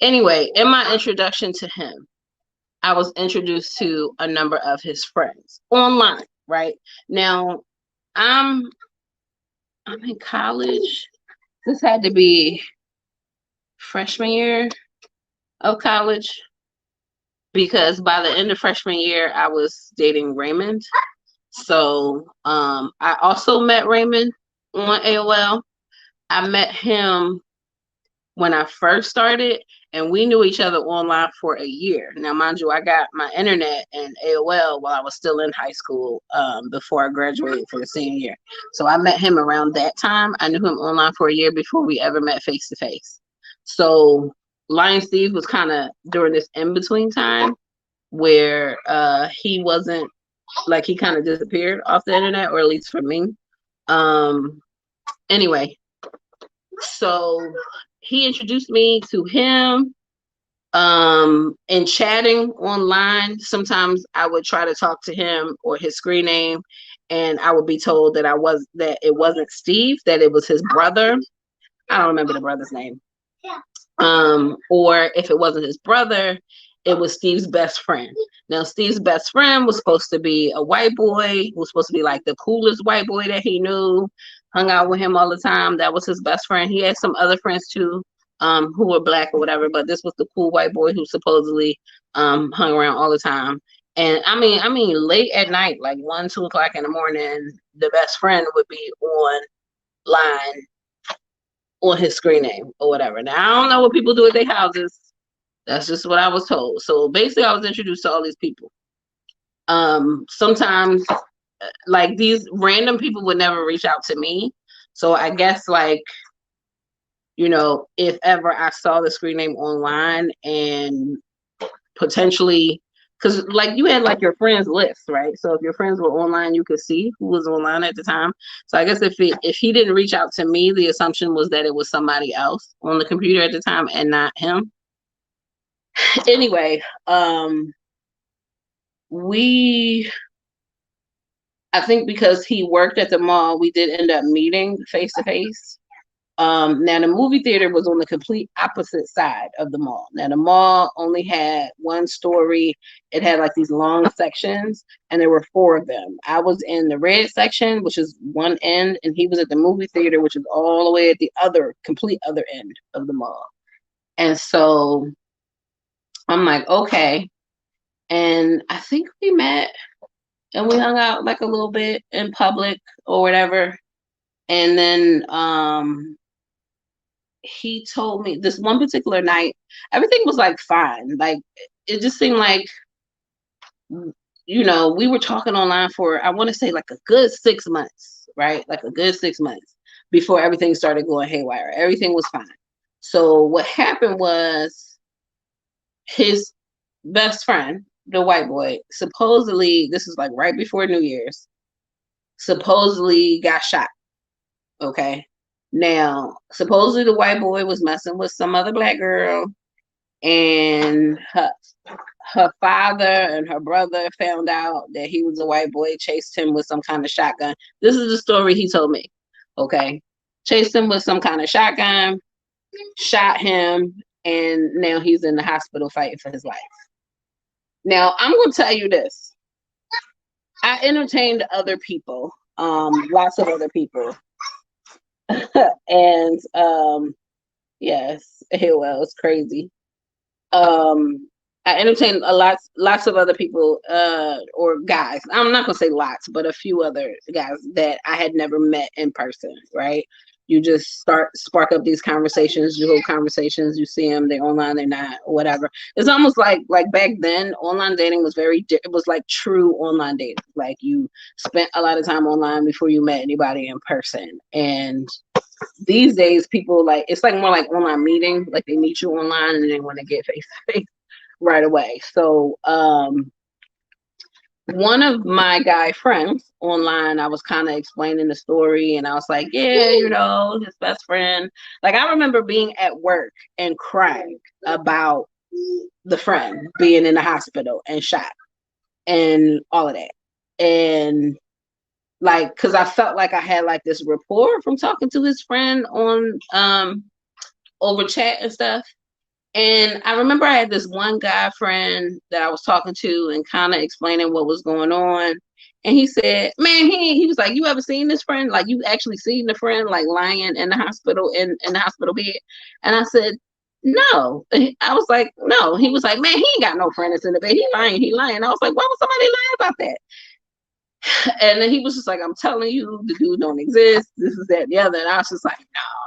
Anyway, in my introduction to him, I was introduced to a number of his friends online, right? Now, I'm in college. This had to be freshman year of college, because by the end of freshman year, I was dating Raymond. So I also met Raymond on AOL. I met him when I first started, and we knew each other online for a year. Now, mind you, I got my internet and AOL while I was still in high school, before I graduated for the senior year. So I met him around that time. I knew him online for a year before we ever met face to face. So Lion Steve was kind of during this in-between time where he wasn't, like, he kind of disappeared off the internet, or at least for me. Anyway, so he introduced me to him, and chatting online. Sometimes I would try to talk to him or his screen name, and I would be told that it wasn't Steve, that it was his brother. I don't remember the brother's name. Or if it wasn't his brother, it was Steve's best friend. Now, Steve's best friend was supposed to be a white boy, who was supposed to be like the coolest white boy that he knew, hung out with him all the time. That was his best friend. He had some other friends too, who were black or whatever, but this was the cool white boy who supposedly hung around all the time. And I mean, late at night, like 1, 2 o'clock in the morning, the best friend would be online on his screen name or whatever. Now, I don't know what people do at their houses. That's just what I was told. So basically, I was introduced to all these people. Sometimes, like, these random people would never reach out to me. So I guess, like, you know, if ever I saw the screen name online and potentially, because like you had like your friends list, right? So if your friends were online, you could see who was online at the time. So I guess if he didn't reach out to me, the assumption was that it was somebody else on the computer at the time and not him. Anyway, I think because he worked at the mall, we did end up meeting face to face. Now the movie theater was on the complete opposite side of the mall. Now the mall only had one story. It had like these long sections, and there were 4 of them. I was in the red section, which is one end, and he was at the movie theater, which is all the way at the complete other end of the mall. And so I'm like, okay. And I think we met and we hung out like a little bit in public or whatever. And then he told me this one particular night, everything was like fine. Like it just seemed like, we were talking online for, I want to say like a good 6 months, right? Like a good 6 months before everything started going haywire. Everything was fine. So what happened was his best friend, the white boy, supposedly, this is like right before New Year's, supposedly got shot. Okay. Now, supposedly the white boy was messing with some other black girl, and her father and her brother found out that he was a white boy, chased him with some kind of shotgun. This is the story he told me. Okay. Chased him with some kind of shotgun, shot him, and now he's in the hospital fighting for his life. Now, I'm going to tell you this. I entertained other people, lots of other people. And yes, well, it's crazy. I entertained lots of other people, or guys. I'm not gonna say lots, but a few other guys that I had never met in person. Right? You just spark up these conversations. You hold conversations. You see them. They're online. They're not. Whatever. It's almost like back then, online dating was it was like true online dating. Like you spent a lot of time online before you met anybody in person. And these days, people it's like more like online meeting. Like they meet you online and they want to get face to face right away. So one of my guy friends online, I was kind of explaining the story, and I was like, yeah, his best friend. Like I remember being at work and crying about the friend being in the hospital and shot and all of that. And like, because I felt like I had like this rapport from talking to his friend on over chat and stuff. And I remember I had this one guy friend that I was talking to and kind of explaining what was going on. And he said, man, he was like, you ever seen this friend? Like, you actually seen the friend like lying in the hospital, in the hospital bed? And I said, no. I was like, no. He was like, man, he ain't got no friend that's in the bed. He lying. I was like, why would somebody lie about that? And then he was just like, I'm telling you, the dude don't exist. This is that, the other. And I was just like,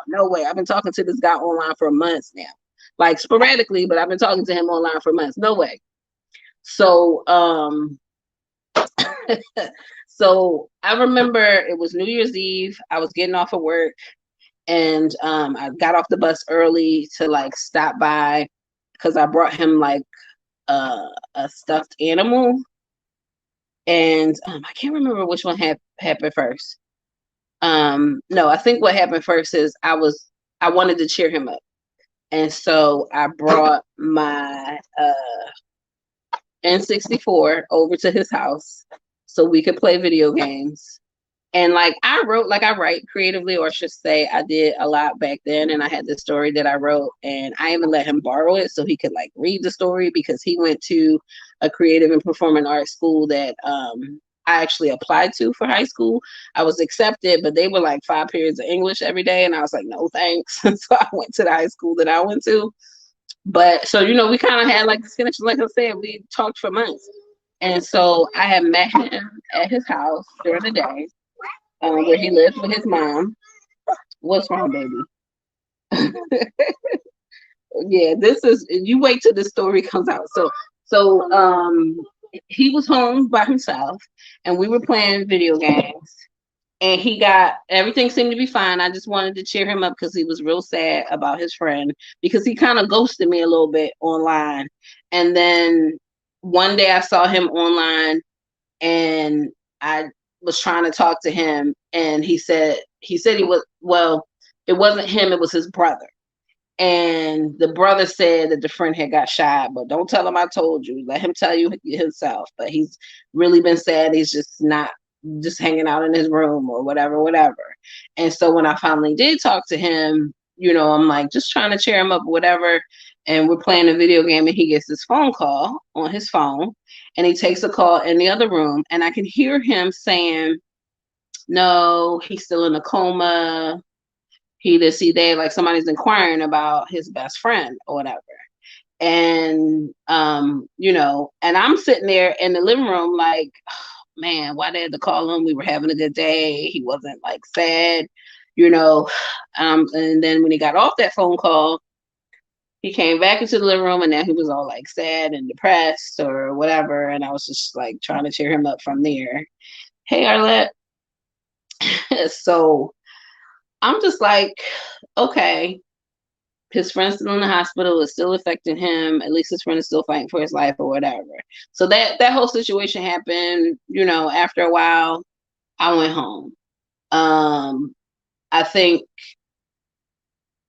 no way. I've been talking to this guy online for months now. Like sporadically, but I've been talking to him online for months. No way. So, so I remember it was New Year's Eve. I was getting off of work, and I got off the bus early to like stop by because I brought him like a stuffed animal, and I can't remember which one happened first. No, I think what happened first is I wanted to cheer him up. And so I brought my N64 over to his house so we could play video games. And like I write creatively, or I should say I did a lot back then. And I had this story that I wrote, and I even let him borrow it so he could like read the story, because he went to a creative and performing arts school that I actually applied to for high school. I was accepted, but they were like 5 periods of English every day. And I was like, no, thanks. So I went to the high school that I went to. But so, we kind of had like this connection. Like I said, we talked for months. And so I had met him at his house during the day, where he lives with his mom. What's wrong, baby? Yeah, you wait till this story comes out. So he was home by himself, and we were playing video games, and everything seemed to be fine. I just wanted to cheer him up because he was real sad about his friend, because he kind of ghosted me a little bit online. And then one day I saw him online, and I was trying to talk to him, and he said he was, well, it wasn't him, it was his brother. And the brother said that the friend had got shot, but don't tell him I told you. Let him tell you himself. But he's really been sad. He's just not just hanging out in his room or whatever. And so when I finally did talk to him, you know, I'm like just trying to cheer him up, whatever. And we're playing a video game and he gets this phone call on his phone and he takes a call in the other room and I can hear him saying, no, he's still in a coma. He this, he that, like somebody's inquiring about his best friend or whatever. And you know, and I'm sitting there in the living room like, oh, man, why they had to call him? We were having a good day. He wasn't like sad, you know. And then when he got off that phone call, he came back into the living room and now he was all like sad and depressed or whatever. And I was just like trying to cheer him up from there. Hey, Arlette. So I'm just like, okay, his friend's still in the hospital, it's still affecting him. At least his friend is still fighting for his life or whatever. So that whole situation happened, you know, after a while, I went home. I think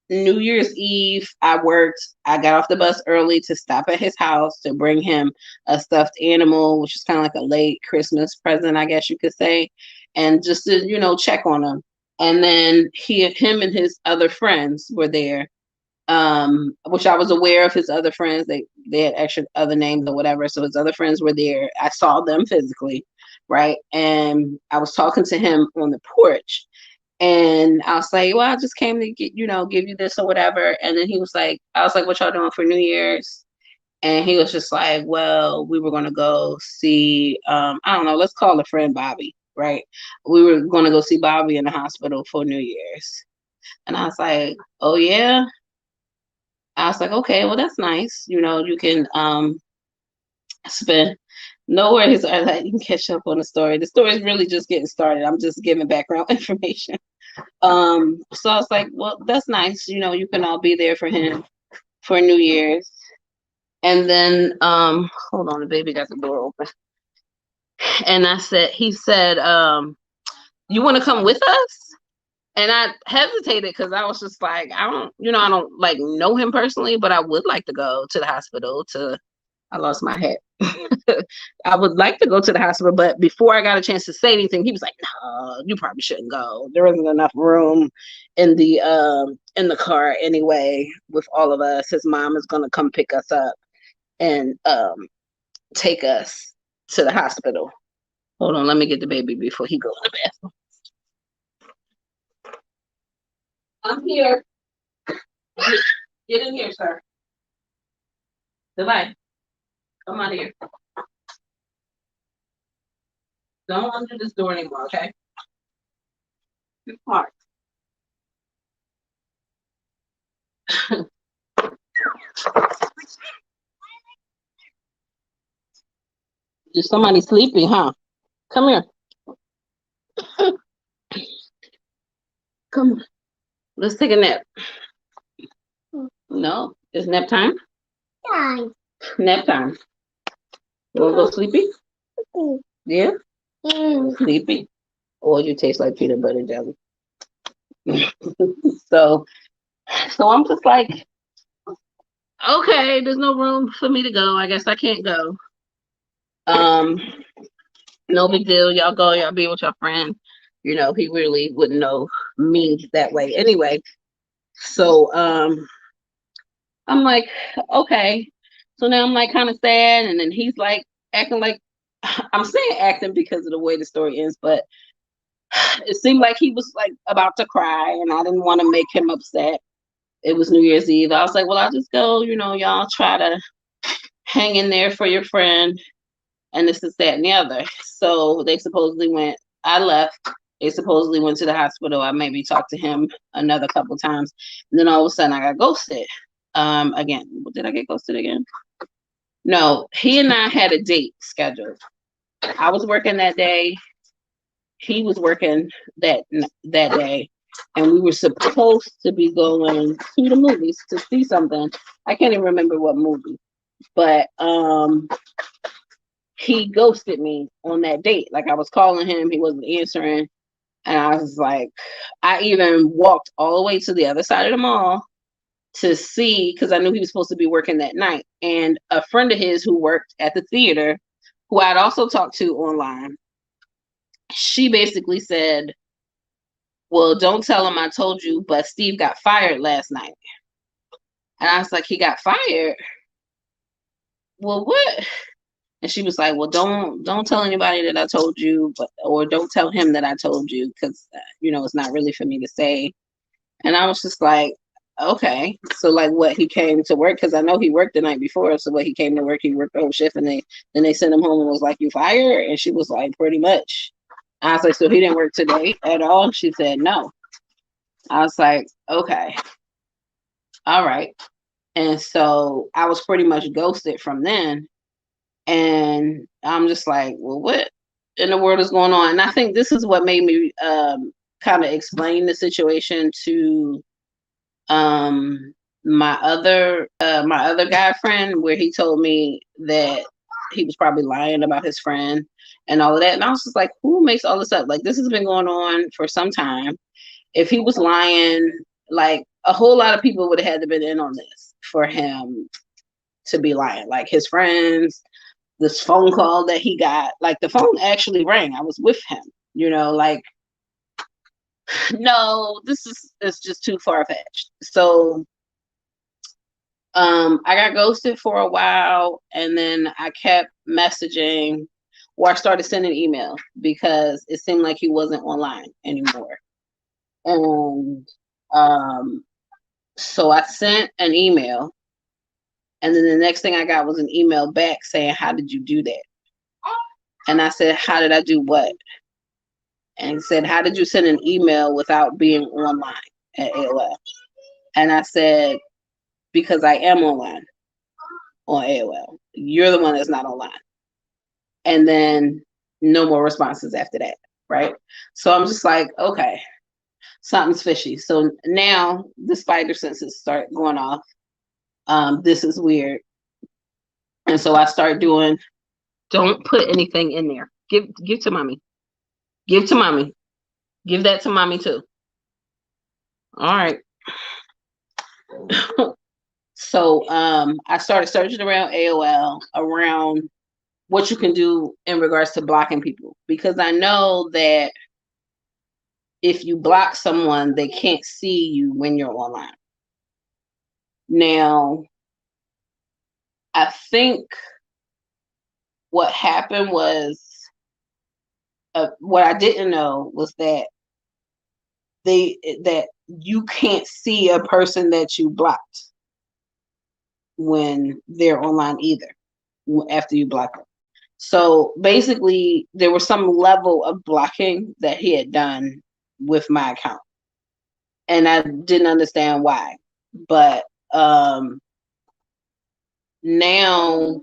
New Year's Eve, I worked. I got off the bus early to stop at his house to bring him a stuffed animal, which is kind of like a late Christmas present, I guess you could say, and just to, you know, check on him. And then him and his other friends were there, which I was aware of his other friends. They had extra other names or whatever. So his other friends were there. I saw them physically, right? And I was talking to him on the porch. And I was like, well, I just came to get, you know, give you this or whatever. And then he was like, I was like, what y'all doing for New Year's? And he was just like, well, we were going to go see, I don't know, let's call a friend Bobby, right? We were going to go see Bobby in the hospital for New Year's. And I was like, oh, yeah. I was like, okay, well, that's nice. You know, you can spend no worries. I like you can catch up on the story. The story is really just getting started. I'm just giving background information. So I was like, well, that's nice. You know, you can all be there for him for New Year's. And then hold on, the baby got the door open. And he said, you want to come with us? And I hesitated because I was just like, I don't like know him personally, but I would like to go to the hospital I lost my hat. I would like to go to the hospital, but before I got a chance to say anything, he was like, no, you probably shouldn't go. There isn't enough room in the car anyway with all of us. His mom is gonna come pick us up and take us to the hospital. Hold on, let me get the baby before he goes to the bathroom. I'm here. Get in here, sir. Goodbye. Come out here. Don't undo this door anymore, okay? You're smart. Is somebody sleeping, huh? Come here. Come on. Let's take a nap. No, it's nap time? Time. Nap time. You want to go sleepy? Yeah? Sleepy. Or you taste like peanut butter jelly. So I'm just like, okay, there's no room for me to go. I guess I can't go. No big deal. Y'all go, y'all be with your friend. You know, he really wouldn't know me that way anyway. So I'm like, okay. So now I'm like kind of sad, and then he's like acting like I'm saying acting because of the way the story ends, but it seemed like he was like about to cry, and I didn't want to make him upset. It was New Year's Eve. I was like, well, I'll just go, you know, y'all try to hang in there for your friend. And this is that and the other. So they supposedly went, I left. They supposedly went to the hospital. I maybe talked to him another couple times. And then all of a sudden I got ghosted. Again, did I get ghosted again? No, he and I had a date scheduled. I was working that day. He was working that day. And we were supposed to be going to the movies to see something. I can't even remember what movie. But he ghosted me on that date. Like I was calling him, he wasn't answering. And I was like, I even walked all the way to the other side of the mall to see, because I knew he was supposed to be working that night. And a friend of his who worked at the theater, who I'd also talked to online, she basically said, well, don't tell him I told you, but Steve got fired last night. And I was like, he got fired? Well, what? And she was like, well, don't tell anybody that I told you, or don't tell him that I told you, because, it's not really for me to say. And I was just like, okay. So like what, he came to work, because I know he worked the night before. So what, he came to work, he worked the whole shift, and then they sent him home and was like, you fired? And she was like, pretty much. I was like, so he didn't work today at all? She said, no. I was like, okay. All right. And so I was pretty much ghosted from then. And I'm just like, well, what in the world is going on? And I think this is what made me kind of explain the situation to my other guy friend, where he told me that he was probably lying about his friend and all of that. And I was just like, who makes all this up? Like, this has been going on for some time. If he was lying, like, a whole lot of people would have had to been in on this for him to be lying. Like his friends, this phone call that he got, like the phone actually rang. I was with him, like, no, it's just too far-fetched. So I got ghosted for a while, and then I kept messaging, or I started sending emails, because it seemed like he wasn't online anymore. And so I sent an email, and then the next thing I got was an email back saying, how did you do that? And I said, how did I do what? And he said, how did you send an email without being online at AOL? And I said, because I am online on AOL. You're the one that's not online. And then no more responses after that, right? So I'm just like, okay, something's fishy. So now the spider senses start going off. This is weird. And so I start doing, don't put anything in there. Give to mommy. Give to mommy. Give that to mommy too. All right. So I started searching around AOL around what you can do in regards to blocking people, because I know that if you block someone, they can't see you when you're online. Now, I think what happened was, what I didn't know was that you can't see a person that you blocked when they're online either, after you block them. So basically, there was some level of blocking that he had done with my account, and I didn't understand why. But now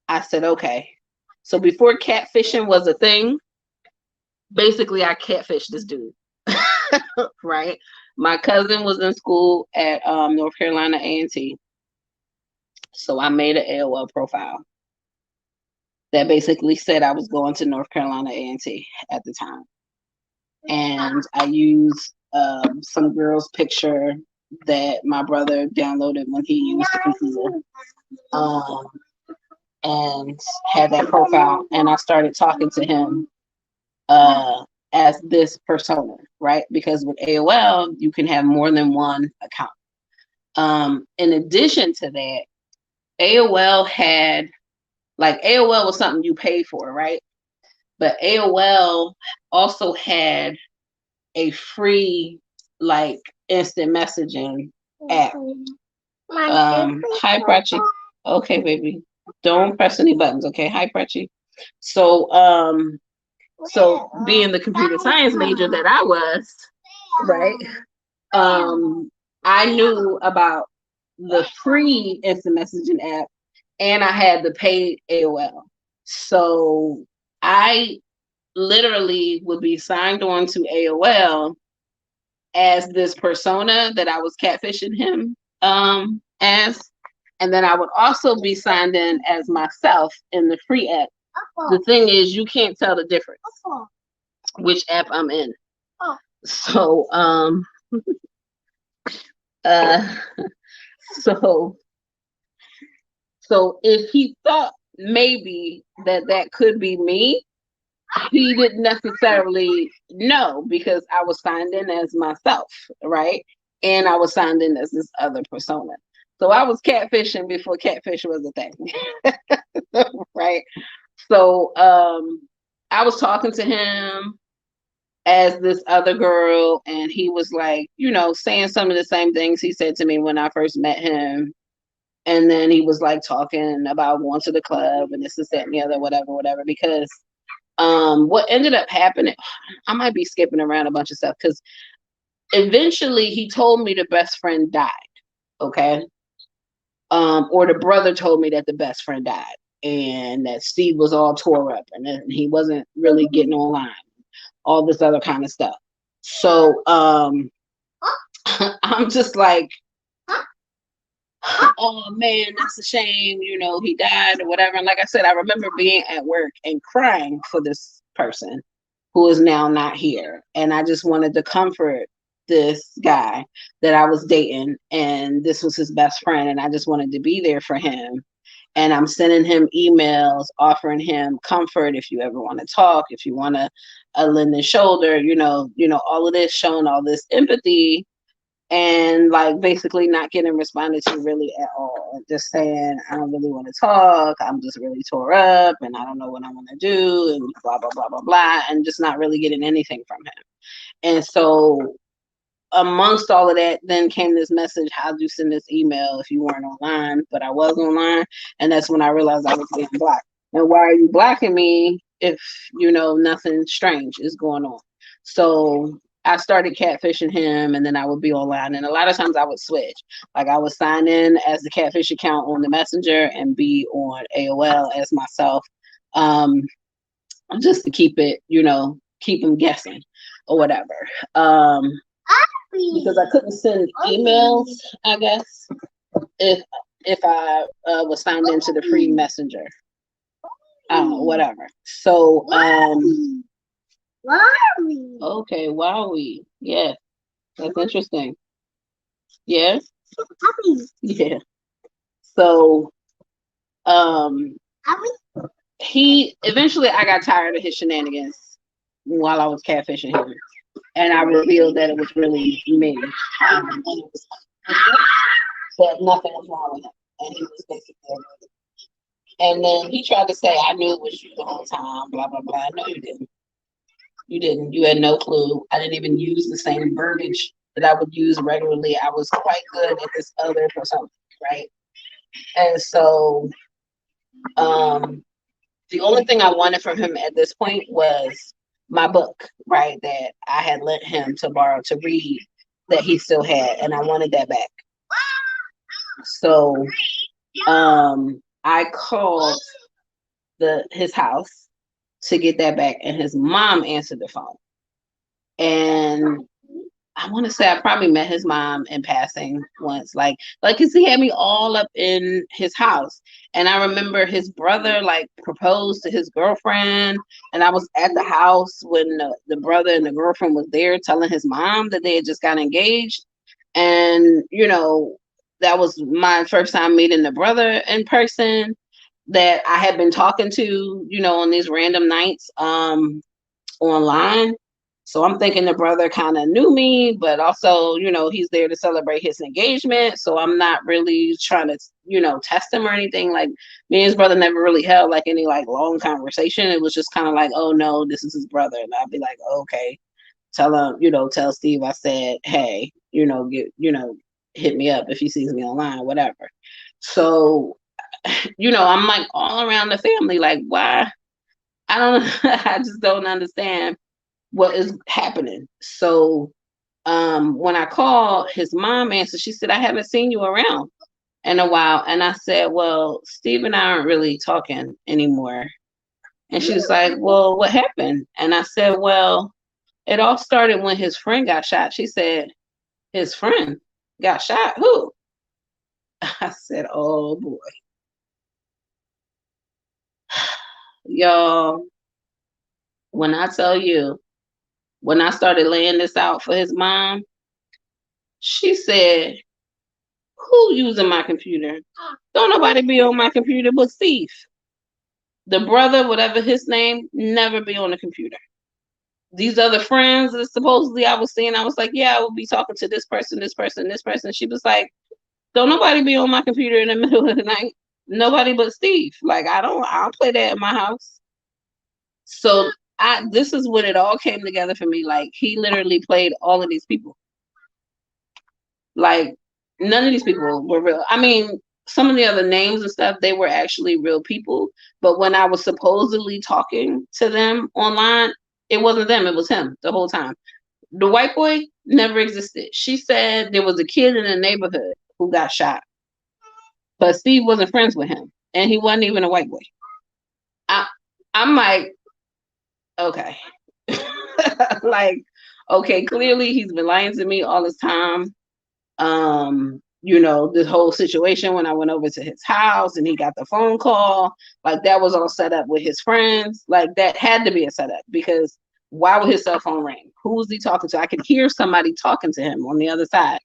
I said, okay. So before catfishing was a thing, basically I catfished this dude, right? My cousin was in school at North Carolina A&T, so I made an AOL profile that basically said I was going to North Carolina A&T at the time. And I used some girl's picture that my brother downloaded when he used the computer, and had that profile. And I started talking to him as this persona, right? Because with AOL, you can have more than one account. In addition to that, AOL had, like, AOL was something you paid for, right? But AOL also had a free, like, instant messaging app. Hi, Prachi. Okay, baby. Don't press any buttons, okay? Hi, Prachi. So, so being the computer science major that I was, right? I knew about the free instant messaging app, and I had the paid AOL. So I literally would be signed on to AOL as this persona that I was catfishing him as, and then I would also be signed in as myself in the free app. The thing is, you can't tell the difference which app I'm in. So so if he thought maybe that could be me, he didn't necessarily know because I was signed in as myself, right? And I was signed in as this other persona. So I was catfishing before catfish was a thing. Right? So I was talking to him as this other girl, and he was like, saying some of the same things he said to me when I first met him. And then he was like talking about going to the club and this, that, and the other, whatever, because what ended up happening, I might be skipping around a bunch of stuff because eventually he told me the best friend died. Okay. Or the brother told me that the best friend died and that Steve was all tore up and then he wasn't really getting online, all this other kind of stuff. So I'm just like, oh man, that's a shame, he died or whatever. And like I said, I remember being at work and crying for this person who is now not here. And I just wanted to comfort this guy that I was dating, and this was his best friend, and I just wanted to be there for him. And I'm sending him emails, offering him comfort if you ever want to talk, if you want to lend a shoulder, all of this, showing all this empathy, and like basically not getting responded to really at all. Just saying, I don't really want to talk. I'm just really tore up and I don't know what I want to do and blah, blah, blah, blah, blah. And just not really getting anything from him. And so amongst all of that, then came this message, how'd you send this email if you weren't online? But I was online. And that's when I realized I was being blocked. And why are you blocking me if, nothing strange is going on? So I started catfishing him, and then I would be online. And a lot of times I would switch. Like I would sign in as the catfish account on the messenger and be on AOL as myself, just to keep it, keep them guessing or whatever. Because I couldn't send emails, I guess, if I was signed into the free messenger. Whatever. So okay, wowie. Yeah, that's interesting. Yeah. Yeah. So he eventually, I got tired of his shenanigans while I was catfishing him, and I revealed that it was really me. That nothing was wrong with him, and he was basically. And then he tried to say, I knew it was you the whole time, blah, blah, blah. No, you didn't. You didn't. You had no clue. I didn't even use the same verbiage that I would use regularly. I was quite good at this other persona, right? And so the only thing I wanted from him at this point was my book, right? That I had lent him to borrow to read that he still had. And I wanted that back. So I called his house to get that back, and his mom answered the phone. And I want to say I probably met his mom in passing once, like, cause he had me all up in his house. And I remember his brother like proposed to his girlfriend, and I was at the house when the brother and the girlfriend was there telling his mom that they had just got engaged. And, that was my first time meeting the brother in person that I had been talking to, on these random nights online. So I'm thinking the brother kind of knew me, but also, he's there to celebrate his engagement. So I'm not really trying to, test him or anything. Like me and his brother never really held like any like long conversation. It was just kind of like, oh no, this is his brother. And I'd be like, oh, okay, tell him, tell Steve I said, hey, hit me up if he sees me online, whatever. So, I'm like all around the family, like, why? I don't, I just don't understand what is happening. So when I called, his mom answered. She said, I haven't seen you around in a while. And I said, well, Steve and I aren't really talking anymore. And she was like, well, what happened? And I said, well, it all started when his friend got shot. She said, his friend got shot? Who? I said, oh boy. Y'all, when I tell you, when I started laying this out for his mom, she said, who using my computer? Don't nobody be on my computer but Steve. The brother, whatever his name, never be on the computer. These other friends that supposedly I was seeing, I was like, yeah, I will be talking to this person, this person, this person. She was like, don't nobody be on my computer in the middle of the night. Nobody but Steve. Like, I don't play that in my house. So this is when it all came together for me. Like, he literally played all of these people. Like, none of these people were real. I mean, some of the other names and stuff, they were actually real people. But when I was supposedly talking to them online, it wasn't them, it was him the whole time. The white boy never existed. She said there was a kid in the neighborhood who got shot, but Steve wasn't friends with him, and he wasn't even a white boy. I'm like, okay. Like, okay, clearly he's been lying to me all this time. You know, this whole situation when I went over to his house and he got the phone call, like that was all set up with his friends. Like that had to be a setup, because why would his cell phone ring? Who was he talking to? I could hear somebody talking to him on the other side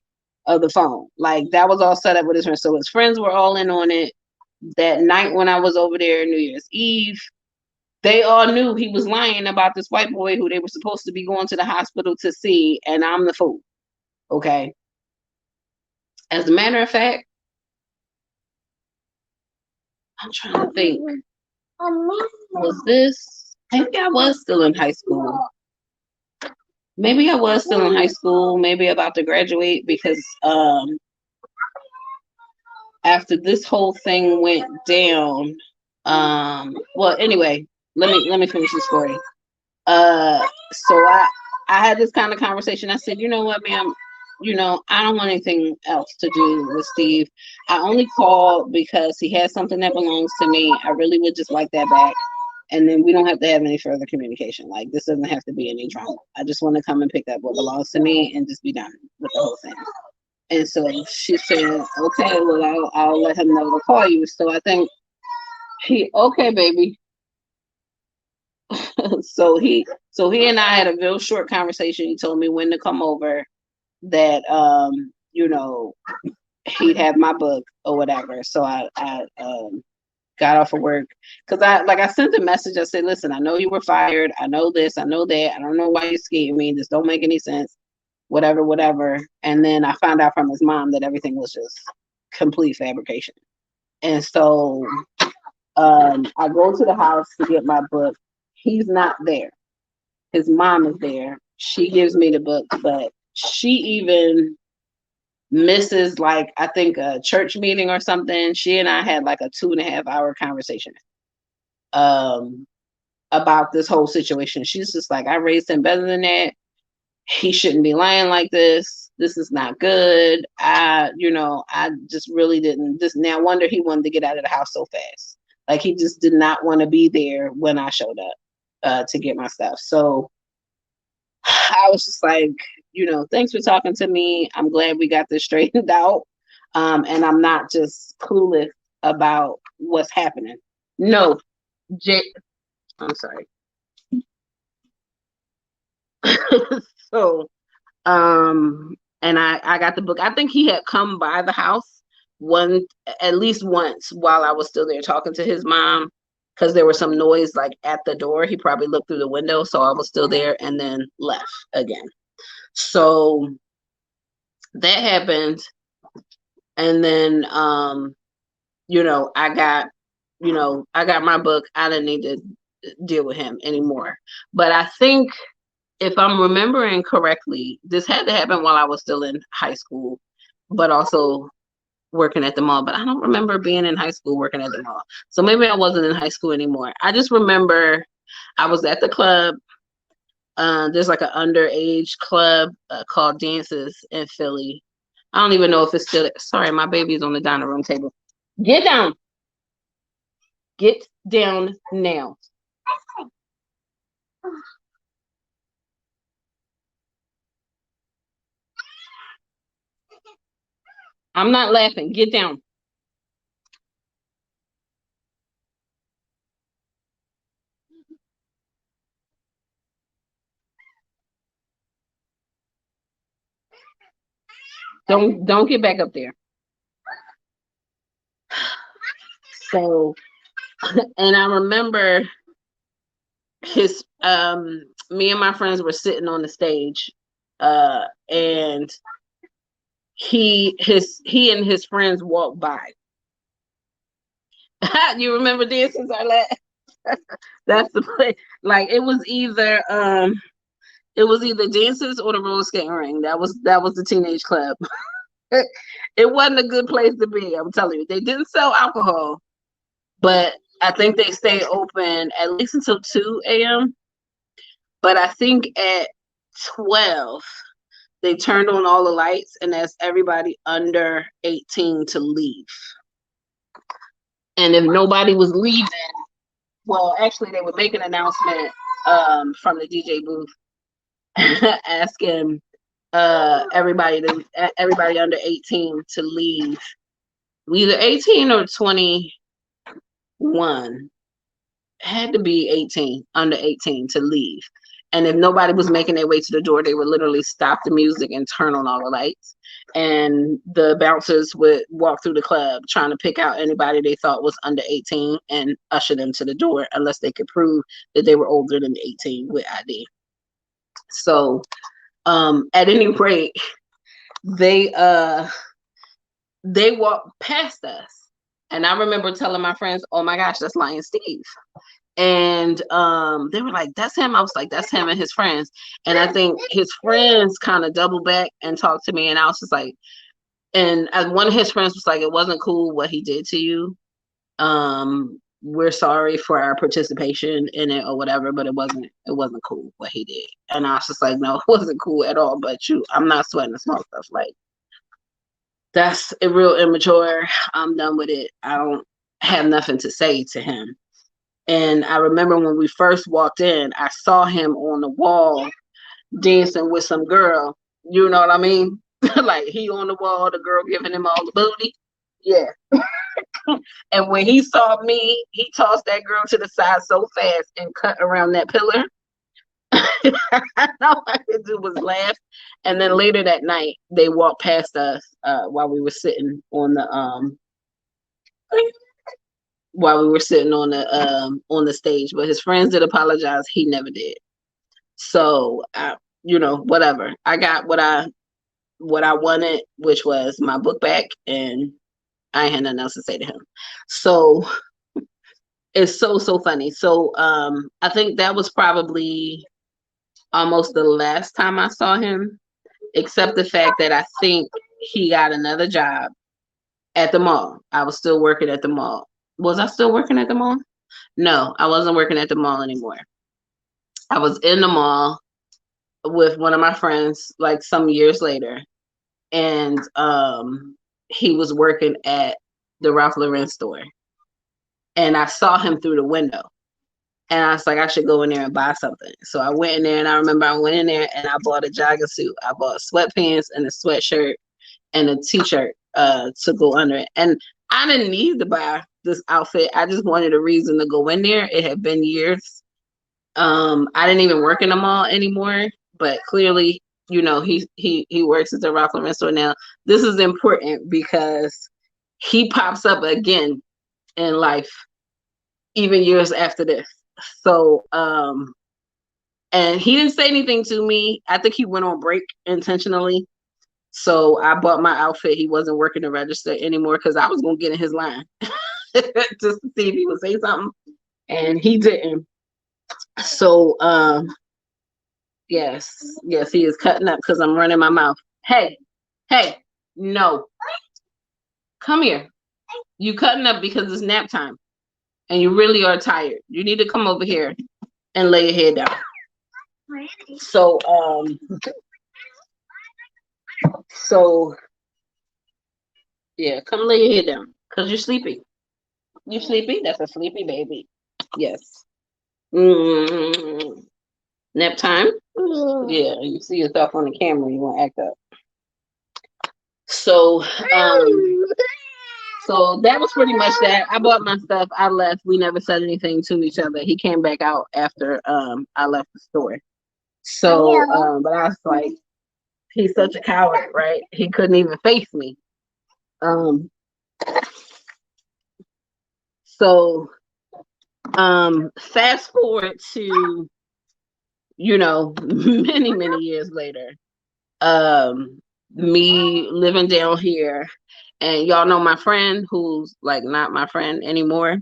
of the phone. Like that was all set up with his friends. So his friends were all in on it. That night when I was over there New Year's Eve, they all knew he was lying about this white boy who they were supposed to be going to the hospital to see, and I'm the fool. Okay. As a matter of fact, I'm trying to think. Was this? Maybe I was still in high school. Maybe I was still in high school, maybe about to graduate, because after this whole thing went down, well, anyway, let me finish the story. So I had this kind of conversation. I said, you know what, ma'am, you know, I don't want anything else to do with Steve. I only called because he has something that belongs to me. I really would just like that back. And then we don't have to have any further communication. Like, this doesn't have to be any drama. I just want to come and pick up what belongs to me and just be done with the whole thing. And so she said, okay, well, I'll let him know to call you. So I think okay, baby. So he and I had a real short conversation. He told me when to come over, that you know, he'd have my book or whatever. So I got off of work, because I sent a message. I said, listen, I know you were fired. I know this, I know that. I don't know why you're scaring me. This don't make any sense. Whatever. And then I found out from his mom that everything was just complete fabrication. And so I go to the house to get my book. He's not there. His mom is there. She gives me the book, but she even misses, like, I think a church meeting or something. She and I had like a 2.5-hour conversation about this whole situation. She's just like, I raised him better than that. He shouldn't be lying like this. This is not good. I just really didn't. This now wonder he wanted to get out of the house so fast. Like, he just did not want to be there when I showed up to get my stuff. So I was just like, thanks for talking to me. I'm glad we got this straightened out. And I'm not just clueless about what's happening. No, I'm sorry. So, and I got the book. I think he had come by the house at least once while I was still there talking to his mom, because there was some noise like at the door. He probably looked through the window, so I was still there, and then left again. So that happened. And then I got my book. I didn't need to deal with him anymore. But I think, if I'm remembering correctly, this had to happen while I was still in high school, but also working at the mall. But I don't remember being in high school working at the mall. So maybe I wasn't in high school anymore. I just remember I was at the club. There's like an underage club called Dances in Philly. I don't even know if it's still. Sorry, my baby's on the dining room table. Get down. Get down now. I'm not laughing. Get down. Don't get back up there. So And I remember his me and my friends were sitting on the stage, and he and his friends walked by. You remember this since I left? That's the place. Like it was either dances or the roller skating ring. That was the teenage club. It wasn't a good place to be. I'm telling you. They didn't sell alcohol, but I think they stayed open at least until 2 a.m. But I think at 12 they turned on all the lights and asked everybody under 18 to leave. And if nobody was leaving, well, actually, they would make an announcement from the DJ booth asking everybody under 18 to leave. Either 18 or 21. Had to be 18, under 18 to leave. And if nobody was making their way to the door, they would literally stop the music and turn on all the lights. And the bouncers would walk through the club trying to pick out anybody they thought was under 18 and usher them to the door unless they could prove that they were older than 18 with ID. So at any rate, they walked past us. And I remember telling my friends, oh my gosh, that's Lion Steve. And they were like, that's him. I was like, that's him and his friends. And I think his friends kind of doubled back and talked to me. And I was just like, and one of his friends was like, it wasn't cool what he did to you. We're sorry for our participation in it or whatever, but it wasn't cool what he did. And I was just like, no, it wasn't cool at all. But I'm not sweating the small stuff. Like, that's a real immature. I'm done with it. I don't have nothing to say to him. And I remember when we first walked in, I saw him on the wall dancing with some girl. You know what I mean? Like he on the wall, the girl giving him all the booty. Yeah. And when he saw me, he tossed that girl to the side so fast and cut around that pillar. All I could do was laugh. And then later that night, they walked past us while we were sitting on the stage. But his friends did apologize. He never did. So whatever. I got what I wanted, which was my book back, and I had nothing else to say to him. So it's so funny. So I think that was probably almost the last time I saw him, except the fact that I think he got another job at the mall. I was still working at the mall. Was I still working at the mall? No, I wasn't working at the mall anymore. I was in the mall with one of my friends like some years later, and he was working at the Ralph Lauren store, and I saw him through the window, and I was like, I should go in there and buy something. So I went in there, and I remember I went in there and I bought a jogging suit. I bought sweatpants and a sweatshirt and a t-shirt to go under it. And I didn't need to buy this outfit. I just wanted a reason to go in there. It had been years. I didn't even work in the mall anymore, but clearly, he works at the Ralph Lauren store now. This is important because he pops up again in life, even years after this. So, and he didn't say anything to me. I think he went on break intentionally. So I bought my outfit. He wasn't working the register anymore because I was going to get in his line just to see if he would say something. And he didn't. So, yes, he is cutting up because I'm running my mouth. Hey, no. Come here. You cutting up because it's nap time. And you really are tired. You need to come over here and lay your head down. So, yeah, come lay your head down because you're sleepy. You sleepy? That's a sleepy baby. Yes. Nap time? Yeah, you see yourself on the camera, you want to act up. So, so that was pretty much that. I bought my stuff. I left. We never said anything to each other. He came back out after I left the store. So, but I was like, he's such a coward, right? He couldn't even face me. So Fast forward to, you know, many years later. Me living down here, and y'all know my friend who's like not my friend anymore.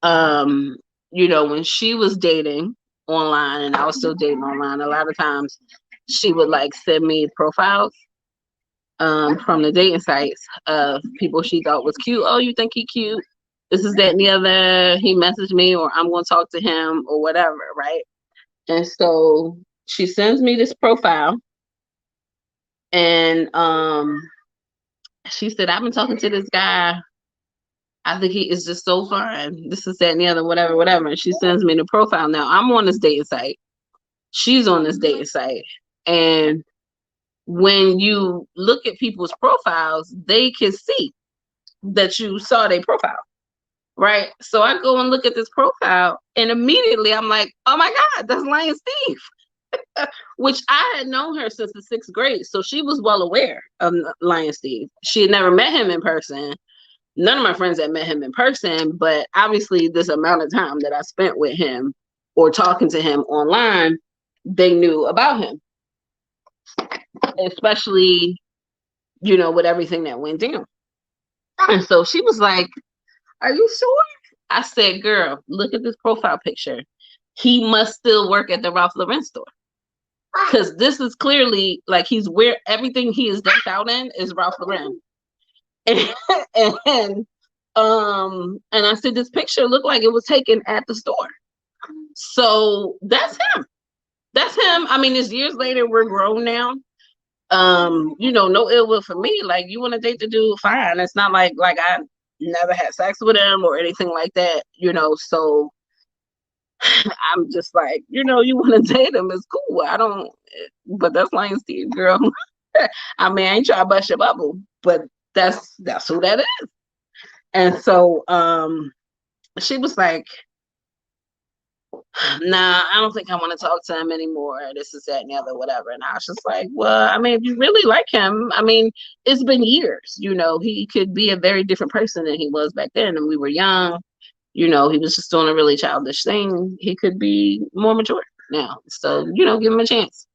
Um, you know, when she was dating online and I was still dating online, a lot of times she would like send me profiles from the dating sites of people she thought was cute. Oh, you think he cute? This is that and the other. He messaged me, or I'm gonna talk to him, or whatever, right? And so she sends me this profile, and she said, I've been talking to this guy. I think he is just so fun. This is that and the other, whatever. And she sends me the profile. Now I'm on this dating site. She's on this dating site. And when you look at people's profiles, they can see that you saw their profile. Right. So I go and look at this profile, and immediately I'm like, oh my God, that's Lion Steve. Which I had known her since the 6th grade. So she was well aware of Lion Steve. She had never met him in person. None of my friends had met him in person, but obviously this amount of time that I spent with him or talking to him online, they knew about him, especially, you know, with everything that went down. And so she was like, are you sure? I said, girl, look at this profile picture. He must still work at the Ralph Lauren store. Because this is clearly like he's where everything he is decked out in is Ralph Lauren. And, and I said, this picture looked like it was taken at the store. So that's him. That's him. I mean, it's years later, we're grown now. You know, no ill will for me. Like, you want to date the dude, fine. It's not like I never had sex with him or anything like that, you know. So I'm just like, you know, you want to date him, it's cool. I don't, but that's Lion Steve, girl. I mean, I ain't trying to bust your bubble, but that's who that is. And so she was like, nah, I don't think I want to talk to him anymore. This is that and the other, whatever. And I was just like, well, I mean, if you really like him, I mean, it's been years, you know, he could be a very different person than he was back then. And we were young, you know, he was just doing a really childish thing. He could be more mature now. So, you know, give him a chance.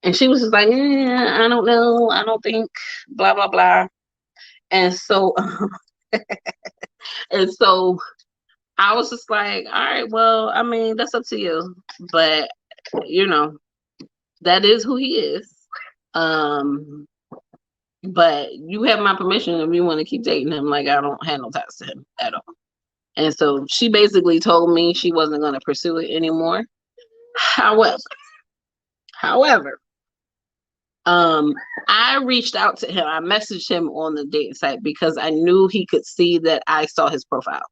And she was just like, I don't know. I don't think, blah, blah, blah. And so, and so I was just like, all right, well, I mean, that's up to you. But, you know, that is who he is. But you have my permission if you want to keep dating him. Like, I don't have no ties to him at all. And so she basically told me she wasn't going to pursue it anymore. However, I reached out to him. I messaged him on the dating site because I knew he could see that I saw his profile.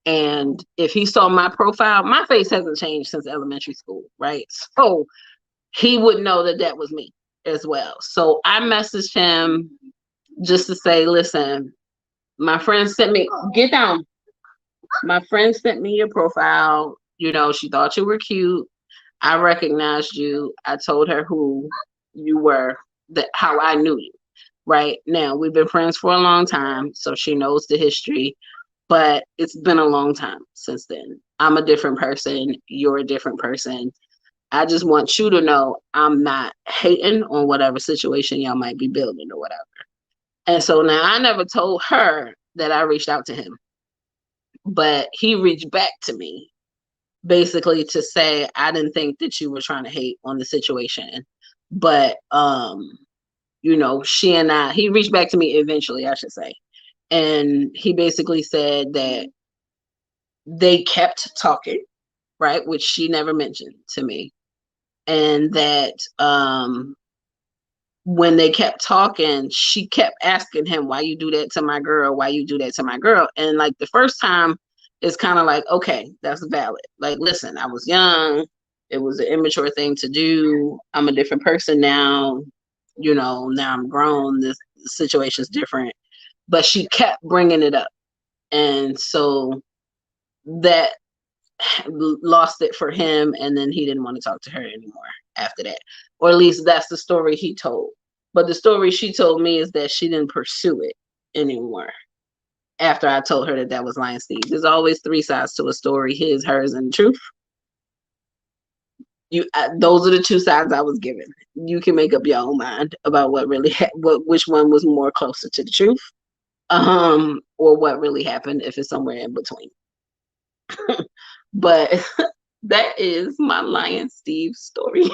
And if he saw my profile, my face hasn't changed since elementary school, right? So he would know that that was me as well. So I messaged him just to say, listen, my friend sent me, get down. My friend sent me your profile. You know, she thought you were cute. I recognized you. I told her who you were, that how I knew you. Right now, we've been friends for a long time, so she knows the history. But it's been a long time since then. I'm a different person. You're a different person. I just want you to know I'm not hating on whatever situation y'all might be building or whatever. And so now I never told her that I reached out to him, but he reached back to me basically to say, I didn't think that you were trying to hate on the situation. But, you know, he reached back to me eventually, I should say. And he basically said that they kept talking, right? Which she never mentioned to me. And that when they kept talking, she kept asking him, why you do that to my girl? Why you do that to my girl? And like the first time, it's kind of like, okay, that's valid. Like, listen, I was young. It was an immature thing to do. I'm a different person now. You know, now I'm grown. This situation's different. But she kept bringing it up. And so that lost it for him, and then he didn't want to talk to her anymore after that, or at least that's the story he told. But the story she told me is that she didn't pursue it anymore. after I told her that that was Lion Steve. There's always three sides to a story: his, hers, and the truth. Those are the two sides I was given. You can make up your own mind about what really which one was more closer to the truth, or what really happened, if it's somewhere in between. But that is my Lion Steve story.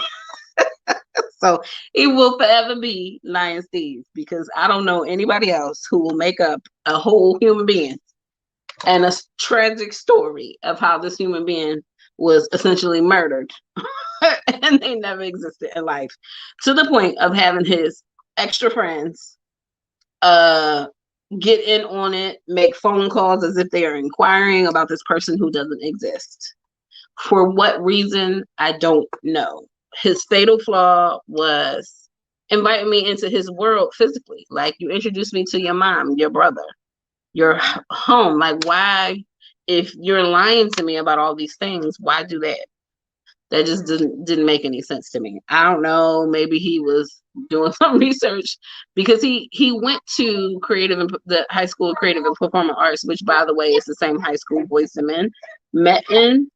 So it will forever be Lion Steve, because I don't know anybody else who will make up a whole human being and a tragic story of how this human being was essentially murdered and they never existed in life, to the point of having his extra friends get in on it, make phone calls as if they are inquiring about this person who doesn't exist. For what reason, I don't know. His fatal flaw was inviting me into his world physically. Like, you introduced me to your mom, your brother, your home. Like, why, if you're lying to me about all these things, why do that? That just didn't make any sense to me. I don't know. Maybe he was doing some research, because he went to the high school of creative and performing arts, which, by the way, is the same high school Boys and Men met in.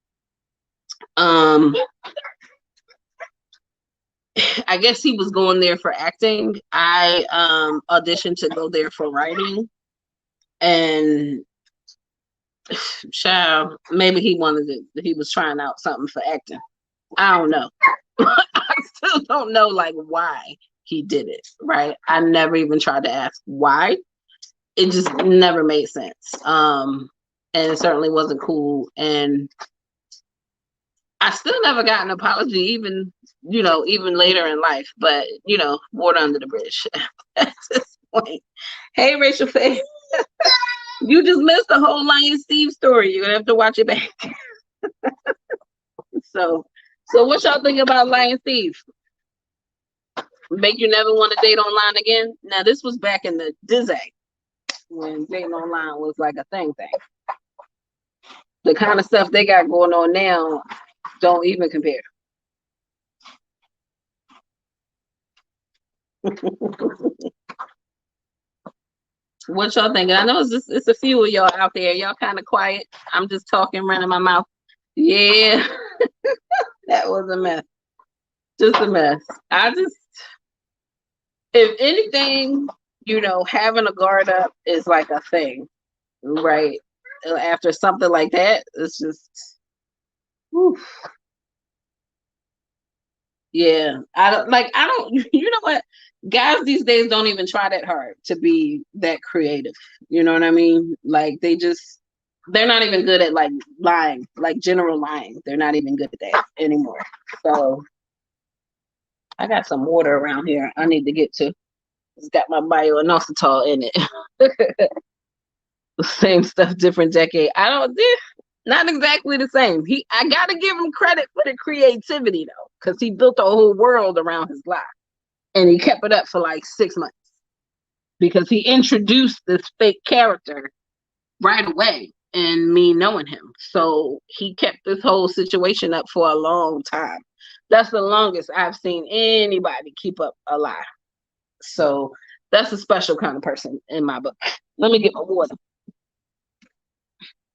I guess he was going there for acting. I auditioned to go there for writing, and child, maybe he wanted it. He was trying out something for acting. I don't know. I still don't know, like, why he did it. Right? I never even tried to ask why. It just never made sense. And it certainly wasn't cool. And I still never got an apology, even later in life. But water under the bridge at this point. Hey, Rachel Faye, you just missed the whole Lion Steve story. You're gonna have to watch it back. So what y'all think about Lion Steve? Make you never want to date online again? Now, this was back in the Dizzy, when dating online was like a thing. The kind of stuff they got going on now don't even compare. What y'all think? I know it's a few of y'all out there. Y'all kind of quiet. I'm just talking, running my mouth. Yeah, that was a mess. Just a mess. If anything, having a guard up is like a thing, right? After something like that, it's just, whew. Yeah. I don't, you know what? Guys these days don't even try that hard to be that creative. You know what I mean? Like, they're not even good at like lying, like general lying. They're not even good at that anymore. So I got some water around here I need to get to. It's got my bio-inositol in it. Same stuff, different decade. Not exactly the same. I gotta give him credit for the creativity though, because he built a whole world around his lie, and he kept it up for like 6 months, because he introduced this fake character right away, and me knowing him, so he kept this whole situation up for a long time. That's the longest I've seen anybody keep up a lie. So that's a special kind of person in my book. Let me get my water.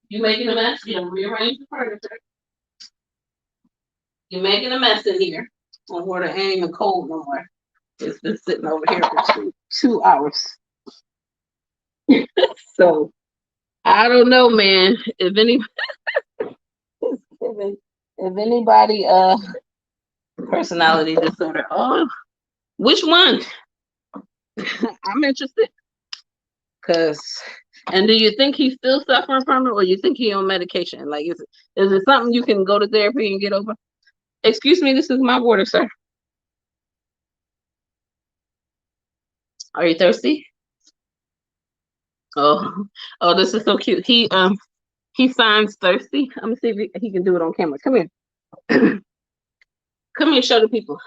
You making a mess? You rearrange the furniture. You're making a mess in here. My water ain't even cold no more. It's been sitting over here for two hours. So I don't know, man. If anybody personality disorder. Oh, which one? I'm interested. And do you think he's still suffering from it, or you think he's on medication? Like, is it something you can go to therapy and get over? Excuse me, this is my water, sir. Are you thirsty? Oh, this is so cute. He signs thirsty. Let me see if he can do it on camera. Come here. Come here, show the people.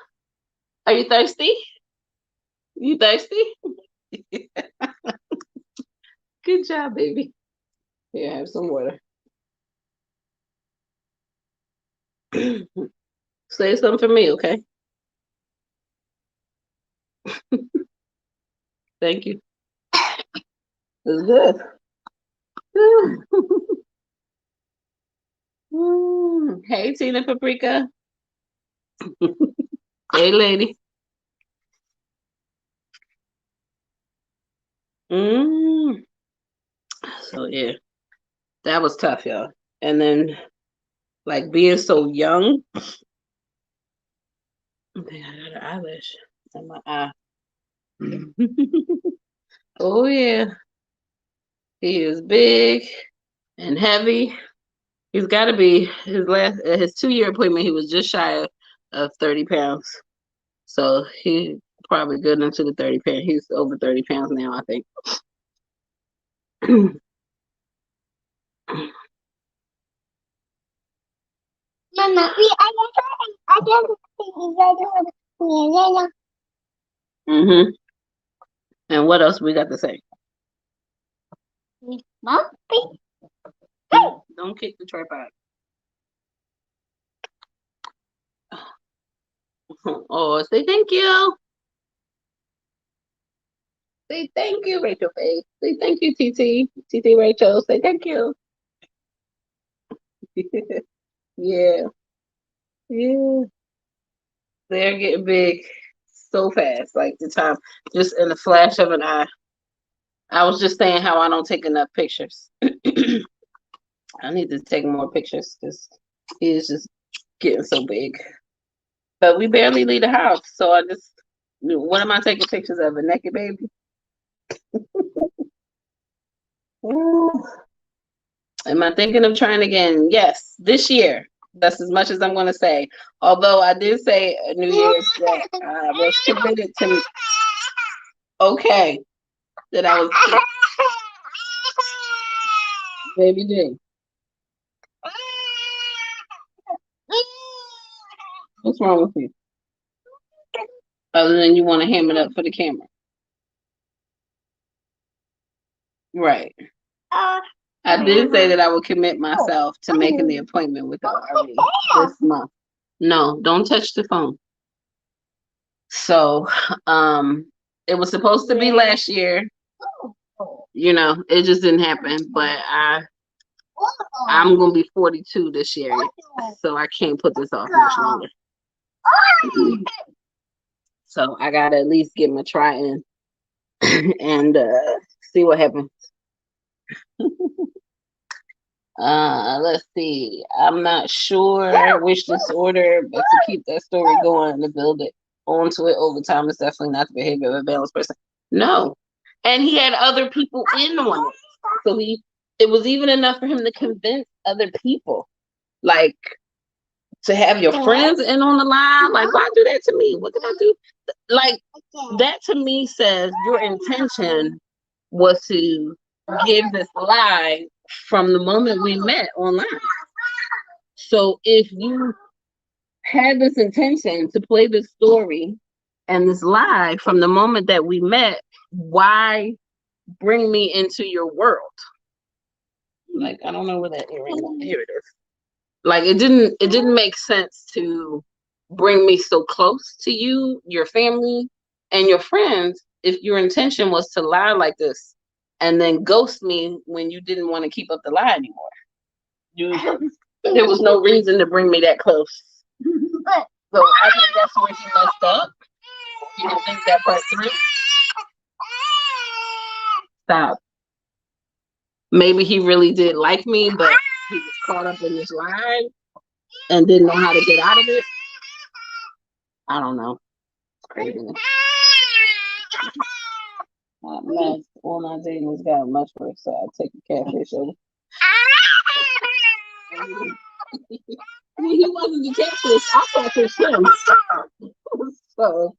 Are you thirsty? You thirsty? Good job, baby. Here, have some water. Say something for me, okay? Thank you. It's good. Hey, Tina Paprika. Hey, lady. So yeah, that was tough, y'all. And then like being so young. I think I got an eyelash in my eye. Oh yeah, he is big and heavy. He's got to be his 2-year appointment. He was just shy of 30 pounds, so he probably good into the 30 pounds. He's over 30 pounds now, I think. Mama, Mm-hmm. And what else we got to say? Don't kick the tripod. Oh, say thank you. Say thank you, Rachel Faye. Say thank you, TT. TT Rachel. Say thank you. Yeah. Yeah. They're getting big so fast, like the time, just in the flash of an eye. I was just saying how I don't take enough pictures. I need to take more pictures because he is just getting so big. But we barely leave the house, so I just, what am I taking pictures of? A naked baby? Am I thinking of trying again? Yes, this year. That's as much as I'm going to say. Although I did say New Year's that I was committed to. Okay, that I was. Baby D. What's wrong with you? Other than you want to ham it up for the camera. Right. I did say that I would commit myself to making the appointment with the RE this month. No, don't touch the phone. So, it was supposed to be last year. It just didn't happen. But I'm gonna be 42 this year, so I can't put this off much longer. So I gotta at least get my try in and see what happens. Let's see. I'm not sure which disorder, but to keep that story going and to build it onto it over time is definitely not the behavior of a balanced person. No. And he had other people in on it. So it was even enough for him to convince other people. Like, to have your friends in on the line, like, why do that to me? What did I do? Like, that to me says your intention was to give this lie from the moment we met online. So if you had this intention to play this story and this lie from the moment that we met, why bring me into your world? Like, I don't know where that earring is. Here it is. Like, it didn't make sense to bring me so close to you, your family, and your friends if your intention was to lie like this and then ghost me when you didn't want to keep up the lie anymore. There was no reason to bring me that close. So I think that's where he messed up. You don't think that part through? Stop. Maybe he really did like me, but he was caught up in this lie and didn't know how to get out of it. I don't know. It's crazy. My online dating has gotten much worse, so I'll take the catfish over. He wasn't the catfish. I catfished him. So,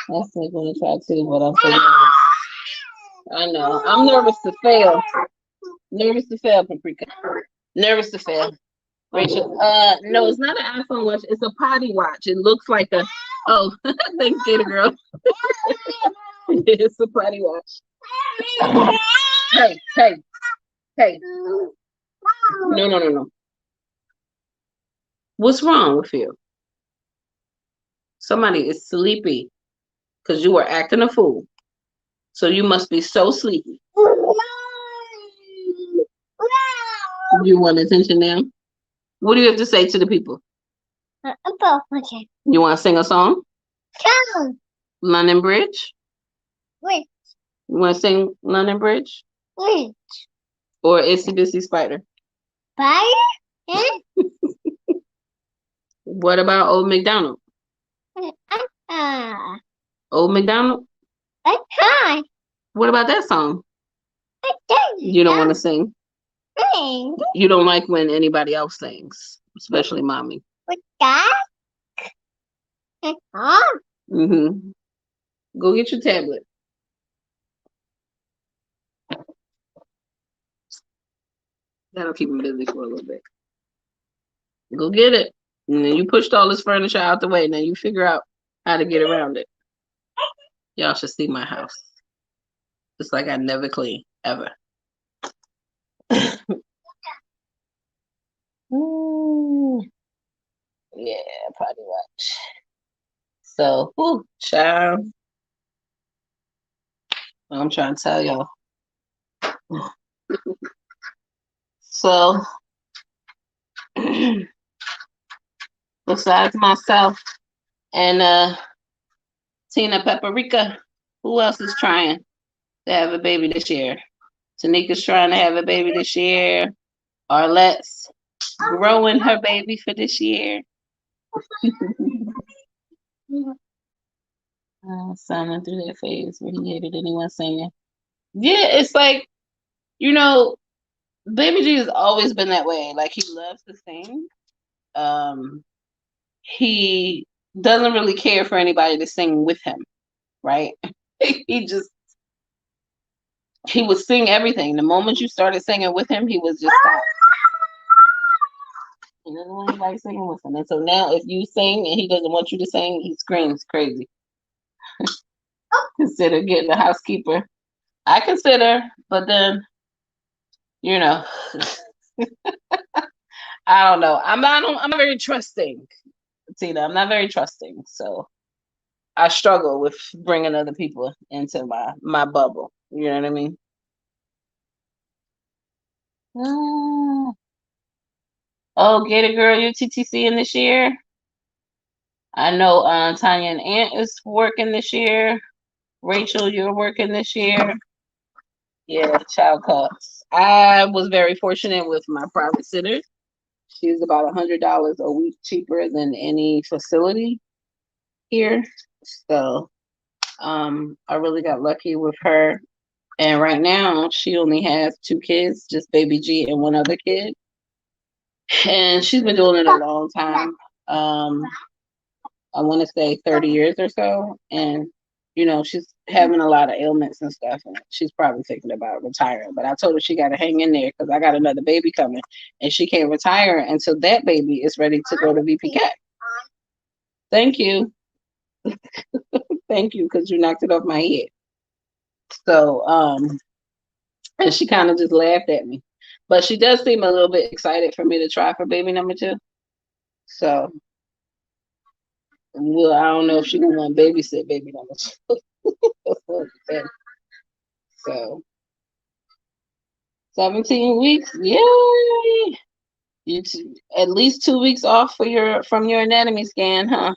that's what I'm gonna try too, but I'm so nervous. I know. I'm nervous to fail. Nervous to fail, Paprika. Nervous to fail. Rachel, no, it's not an iPhone watch. It's a potty watch. It looks like a. Oh, thanks, Gator Girl. It's a potty watch. Hey. No. What's wrong with you? Somebody is sleepy because you were acting a fool. So you must be so sleepy. You want attention now? What do you have to say to the people? You want to sing a song? London Bridge? You want to sing London Bridge? Or Itsy Bitsy Spider? What about Old MacDonald? Old MacDonald? What about that song? You don't want to sing? You don't like when anybody else sings, especially mommy. Mm-hmm. Go get your tablet. That'll keep him busy for a little bit. Go get it. And then you pushed all this furniture out the way. Now you figure out how to get around it. Y'all should see my house. It's like I never clean, ever. Yeah, Potty watch. So, child. I'm trying to tell y'all. So, besides myself and Tina Paprika, who else is trying to have a baby this year? Tanika's trying to have a baby this year. Arlette's growing her baby for this year. Signing through that phase where he hated anyone singing. Yeah, it's like, Baby G has always been that way. Like, he loves to sing. He doesn't really care for anybody to sing with him, right? he would sing everything. The moment you started singing with him, he was just stop. He doesn't want anybody singing with him. And so now if you sing and he doesn't want you to sing, he screams crazy. Consider getting a housekeeper. I consider, but then, I don't know. I'm not very trusting, Tina. I'm not very trusting. So I struggle with bringing other people into my bubble. You know what I mean? Oh, get it, girl. You're TTCing this year. I know Tanya and Aunt is working this year. Rachel, you're working this year. Yeah, child cups. I was very fortunate with my private sitter. She's about $100 a week cheaper than any facility here. So I really got lucky with her. And right now she only has 2 kids, just baby G and one other kid. And she's been doing it a long time. I want to say 30 years or so. And, she's having a lot of ailments and stuff. And she's probably thinking about retiring. But I told her she got to hang in there because I got another baby coming. And she can't retire until that baby is ready to go to VPK. Thank you. Thank you, because you knocked it off my head. So, and she kind of just laughed at me. But she does seem a little bit excited for me to try for baby number 2. So, well, I don't know if she gonna want to babysit baby number 2. So, 17 weeks, yay! At least 2 weeks off from your anatomy scan, huh?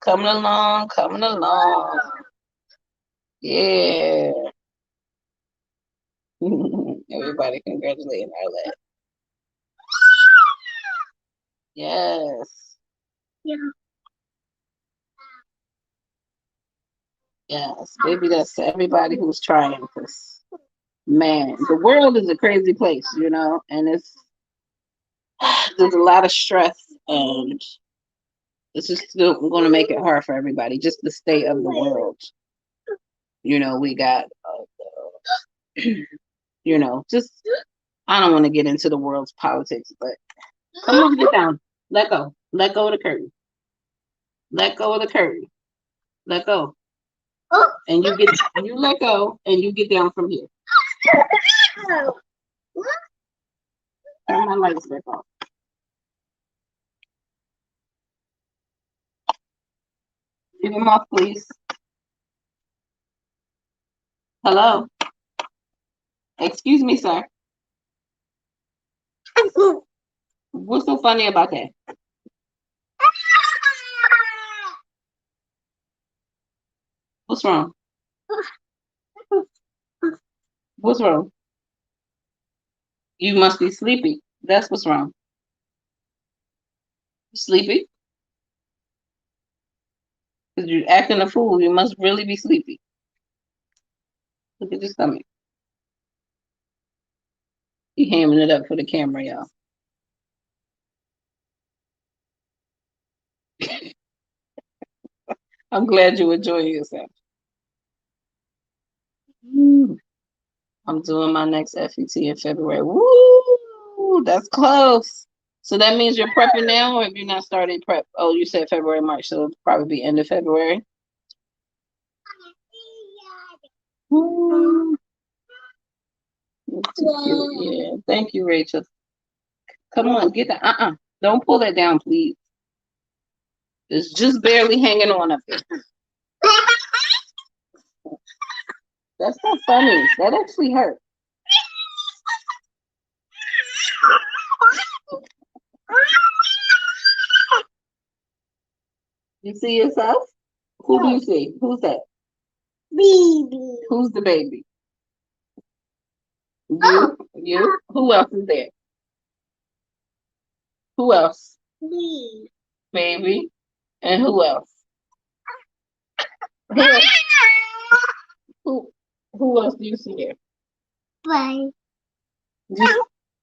Coming along. Yeah. Everybody congratulating Arlette. Yes. Yeah. Yes, maybe that's to everybody who's trying, because man, the world is a crazy place, and there's a lot of stress, and it's just still going to make it hard for everybody. Just the state of the world, we got, just I don't want to get into the world's politics, but come on, get down, let go of the curtain, let go of the curtain, let go. And you let go and you get down from here. Turn my lights back off. Give him off, please. Hello. Excuse me, sir. What's so funny about that? What's wrong? What's wrong? You must be sleepy. That's what's wrong. Sleepy? Because you're acting a fool. You must really be sleepy. Look at your stomach. He hamming it up for the camera, y'all. I'm glad you enjoying yourself. I'm doing my next FET in February. Woo! That's close. So that means you're prepping now, or have you not started prep? Oh, you said February, March, so it'll probably be end of February. Woo. Yeah, thank you, Rachel. Come on, get that. Don't pull that down, please. It's just barely hanging on up there. That's not funny. That actually hurt. You see yourself? Who do you see? Who's that? Baby. Who's the baby? You? You? Who else is there? Who else? Me. Baby. And who else? Who else do you see there? Bye.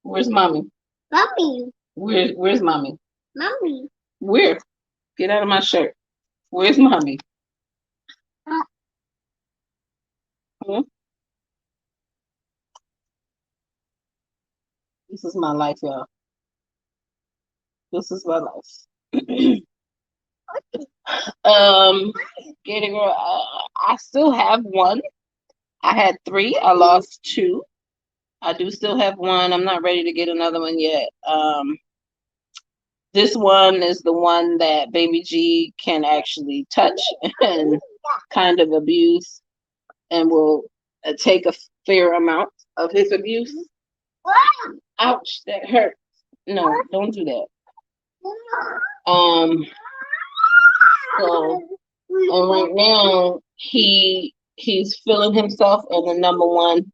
Where's mommy? Mommy. Where's mommy? Mommy. Where? Get out of my shirt. Where's mommy? Hmm? This is my life, y'all. This is my life. Getting I still have one. I had 3. I lost 2. I do still have one. I'm not ready to get another one yet. This one is the one that Baby G can actually touch and kind of abuse, and will take a fair amount of his abuse. Ouch, that hurt. No, don't do that. So, and right now he's feeling himself in the number 1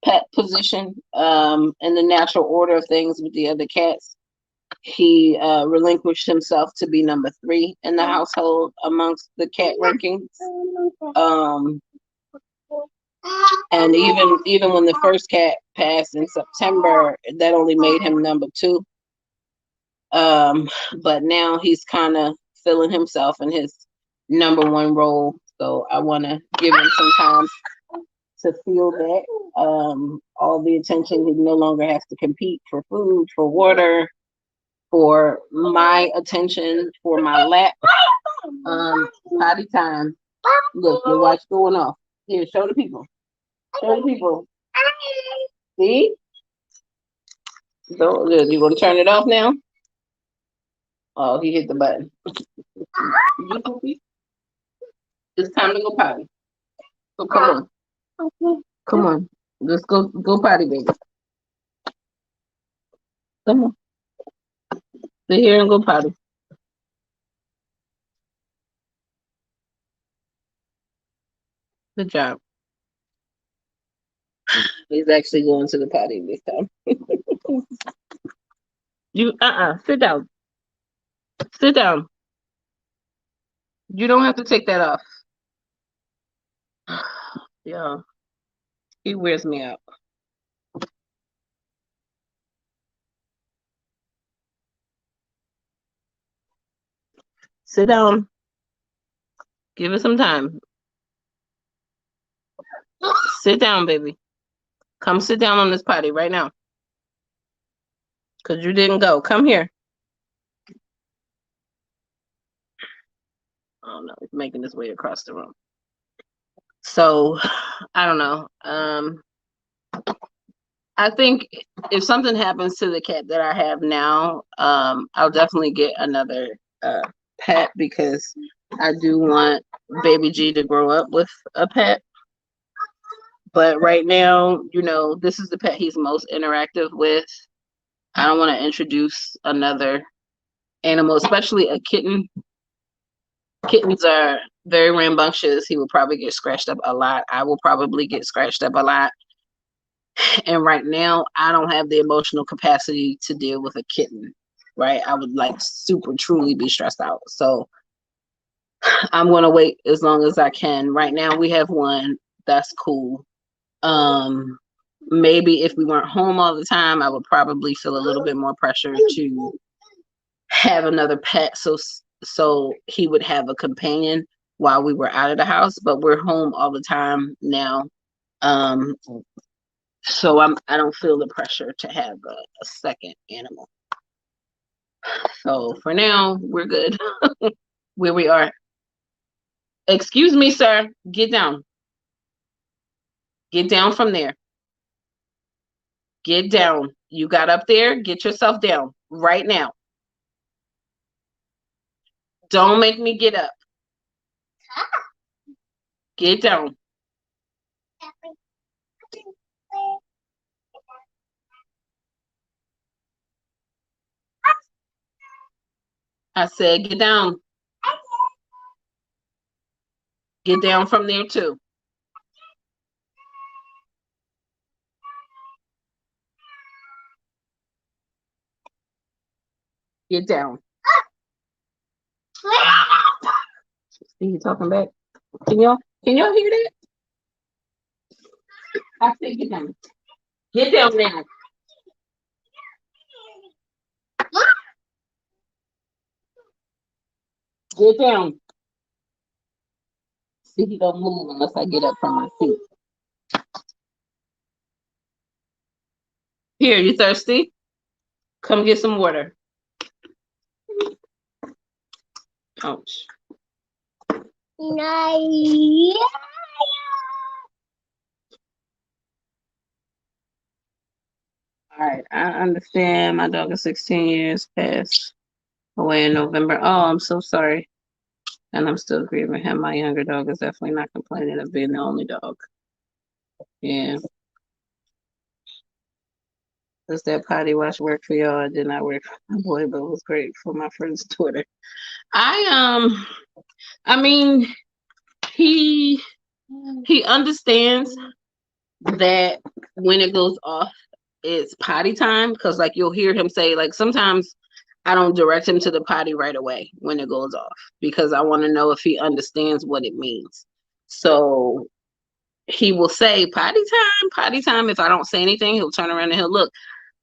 pet position, in the natural order of things with the other cats. He relinquished himself to be number 3 in the household amongst the cat rankings. And even when the first cat passed in September, that only made him number 2. But now he's kind of feeling himself in his number 1 role. So I want to give him some time to feel that. All the attention. He no longer has to compete for food, for water, for my attention, for my lap. Potty time. Look, your watch going off. Here, show the people. Show the people. See? So, you want to turn it off now? Oh, he hit the button. It's time to go potty. So come on. Come on. Let's go potty, baby. Come on. Sit here and go potty. Good job. He's actually going to the potty this time. You sit down. Sit down. You don't have to take that off. Yeah. He wears me out. Sit down. Give it some time. Sit down, baby. Come sit down on this potty right now. Because you didn't go. Come here. Oh no, he's making his way across the room. So I don't know. I think if something happens to the cat that I have now, I'll definitely get another pet, because I do want baby G to grow up with a pet. But right now, you know, this is the pet he's most interactive with. I don't want to introduce another animal, especially a kitten. Kittens are very rambunctious. He will probably get scratched up a lot. I will probably get scratched up a lot. And right now, I don't have the emotional capacity to deal with a kitten, right? I would like super truly be stressed out. So I'm going to wait as long as I can. Right now, we have one. That's cool. Maybe if we weren't home all the time, I would probably feel a little bit more pressure to have another pet, so he would have a companion while we were out of the house. But we're home all the time now, so I don't feel the pressure to have a second animal. So for now, we're good where we are. Excuse me, sir. Get down. Get down from there. Get down. You got up there. Get yourself down right now. Don't make me get up. Get down. I said get down. Get down from there too. Get down. See you talking back. Can y'all hear that? I said get down. Get down now. Get down. See, he don't move unless I get up from my seat. Here, you thirsty? Come get some water. Ouch. No. All right, I understand. My dog is 16 years passed away in November. Oh, I'm so sorry. And I'm still grieving him. My younger dog is definitely not complaining of being the only dog. Yeah. Does that potty wash work for y'all? It did not work for my boy, but it was great for my friend's Twitter. I mean, he understands that when it goes off, it's potty time, because like you'll hear him say, like, sometimes I don't direct him to the potty right away when it goes off, because I want to know if he understands what it means. So he will say potty time, potty time. If I don't say anything, he'll turn around and he'll look,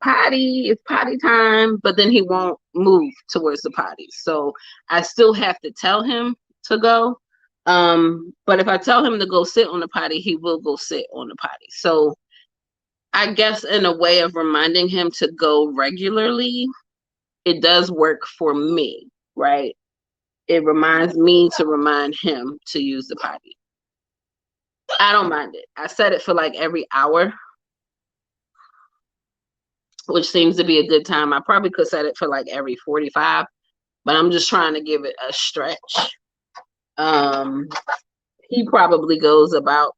potty, it's potty time, but then he won't move towards the potty. So I still have to tell him to go. But if I tell him to go sit on the potty, he will go sit on the potty. So I guess in a way of reminding him to go regularly, it does work for me, right? It reminds me to remind him to use the potty. I don't mind it. I set it for like every hour, which seems to be a good time. I probably could set it for like every 45, but I'm just trying to give it a stretch. He probably goes about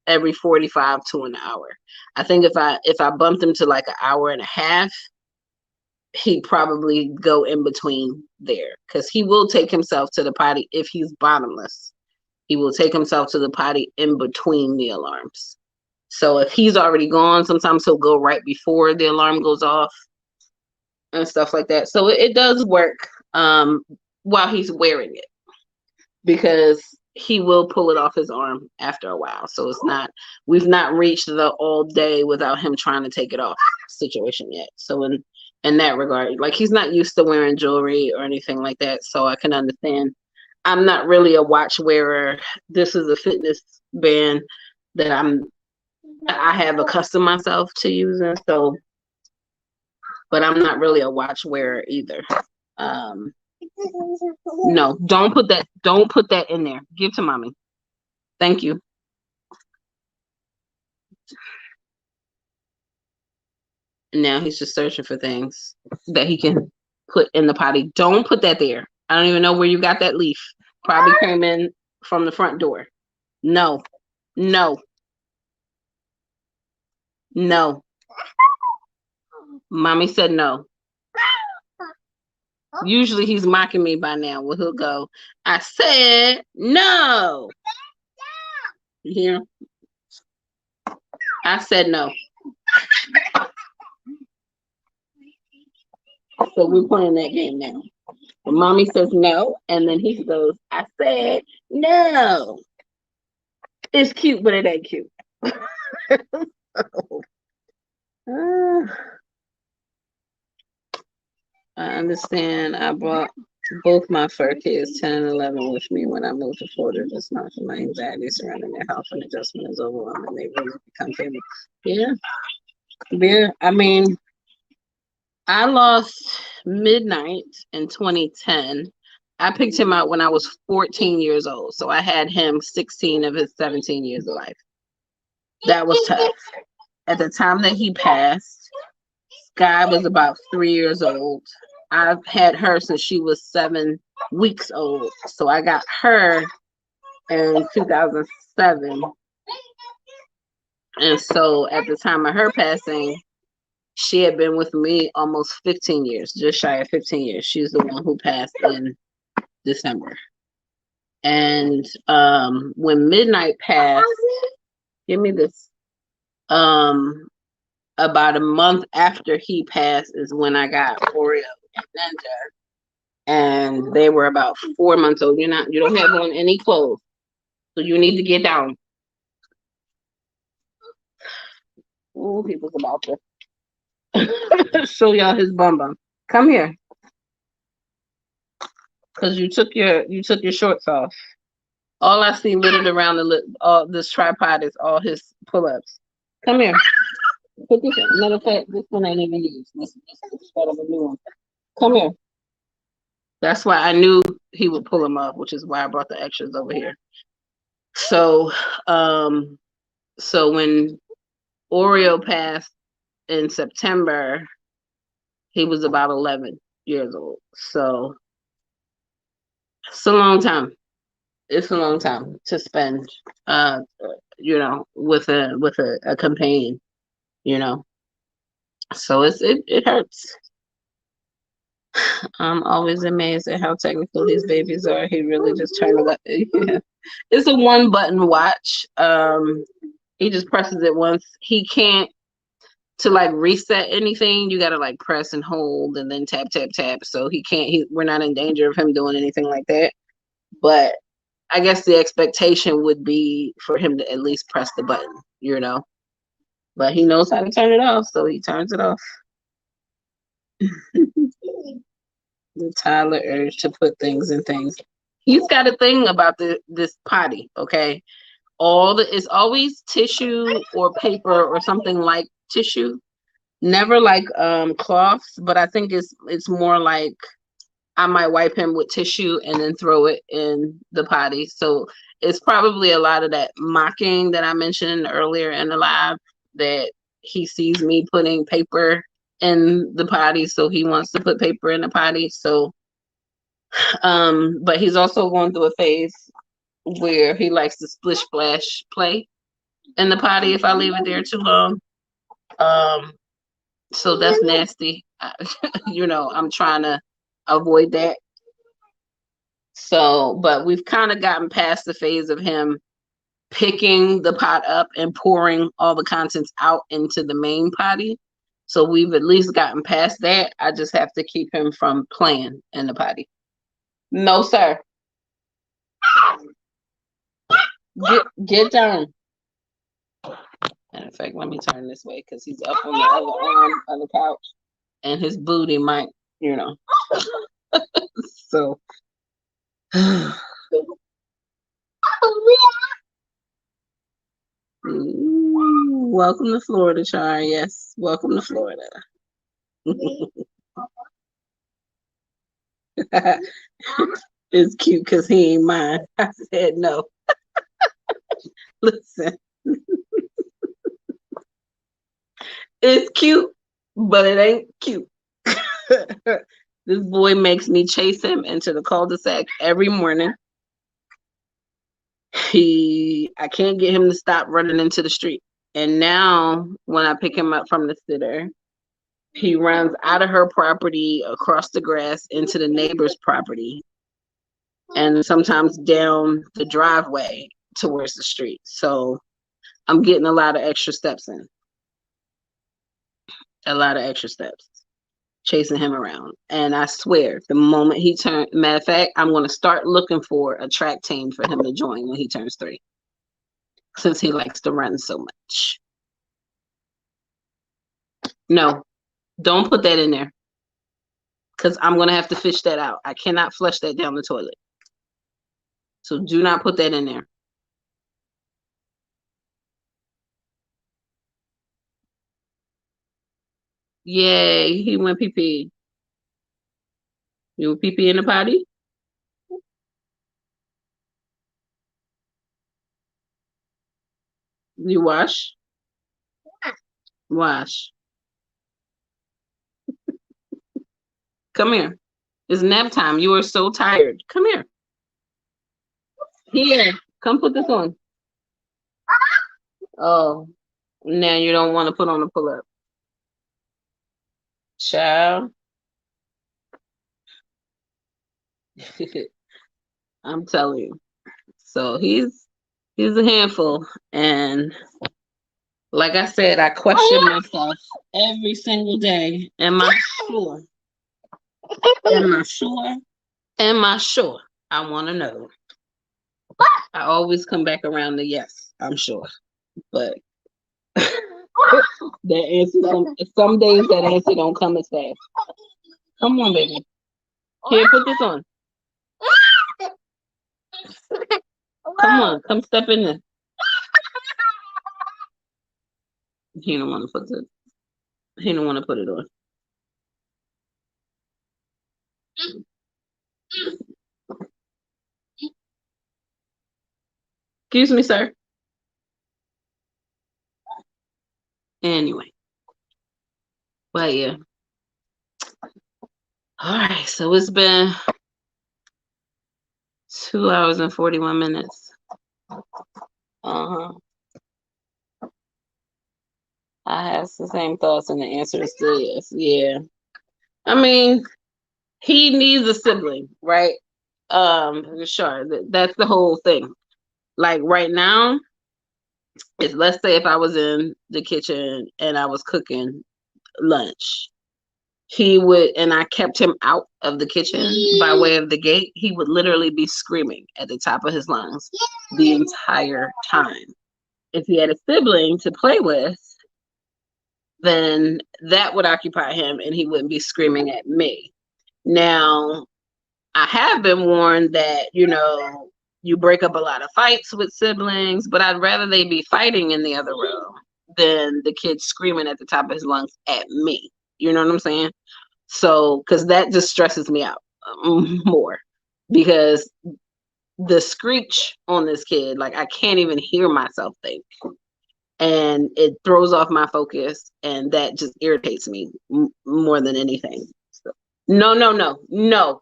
every 45 to an hour. I think if I bumped him to like an hour and a half, he'd probably go in between there, because he will take himself to the potty if he's bottomless. He will take himself to the potty in between the alarms. So if he's already gone, sometimes he'll go right before the alarm goes off and stuff like that. So it does work while he's wearing it, because he will pull it off his arm after a while. So we've not reached the all day without him trying to take it off situation yet. So in that regard, like, he's not used to wearing jewelry or anything like that. So I can understand. I'm not really a watch wearer. This is a fitness band that I have accustomed myself to using. So, but I'm not really a watch wearer either. No, don't put that in there. Give to mommy. Thank you. Now he's just searching for things that he can put in the potty. Don't put that there. I don't even know where you got that leaf. Probably came in from the front door. No, no, no. Mommy said no. Usually he's mocking me by now. Well, he'll go, I said no. You hear? I said no. So we're playing that game now. But mommy says no, and then he goes, I said no. It's cute, but it ain't cute. I understand. I brought both my fur kids, 10 and 11, with me when I moved to Florida this month. And my anxiety surrounding their health and adjustment is overwhelming. They really become family. Yeah. Yeah. I mean, I lost Midnight in 2010. I picked him out when I was 14 years old. So I had him 16 of his 17 years of life. That was tough. At the time that he passed, Sky was about 3 years old. I've had her since she was 7 weeks old. So I got her in 2007. And so at the time of her passing, she had been with me almost 15 years, just shy of 15 years. She's the one who passed in December. And when Midnight passed, give me this. About a month after he passed is when I got Oreo and Ninja. And they were about 4 months old. You don't have on any clothes. So you need to get down. Ooh, people's about to show y'all his bum bum. Come here. Cause you took your shorts off. All I see littered around this tripod is all his pull-ups. Come here. Put this in. Matter of fact, this one ain't even used. This is part of a new one. Come here. That's why I knew he would pull them up, which is why I brought the extras over here. So, so when Oreo passed in September, he was about 11 years old. So it's a long time. It's a long time to spend, with a companion, So it hurts. I'm always amazed at how technical these babies are. He really just turned it up. Yeah. It's a one button watch. He just presses it once. He can't to like reset anything. You gotta like press and hold and then tap, tap, tap. So he can't. We're not in danger of him doing anything like that. But I guess the expectation would be for him to at least press the button, But he knows how to turn it off, so he turns it off. The toddler urge to put things in things. He's got a thing about this potty, okay? It's always tissue or paper or something like tissue. Never like cloths, but I think it's more like I might wipe him with tissue and then throw it in the potty. So it's probably a lot of that mocking that I mentioned earlier in the live, that he sees me putting paper in the potty, so he wants to put paper in the potty. So but he's also going through a phase where he likes to splish splash play in the potty if I leave it there too long. So that's nasty. I'm trying to avoid that. So, but we've kind of gotten past the phase of him picking the pot up and pouring all the contents out into the main potty. So we've at least gotten past that. I just have to keep him from playing in the potty. No, sir. Get down. Matter of fact, let me turn this way because he's up on the other arm of the couch and his booty might, So. Welcome to Florida, Char. Yes, welcome to Florida. It's cute because he ain't mine. I said no. Listen. It's cute, but it ain't cute. This boy makes me chase him into the cul-de-sac every morning. I can't get him to stop running into the street. And now when I pick him up from the sitter, he runs out of her property, across the grass, into the neighbor's property, and sometimes down the driveway towards the street. So I'm getting a lot of extra steps in. A lot of extra steps. Chasing him around. And I swear, the moment he turns, matter of fact, I'm going to start looking for a track team for him to join when he turns 3. Since he likes to run so much. No, don't put that in there. Because I'm going to have to fish that out. I cannot flush that down the toilet. So do not put that in there. Yay, he went pee-pee. You went pee-pee in the potty? You wash? Wash. Come here. It's nap time. You are so tired. Come here. Here. Come put this on. Oh, now you don't want to put on a pull-up. Child. I'm telling you. So he's a handful. And like I said, I question myself every single day. Am I sure? Am I sure? Am I sure? I want to know. I always come back around to yes, I'm sure. But that answer, some days that answer don't come as fast. Come on, baby. Here, put this on. Come on, come step in there. He don't want to put it. He don't want to put it on. Excuse me, sir. Anyway. But yeah. All right, so it's been 2 hours and 41 minutes. Uh-huh. I have the same thoughts, and the answer is still yes. Yeah. I mean, he needs a sibling, right? Sure. That's the whole thing. Like right now, let's say if I was in the kitchen and I was cooking lunch, he would, and I kept him out of the kitchen by way of the gate, he would literally be screaming at the top of his lungs the entire time. If he had a sibling to play with, then that would occupy him and he wouldn't be screaming at me. Now, I have been warned that, you break up a lot of fights with siblings, but I'd rather they be fighting in the other room than the kid screaming at the top of his lungs at me. You know what I'm saying? So, because that just stresses me out more, because the screech on this kid, like I can't even hear myself think. And it throws off my focus, and that just irritates me more than anything. So, no.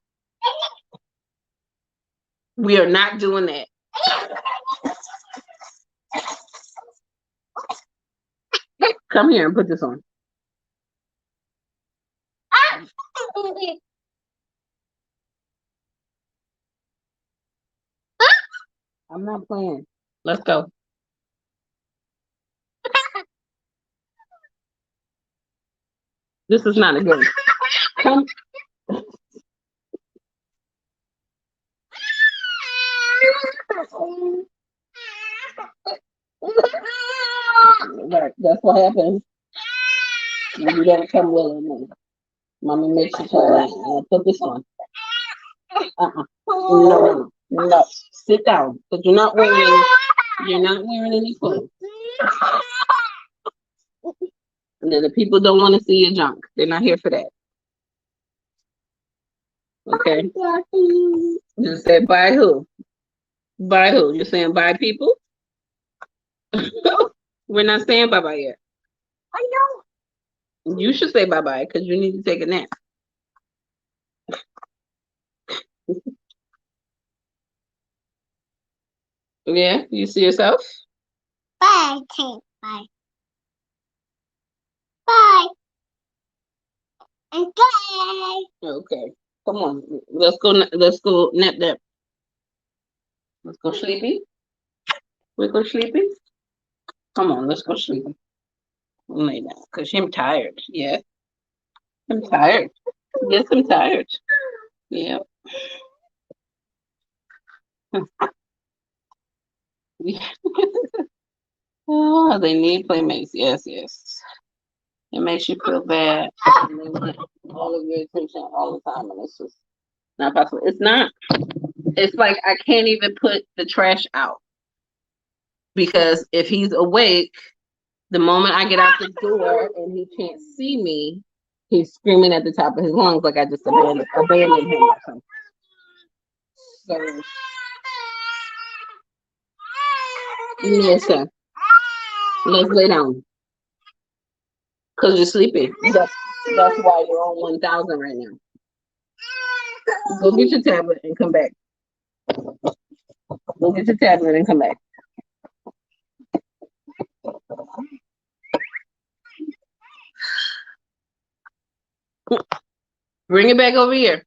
We are not doing that. Come here and put this on. I'm not playing. Let's go. This is not a game. Come. Right, that's what happens when you don't come willingly. Mommy makes you try. Put this on. No. Sit down, because you're not wearing any clothes. And then the people don't want to see your junk. They're not here for that. Okay. You said bye who? Bye who? You're saying bye people? We're not saying bye bye yet. I know. You should say bye bye because you need to take a nap. Yeah, you see yourself? Bye. Bye. Bye. Okay. Okay. Come on. Let's go. Let's go nap nap. Let's go sleepy. We go sleepy. Come on. Let's go sleepy. Lay down. Cause I'm tired. Yeah. I'm tired. Yes, I'm tired. Yeah. Yeah. Oh, they need playmates. Yes, yes. It makes you feel bad. And they want all of your attention all the time, and it's just not possible. It's not. It's like I can't even put the trash out because if he's awake, the moment I get out the door and he can't see me, he's screaming at the top of his lungs like I just abandoned him or something. So, listen, let's lay down because you're sleepy. That's why you're on 1,000 right now. Go get your tablet and come back. Go get your tablet and come back. Bring it back over here.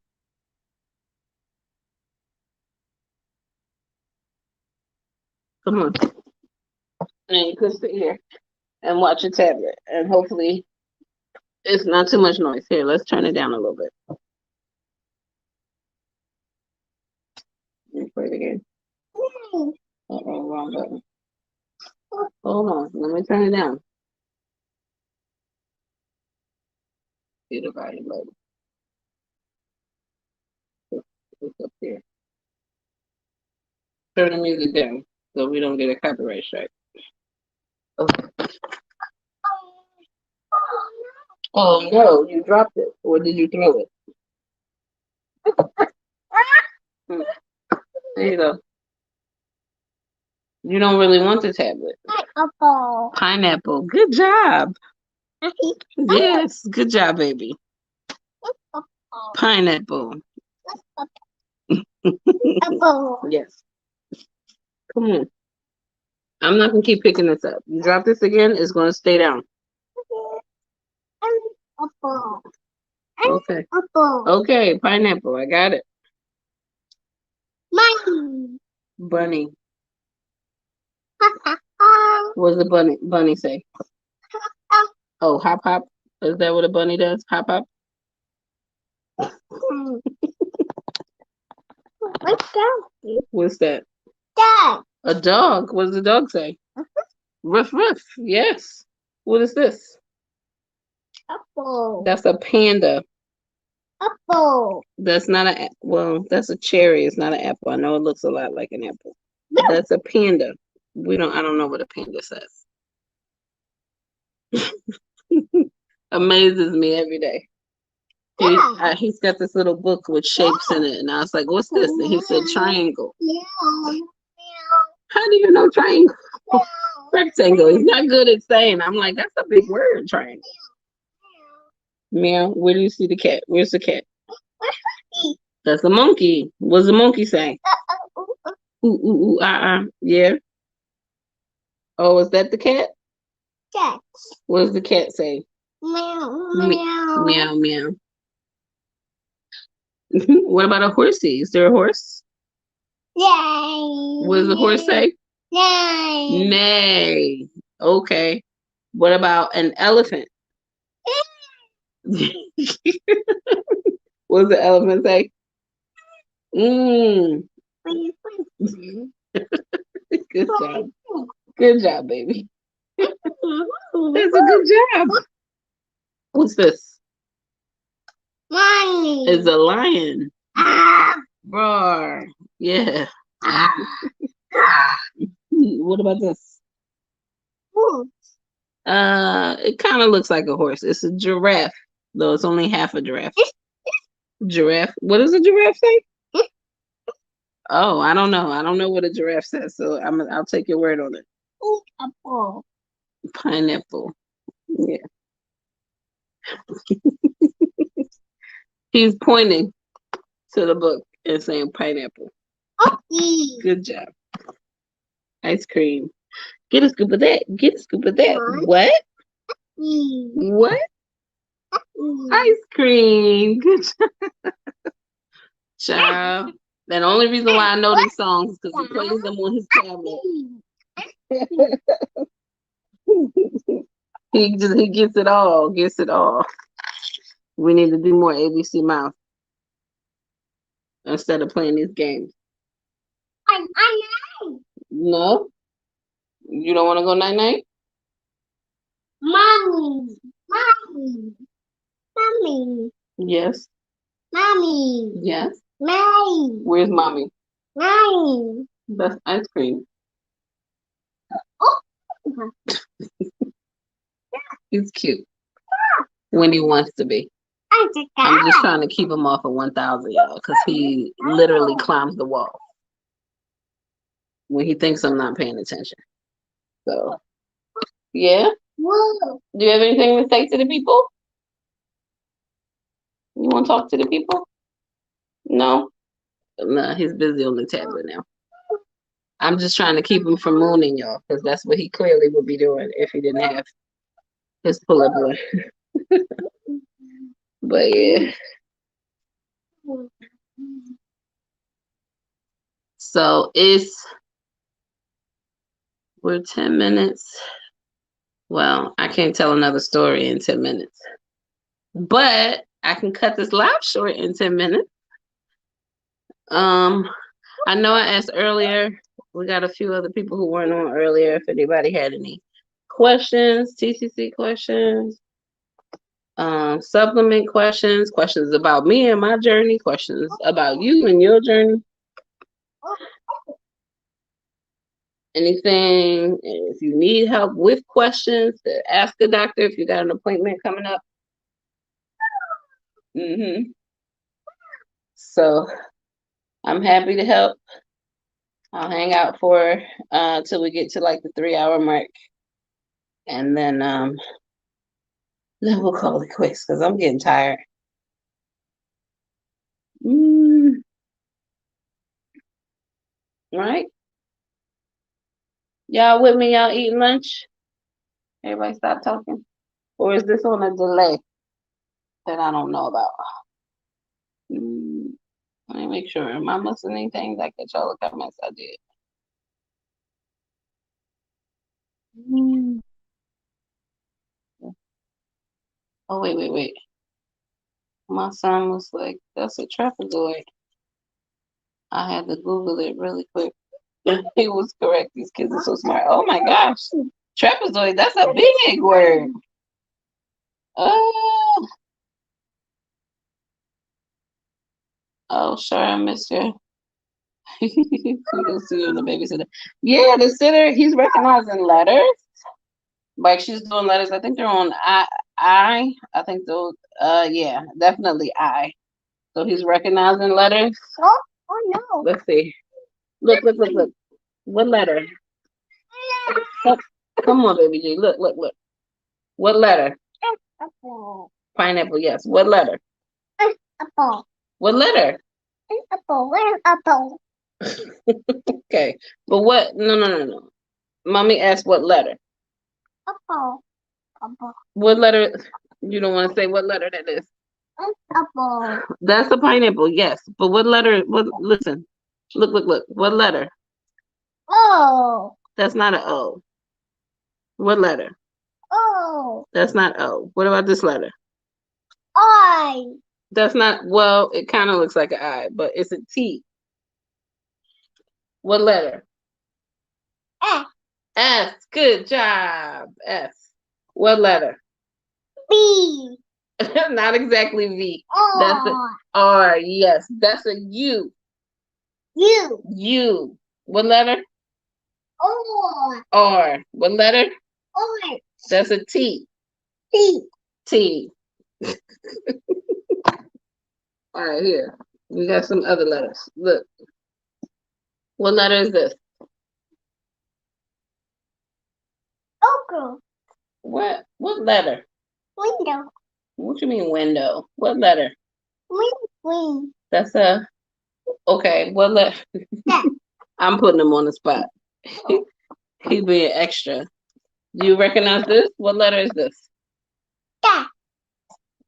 Come on. And you can sit here and watch your tablet. And hopefully it's not too much noise. Here, let's turn it down a little bit. Let me play it again. Uh-oh, wrong button. Hold on. Let me turn it down. See the volume button. It's up there. Turn the music down so we don't get a copyright strike. Okay. Oh no, you dropped it. Or did you throw it? There you go. You don't really want the tablet. Pineapple. Pineapple. Good job. Yes, good job, baby. Pineapple. Apple. Yes. Come on. I'm not gonna keep picking this up. You drop this again, it's gonna stay down. Apple. Okay. Apple. Okay, pineapple. I got it. Money. Bunny. What does the bunny say? Oh, hop hop. Is that what a bunny does? Hop hop. What's that? What's that? Dog. A dog. What does the dog say? Ruff ruff. Yes. What is this? Apple. That's a panda. Apple. That's not a well. That's a cherry. It's not an apple. I know it looks a lot like an apple. That's a panda. I don't know what a panda says. Amazes me every day. He's got this little book with shapes in it, and I was like, "What's this?" And he said, "Triangle." How do you know triangle? Rectangle. He's not good at saying. I'm like, "That's a big word, triangle." Meow. Where do you see the cat? Where's the cat? That's a monkey. What's the monkey say? Ooh ooh ooh Yeah. Oh, is that the cat? Cat. What does the cat say? Meow. Meow. Meow meow. What about a horsey? Is there a horse? Yay. What does the horse say? Yay. Neigh. Okay. What about an elephant? What does the elephant say? Mm. Good job. Good job, baby. That's a good job. What's this? Money. It's a lion. Ah. Roar. Yeah. What about this? It kind of looks like a horse. It's a giraffe, though it's only half a giraffe. Giraffe. What does a giraffe say? Oh, I don't know. I don't know what a giraffe says, so I'll take your word on it. Apple. Pineapple. Yeah. He's pointing to the book and saying pineapple. Okay. Good job. Ice cream. Get a scoop of that. Get a scoop of that. What? What? What? Ice cream. Good job. And the only reason why I know these songs is because he plays them on his tablet. He gets it all. Gets it all. We need to do more ABC Mouth instead of playing these games. I know. No? You don't want to go night-night? Mommy. Yes. Mommy. Yes. Mommy. Where's mommy? Mommy. That's ice cream. Oh. He's cute when he wants to be. I'm just trying to keep him off of 1,000, y'all, because he literally climbs the wall when he thinks I'm not paying attention. So, yeah. Whoa. Do you have anything to say to the people? You want to talk to the people? No? No, he's busy on the tablet now. I'm just trying to keep him from mooning, y'all, because that's what he clearly would be doing if he didn't have his pull-up boy. But yeah. So we're 10 minutes. Well, I can't tell another story in 10 minutes. But I can cut this live short in 10 minutes. I know I asked earlier. We got a few other people who weren't on earlier. If anybody had any questions, TCC questions, supplement questions, questions about me and my journey, questions about you and your journey. Anything, if you need help with questions, ask the doctor if you got an appointment coming up. So I'm happy to help. I'll hang out for till we get to like the 3-hour mark. And then we'll call it quits because I'm getting tired. Right? Y'all with me? Y'all eating lunch? Everybody stop talking? Or is this on a delay that I don't know about? Let me make sure. Am I missing anything? I catch all the comments I did. Oh, wait. My son was like, that's a trapezoid. I had to Google it really quick. He was correct. These kids are so smart. Oh my gosh. Trapezoid, that's a big word. Oh, sure, I missed you. You'll see you in the babysitter. Yeah, the sitter, he's recognizing letters. Like she's doing letters. I think they're on I think those, yeah, definitely I. So he's recognizing letters. Oh no. Let's see. Look. What letter? Come on, baby G. Look. What letter? Apple. Pineapple, yes. What letter? Apple. What letter? Apple. Where's apple? Okay. But what? No. Mommy asked what letter? Apple. What letter? You don't want to say what letter that is? Apple. That's a pineapple, yes. But what letter? Listen. Look. What letter? Oh. That's not an O. What letter? Oh. That's not O. What about this letter? I. That's not, well, it kind of looks like an I, but it's a T. What letter? S. S. Good job. S. What letter? B. Not exactly V. R. That's a R. Yes, that's a U. U. U. What letter? R. R. What letter? R. That's a T. T. T. All right, here. We got some other letters. Look. What letter is this? Ogle. What letter? Window. What you mean window? What letter? Wing. That's a, okay, what letter? Yeah. I'm putting them on the spot. He being extra. Do you recognize this? What letter is this? Da.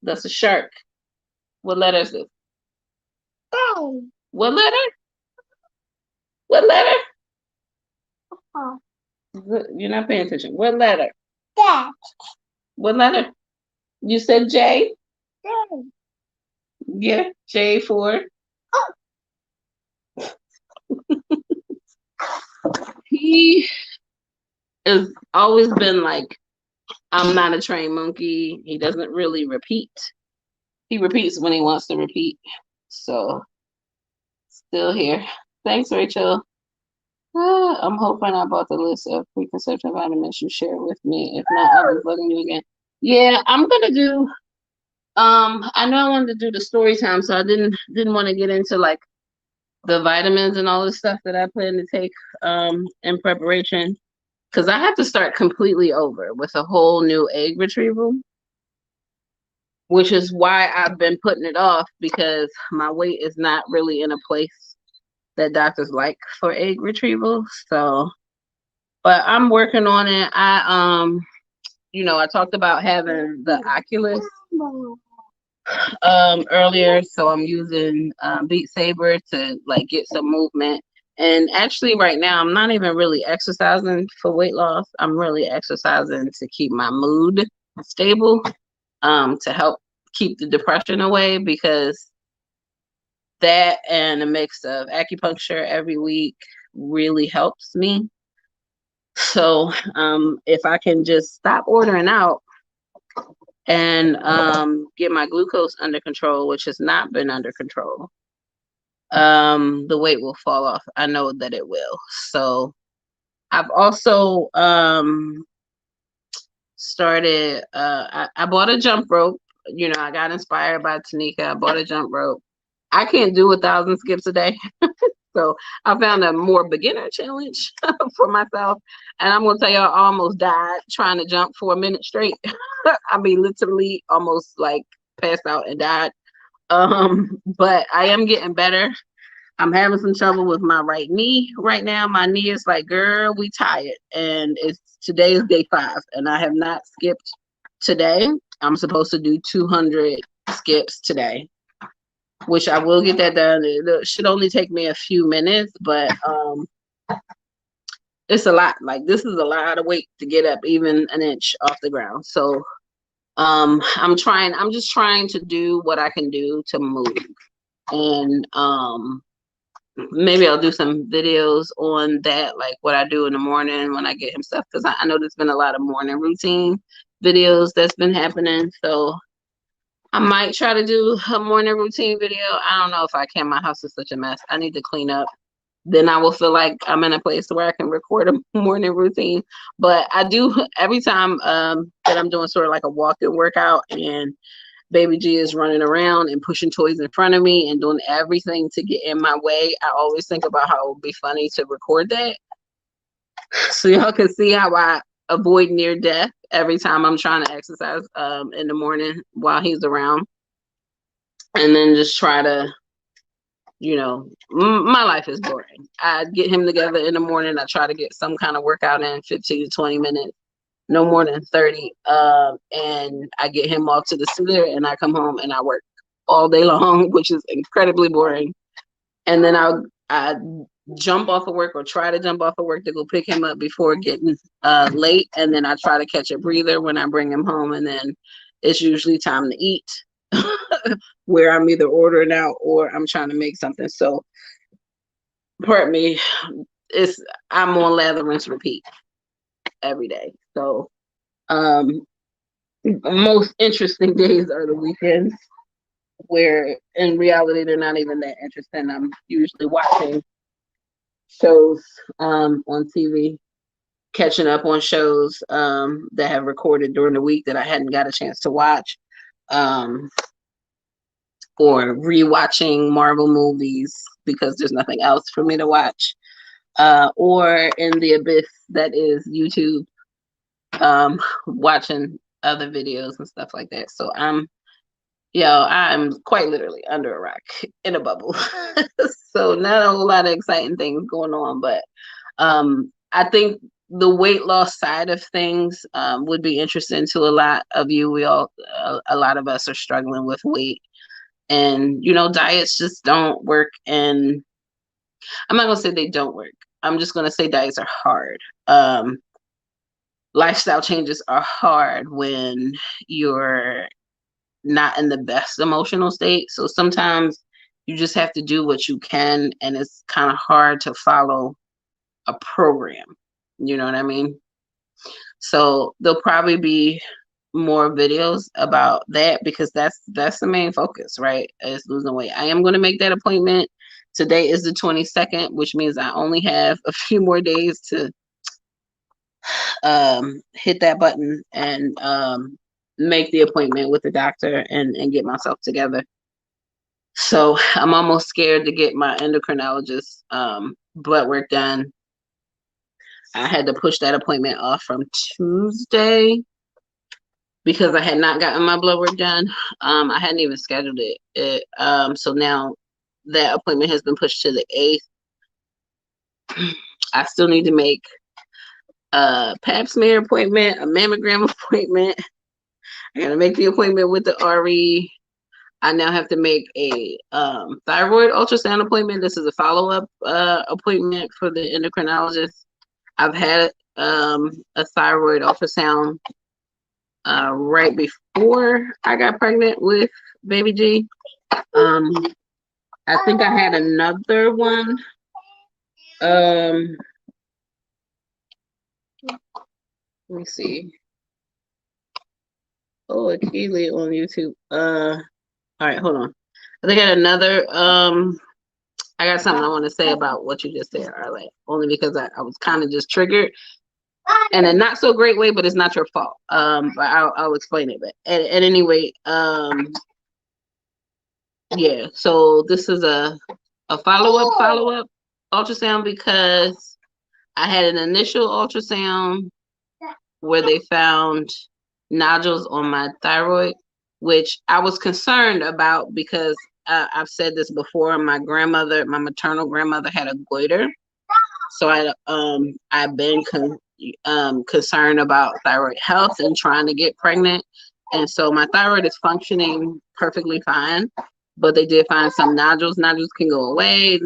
That's a shark. What letter is this? Da. What letter? What letter? Oh. You're not paying attention. What letter? Da. What letter? You said J? Da. Yeah, J for. Oh. He has always been like, I'm not a trained monkey. He doesn't really repeat. He repeats when he wants to repeat. So, still here. Thanks, Rachel. I'm hoping I bought the list of preconception vitamins you shared with me. If not, I'll be bugging you again. Yeah, I'm gonna do. I know I wanted to do the story time, so I didn't want to get into like the vitamins and all the stuff that I plan to take in preparation, because I have to start completely over with a whole new egg retrieval, which is why I've been putting it off, because my weight is not really in a place that doctors like for egg retrieval. So, but I'm working on it. I talked about having the Oculus earlier, so I'm using Beat Saber to like get some movement. And actually right now I'm not even really exercising for weight loss. I'm really exercising to keep my mood stable, to help keep the depression away, because that and a mix of acupuncture every week really helps me. So if I can just stop ordering out and get my glucose under control, which has not been under control, the weight will fall off. I know that it will. So I've also started, I bought a jump rope. I got inspired by Tamikia. I bought a jump rope. I can't do 1,000 skips a day. So I found a more beginner challenge for myself. And I'm gonna tell y'all, I almost died trying to jump for a minute straight. I mean, literally almost like passed out and died. But I am getting better. I'm having some trouble with my right knee right now. My knee is like, girl, we tired. And today is day 5, and I have not skipped today. I'm supposed to do 200 skips today, which I will get that done. It should only take me a few minutes, but it's a lot. Like, this is a lot of weight to get up even an inch off the ground. So I'm just trying to do what I can do to move. And maybe I'll do some videos on that, like what I do in the morning when I get him stuff, because I know there's been a lot of morning routine videos that's been happening. So I might try to do a morning routine video. I don't know if I can. My house is such a mess. I need to clean up. Then I will feel like I'm in a place where I can record a morning routine. But I do every time that I'm doing sort of like a walking workout, and Baby G is running around and pushing toys in front of me and doing everything to get in my way, I always think about how it would be funny to record that. So y'all can see how I avoid near death every time I'm trying to exercise in the morning while he's around. And then just try to, my life is boring. I get him together in the morning. I try to get some kind of workout in 15 to 20 minutes. No more than 30. And I get him off to the scooter, and I come home and I work all day long, which is incredibly boring. And then I jump off of work, or try to jump off of work to go pick him up before getting late. And then I try to catch a breather when I bring him home. And then it's usually time to eat, where I'm either ordering out or I'm trying to make something. So, pardon me, I'm on lather, rinse, repeat every day. So most interesting days are the weekends, where in reality they're not even that interesting. I'm usually watching shows on TV, catching up on shows that have recorded during the week that I hadn't got a chance to watch, or rewatching Marvel movies because there's nothing else for me to watch, or in the abyss that is YouTube, watching other videos and stuff like that. So I'm quite literally under a rock in a bubble. So not a whole lot of exciting things going on, but I think the weight loss side of things would be interesting to a lot of you. A lot of us are struggling with weight, and diets just don't work. And I'm not gonna say they don't work. I'm just gonna say diets are hard. Lifestyle changes are hard when you're not in the best emotional state. So sometimes you just have to do what you can, and it's kind of hard to follow a program. You know what I mean? So there'll probably be more videos about that, because that's the main focus, right? Is losing weight. I am going to make that appointment. Today is the 22nd, which means I only have a few more days to hit that button and make the appointment with the doctor and get myself together. So I'm almost scared to get my endocrinologist blood work done. I had to push that appointment off from Tuesday because I had not gotten my blood work done. I hadn't even scheduled it. So now that appointment has been pushed to the 8th. I still need to make a pap smear appointment, a mammogram appointment. I gotta make the appointment with the RE. I now have to make a thyroid ultrasound appointment. This is a follow-up appointment for the endocrinologist. I've had a thyroid ultrasound right before I got pregnant with baby G. I think I had another one. Let me see. Oh, Akili on YouTube. All right, hold on. I think I had another. I got something I want to say about what you just said, Arlette. Only because I was kind of just triggered in a not so great way, but it's not your fault. But I'll explain it. But at any rate, yeah. So this is a follow-up ultrasound, because I had an initial ultrasound where they found nodules on my thyroid, which I was concerned about because I've said this before. My maternal grandmother had a goiter, so I've been concerned about thyroid health and trying to get pregnant, and so my thyroid is functioning perfectly fine, but they did find some nodules. Nodules can go away,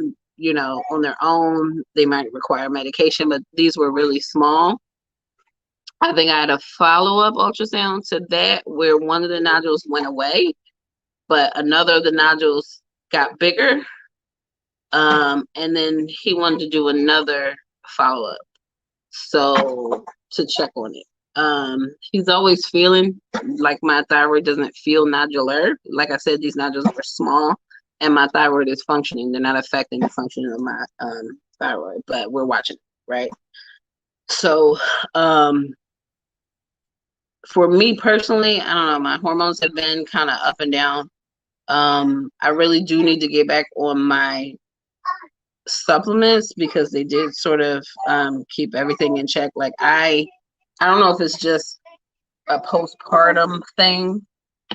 on their own. They might require medication, but these were really small. I think I had a follow-up ultrasound to that where one of the nodules went away, but another of the nodules got bigger. And then he wanted to do another follow-up, so to check on it. He's always feeling like my thyroid doesn't feel nodular. Like I said, these nodules are small, and my thyroid is functioning. They're not affecting the function of my thyroid, but we're watching, right? So, for me personally, I don't know, my hormones have been kind of up and down. I really do need to get back on my supplements because they did sort of keep everything in check. Like I don't know if it's just a postpartum thing,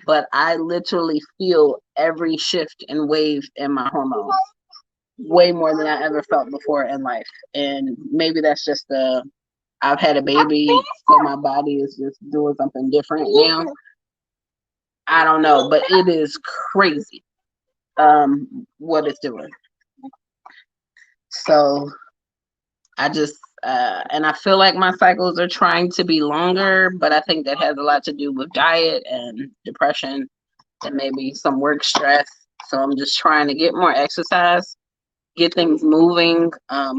but I literally feel every shift and wave in my hormones way more than I ever felt before in life. And maybe that's just I've had a baby, so my body is just doing something different now. I don't know, but it is crazy what it's doing. So I just, and I feel like my cycles are trying to be longer, but I think that has a lot to do with diet and depression and maybe some work stress. So I'm just trying to get more exercise, get things moving,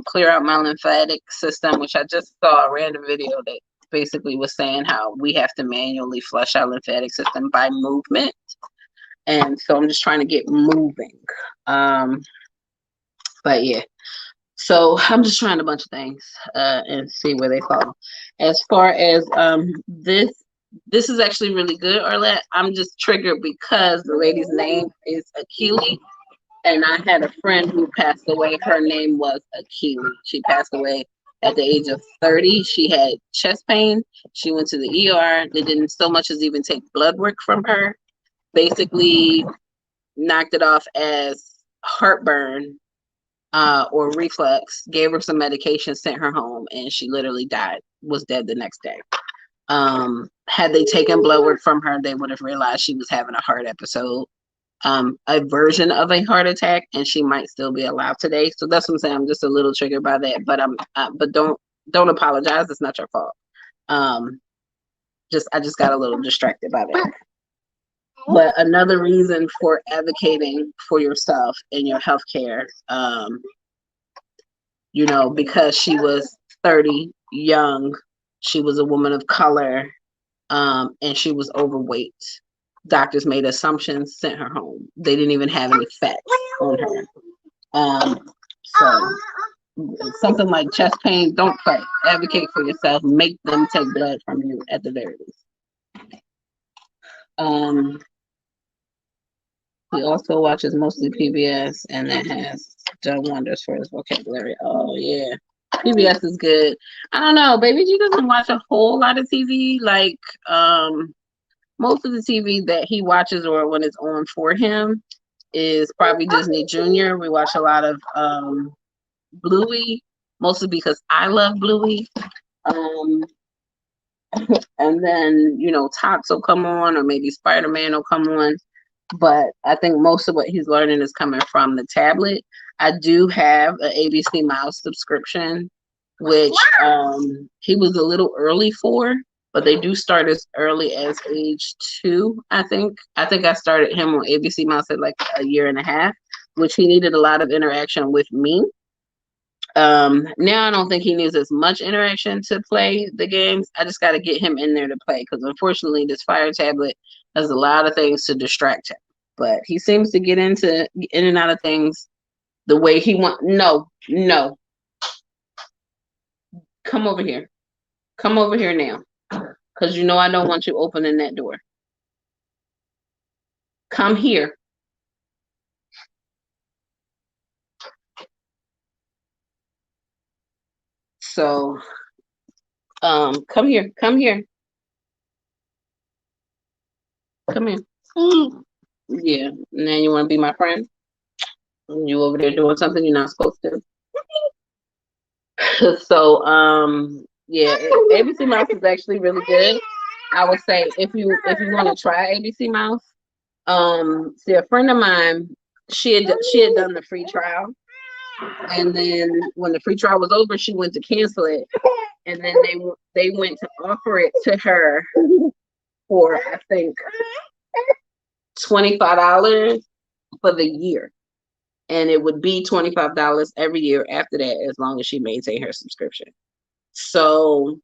clear out my lymphatic system, which I just saw a random video that basically was saying how we have to manually flush our lymphatic system by movement. And so I'm just trying to get moving. But yeah, so I'm just trying a bunch of things and see where they fall. As far as this is actually really good, Arlette. I'm just triggered because the lady's name is Akili. And I had a friend who passed away. Her name was Akili. She passed away at the age of 30. She had chest pain. She went to the ER. They didn't so much as even take blood work from her. Basically knocked it off as heartburn or reflux, gave her some medication, sent her home, and she literally died, was dead the next day. Had they taken blood work from her, they would have realized she was having a heart episode, a version of a heart attack, and she might still be alive today. So that's what I'm saying. I'm just a little triggered by that, but don't apologize. It's not your fault. I just got a little distracted by that. But another reason for advocating for yourself in your healthcare, you know, because she was 30, young, she was a woman of color, and she was overweight. Doctors made assumptions, sent her home. They didn't even have any facts on her. So something like chest pain, don't play. Advocate for yourself. Make them take blood from you at the very least. He also watches mostly PBS, and that has done wonders for his vocabulary. Oh yeah, PBS is good. I don't know, baby G doesn't watch a whole lot of TV. Like, most of the TV that he watches, or when it's on for him, is probably Disney Junior. We watch a lot of Bluey, mostly because I love Bluey. And then, you know, Tops will come on, or maybe Spider-Man will come on. But I think most of what he's learning is coming from the tablet. I do have an ABC Mouse subscription, which he was a little early for, but they do start as early as age 2, I think. I think I started him on ABC Mouse at like a year and a half, which he needed a lot of interaction with me. Now I don't think he needs as much interaction to play the games. I just got to get him in there to play, because unfortunately this Fire tablet has a lot of things to distract him. But he seems to get in and out of things the way he wants. No. Come over here. Come over here now, because you know I don't want you opening that door. Come here. So, come here. Come here. Come here. Yeah. Now you want to be my friend? You over there doing something you're not supposed to. So, yeah, ABC Mouse is actually really good. I would say if you want to try ABC Mouse, see, a friend of mine, she had done the free trial, and then when the free trial was over, she went to cancel it, and then they went to offer it to her for, I think, $25 for the year, and it would be $25 every year after that, as long as she maintained her subscription. So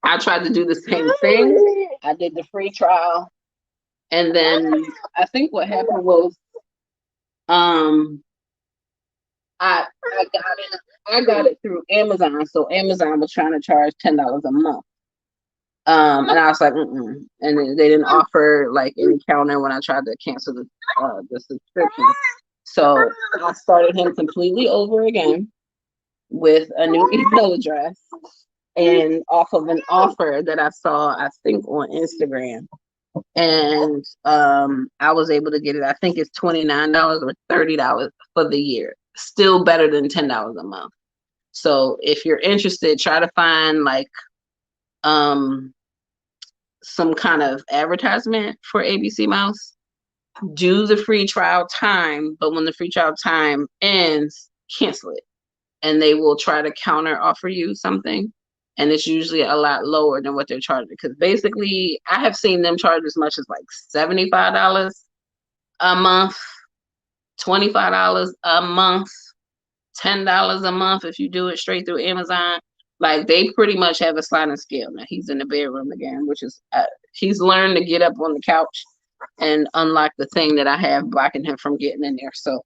I tried to do the same thing. I did the free trial, and then I think what happened was, I got it through Amazon. So Amazon was trying to charge $10 a month. And I was like, and they didn't offer like any counter when I tried to cancel the subscription. So I started him completely over again with a new email address, and off of an offer that I saw, I think on Instagram. And I was able to get it. I think it's $29 or $30 for the year. Still better than $10 a month. So if you're interested, try to find like some kind of advertisement for ABC Mouse. Do the free trial time, but when the free trial time ends, cancel it, and they will try to counter offer you something. And it's usually a lot lower than what they're charging, because basically I have seen them charge as much as like $75 a month, $25 a month, $10 a month if you do it straight through Amazon. Like, they pretty much have a sliding scale. Now he's in the bedroom again, which is he's learned to get up on the couch and unlock the thing that I have blocking him from getting in there. So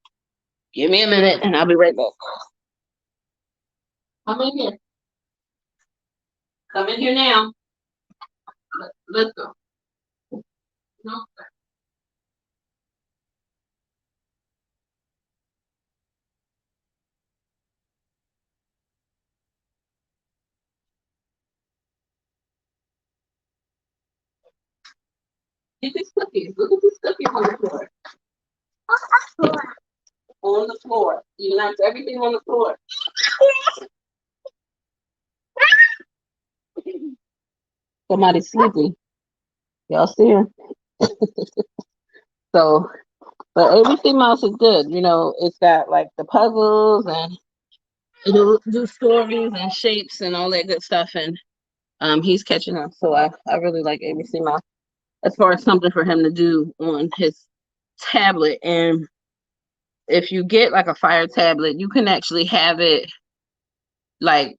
give me a minute and I'll be right back. Come in here. Come in here now. Let's go. No. Get these cookies. Look at these cookies on the floor. On on the floor. You knocked everything on the floor. Somebody's sleeping. Y'all see him? So, but ABC Mouse is good. You know, it's got like the puzzles and it'll do stories and shapes and all that good stuff. And he's catching up. So I really like ABC Mouse as far as something for him to do on his tablet. And if you get like a Fire tablet, you can actually have it like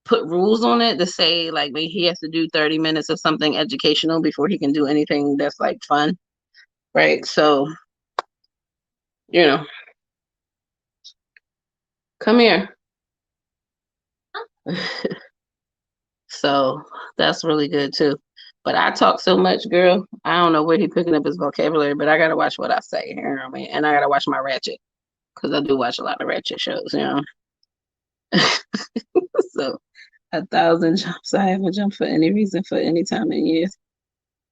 put rules on it to say like maybe he has to do 30 minutes of something educational before he can do anything that's like fun, right? So, you know, come here. So that's really good too. But I talk so much, girl. I don't know where he picking up his vocabulary, but I gotta watch what I say, you know what I mean? And I gotta watch my Ratchet because I do watch a lot of Ratchet shows, you know. So 1,000 jumps. I haven't jumped for any reason for any time in years.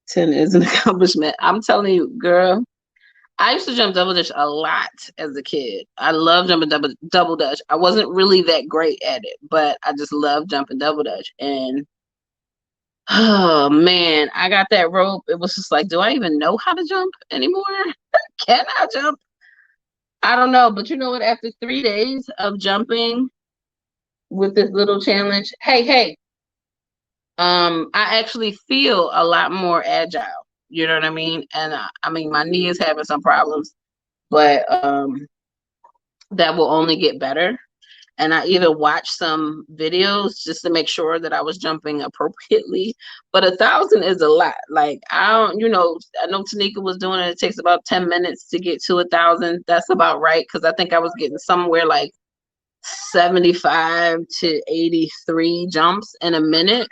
10 is an accomplishment. I'm telling you, girl. I used to jump double dutch a lot as a kid. I love jumping double dutch. I wasn't really that great at it, but I just love jumping double dutch. And oh man, I got that rope. It was just like, do I even know how to jump anymore? Can I jump? I don't know, but you know what? After 3 days of jumping with this little challenge, hey, I actually feel a lot more agile. You know what I mean? And I mean, my knee is having some problems, but that will only get better. And I even watched some videos just to make sure that I was jumping appropriately. But 1,000 is a lot. Like I don't, you know, I know Tanika was doing it. It takes about 10 minutes to get to 1,000. That's about right because I think I was getting somewhere like 75 to 83 jumps in a minute.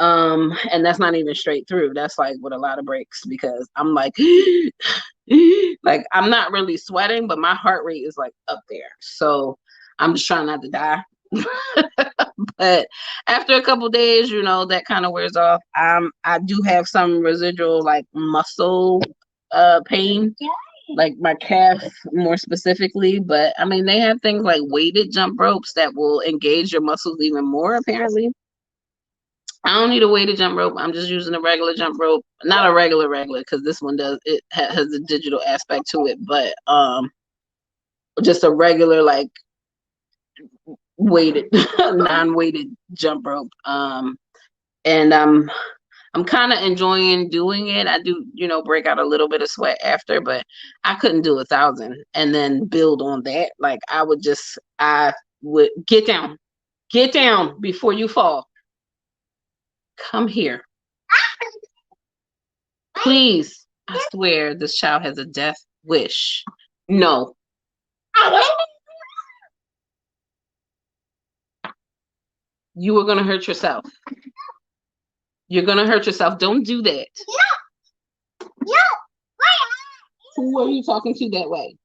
And that's not even straight through. That's like with a lot of breaks because I'm like like I'm not really sweating, but my heart rate is like up there. So I'm just trying not to die. But after a couple days, you know, that kind of wears off. I do have some residual like muscle pain, like my calf more specifically. But I mean, they have things like weighted jump ropes that will engage your muscles even more, apparently. I don't need a weighted jump rope. I'm just using a regular jump rope. Not a regular, because this one has a digital aspect to it, but just a regular like weighted, non-weighted jump rope. And I'm kind of enjoying doing it. I do, you know, break out a little bit of sweat after, but I couldn't do 1,000 and then build on that. Like I would get down before you fall. Come here. Please. I swear this child has a death wish. No. You are going to hurt yourself. You're going to hurt yourself. Don't do that. No. Who are you talking to that way?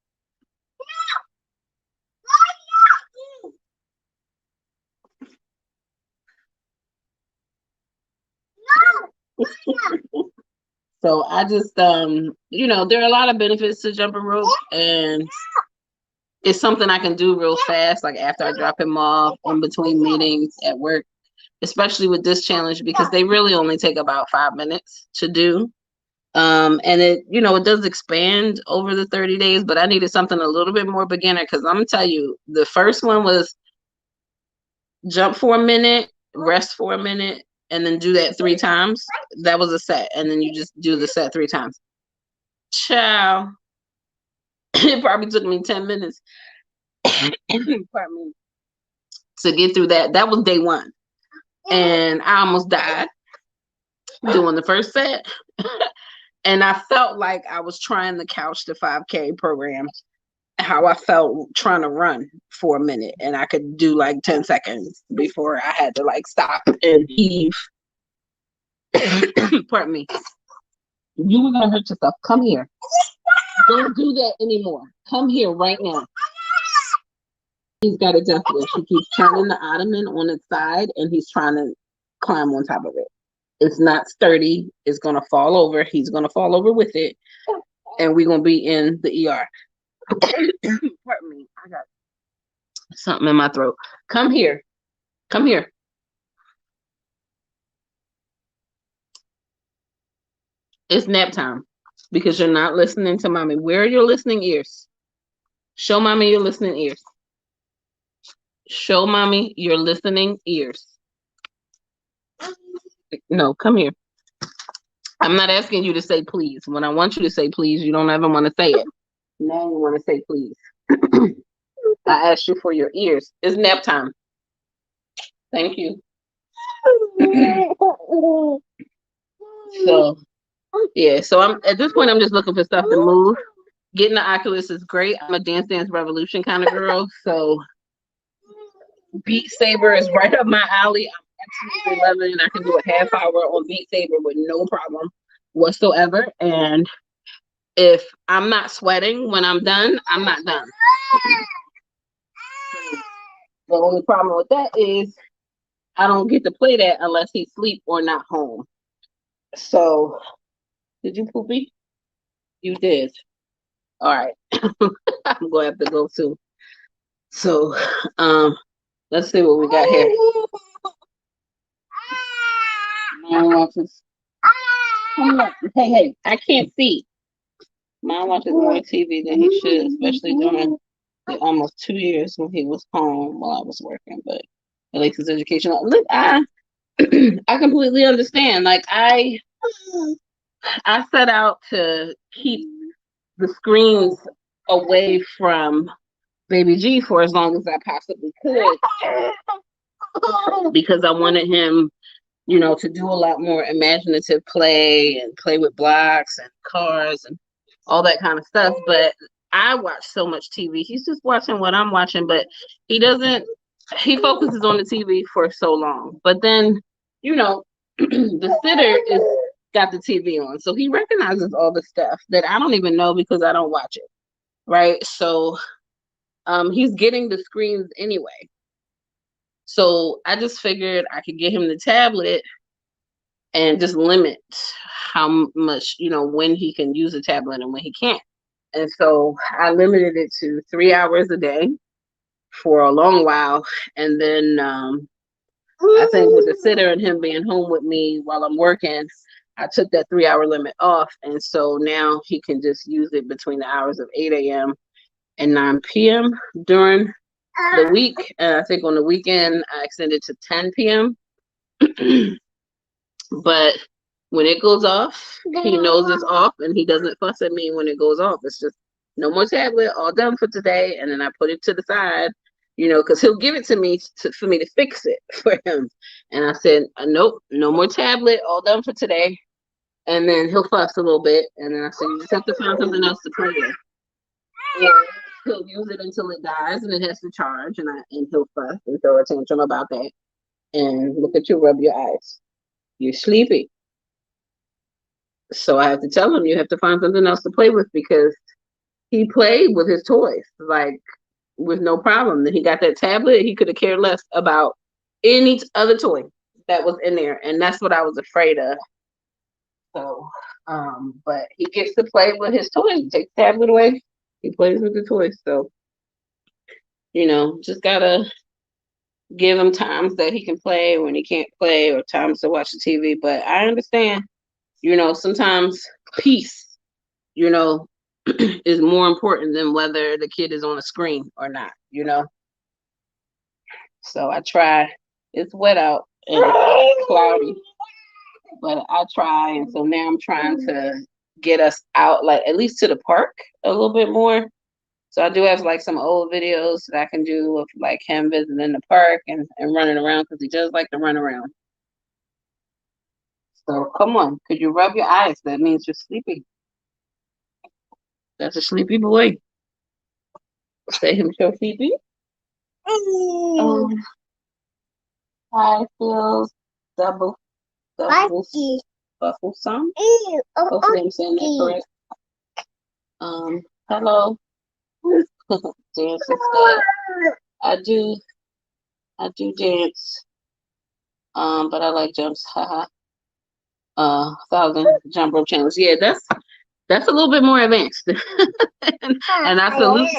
So I just, you know, there are a lot of benefits to jumping rope, and it's something I can do real fast, like after I drop him off in between meetings at work, especially with this challenge, because they really only take about 5 minutes to do. And it, you know, it does expand over the 30 days, but I needed something a little bit more beginner because I'm gonna tell you, the first one was jump for a minute, rest for a minute, and then do that 3 times. That was a set, and then you just do the set 3 times. Ciao. It probably took me 10 minutes pardon me, to get through that. That was day 1. And I almost died doing the first set. And I felt like I was trying the Couch to 5K program, how I felt trying to run for a minute. And I could do like 10 seconds before I had to like stop and heave. Pardon me. You were going to hurt yourself. Come here. Don't do that anymore. Come here right now. He's got a death wish. He keeps turning the ottoman on its side and he's trying to climb on top of it. It's not sturdy. It's going to fall over. He's going to fall over with it. And we're going to be in the ER. Pardon me. I got something in my throat. Come here. Come here. It's nap time because you're not listening to mommy. Where are your listening ears? Show mommy your listening ears. Show mommy your listening ears. No, come here. I'm not asking you to say please. When I want you to say please, you don't ever want to say it. Now you want to say please. I asked you for your ears. It's nap time. Thank you. So yeah, so I'm at this point I'm just looking for stuff to move. Getting the Oculus is great. I'm a Dance Dance Revolution kind of girl, so Beat Saber is right up my alley. I'm absolutely loving it. I can do a half hour on Beat Saber with no problem whatsoever. And if I'm not sweating when I'm done, I'm not done. The only problem with that is I don't get to play that unless he's asleep or not home. So, did you poopy? You did. All right. I'm going to have to go too. So, let's see what we got here. Mom watches. Hey, I can't see. Mom watches more TV than he should, especially during the almost 2 years when he was home while I was working. But at least his education. Look, I completely understand. Like I set out to keep the screens away from Baby G for as long as I possibly could because I wanted him, you know, to do a lot more imaginative play and play with blocks and cars and all that kind of stuff. But I watch so much TV. He's just watching what I'm watching, but he focuses on the TV for so long. But then, you know, the sitter is got the TV on. So he recognizes all the stuff that I don't even know because I don't watch it. Right. So he's getting the screens anyway. So I just figured I could get him the tablet and just limit how much, you know, when he can use a tablet and when he can't. And so I limited it to 3 hours a day for a long while. And then I think with the sitter and him being home with me while I'm working, I took that 3 hour limit off. And so now he can just use it between the hours of 8 a.m. and 9 p.m. during the week. And I think on the weekend, I extended to 10 p.m. But when it goes off, he knows it's off and he doesn't fuss at me when it goes off. It's just no more tablet, all done for today. And then I put it to the side, you know, because he'll give it to me for me to fix it for him. And I said, nope, no more tablet, all done for today. And then he'll fuss a little bit. And then I said, you just have to find something else to play with. And he'll use it until it dies and it has to charge. And he'll fuss and throw a tantrum about that. And look at you, rub your eyes. You're sleepy. So I have to tell him you have to find something else to play with because he played with his toys, like with no problem. Then he got that tablet, he could have cared less about any other toy that was in there. And that's what I was afraid of. So, but he gets to play with his toys. He takes the tablet away, he plays with the toys. So, you know, just gotta give him times that he can play when he can't play or times to watch the TV. But I understand, you know, sometimes peace, you know, is more important than whether the kid is on a screen or not, you know. So I try. It's wet out and it's cloudy, but I try. And so now I'm trying to get us out, like at least to the park a little bit more. So I do have like some old videos that I can do of like him visiting the park and running around because he does like to run around. So come on, could you rub your eyes? That means you're sleepy. That's a sleepy boy. Say him so sleepy. Hi, feels double buffle some. Hopefully I'm saying that correct. Hello. Dance instead. I do dance. But I like jumps. Haha. 1,000 jump rope challenge. Yeah, That's a little bit more advanced. And I salute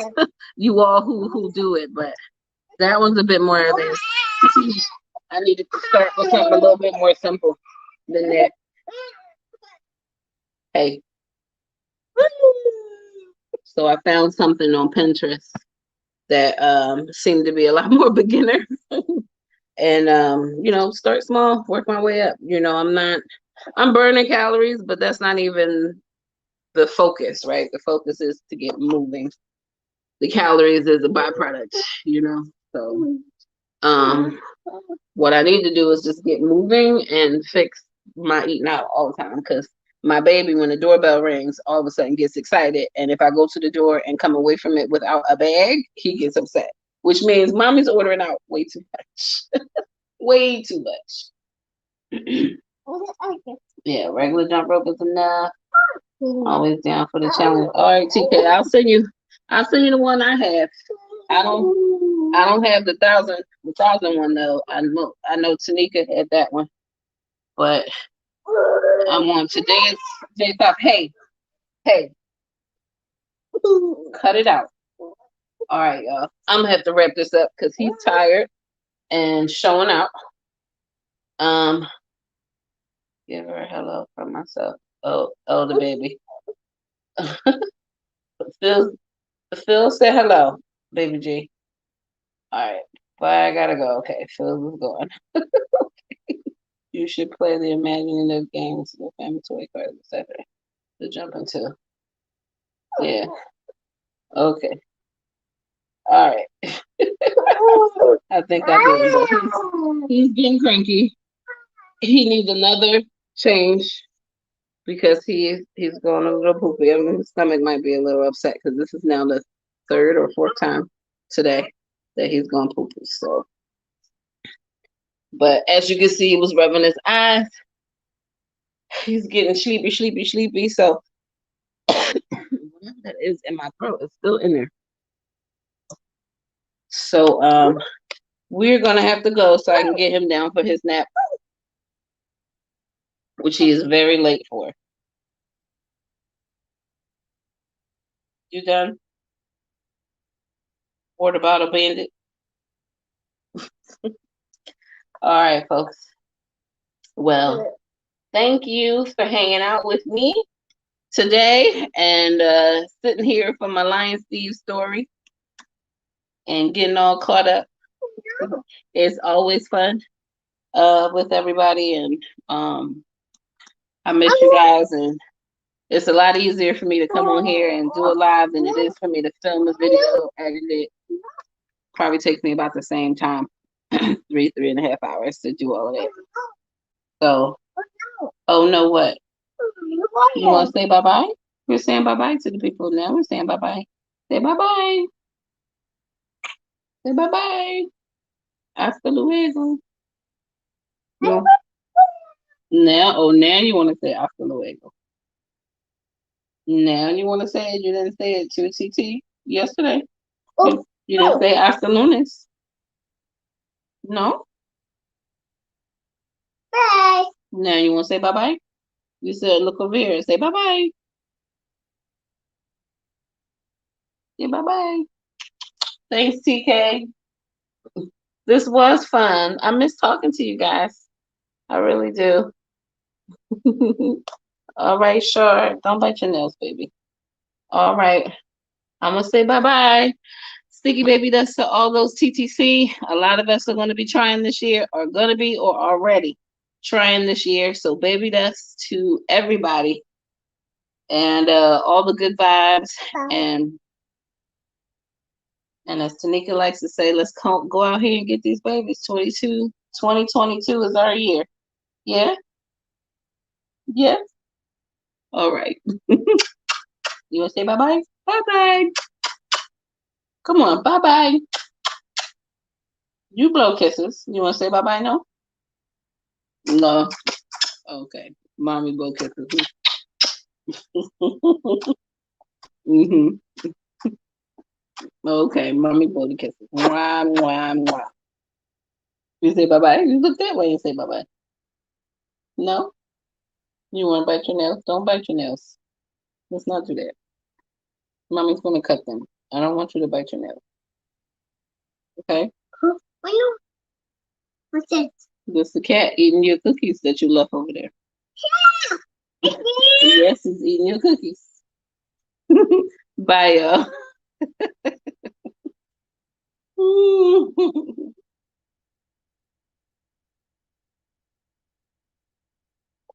you all who do it, but that one's a bit more advanced. I need to start with something a little bit more simple than that. Hey. So I found something on Pinterest that seemed to be a lot more beginner. And start small, work my way up. I'm burning calories, but that's not even the focus, right? The focus is to get moving. The calories is a byproduct, So what I need to do is just get moving and fix my eating out all the time, because my baby, when the doorbell rings, all of a sudden gets excited. And if I go to the door and come away from it without a bag, he gets upset, which means mommy's ordering out way too much. Way too much. Yeah, regular jump rope is enough. Always down for the challenge. All right, TK, I'll send you the one I have. I don't have the thousand one though. I know Tanika had that one, but I'm on today's top. Hey, cut it out. All right, y'all. I'm gonna have to wrap this up because he's tired and showing out. Give her a hello from myself. Oh, the baby. Phil said hello, baby G. All right, but I gotta go. Okay, Phil is going. You should play the imaginative games, the family toy cards, etc. to jump into. Yeah. Okay. All right. I think I did. But he's getting cranky. He needs another change because he's going a little poopy. I mean, his stomach might be a little upset because this is now the third or fourth time today that he's gone poopy. So, but as you can see, he was rubbing his eyes. He's getting sleepy. So whatever that is in my throat is still in there. So we're gonna have to go so I can get him down for his nap, which he is very late for. You done? Water bottle bandit. All right, folks. Well, thank you for hanging out with me today and sitting here for my Lion Steve story and getting all caught up. It's always fun with everybody, and I miss you guys, and it's a lot easier for me to come on here and do it live than it is for me to film a video, edit it. Probably takes me about the same time, 3.5 hours to do all of that. So, oh no, what? You want to say bye-bye? We're saying bye-bye to the people now. We're saying bye-bye. Say bye-bye. Say bye-bye. Hasta luego. No. Now you want to say hasta luego. Now you want to say it. You didn't say it to TT yesterday. You didn't say hasta lunes. No? Bye. Now you want to say bye-bye? You said look over here. Say bye-bye. Say bye-bye. Thanks, TK. This was fun. I miss talking to you guys. I really do. All right, sure. Don't bite your nails, baby. All right. I'm going to say bye-bye. Sticky baby dust to all those TTC. A lot of us are going to be trying this year, or going to be, or already trying this year. So baby dust to everybody. And all the good vibes. And as Tanika likes to say, let's go out here and get these babies. 2022 is our year. Yeah? Yeah? All right. You want to say bye-bye? Bye-bye. Come on, bye-bye. You blow kisses. You want to say bye-bye, no? No. Okay. Mommy blow kisses. Mm-hmm. Okay, mommy blow the kisses. Mwah, mwah, mwah. You say bye-bye? You look that way and say bye-bye. No? You want to bite your nails? Don't bite your nails. Let's not do that. Mommy's gonna cut them. I don't want you to bite your nail. Okay? What's it? This the cat eating your cookies that you left over there. Yes, he's eating your cookies. Bye, y'all.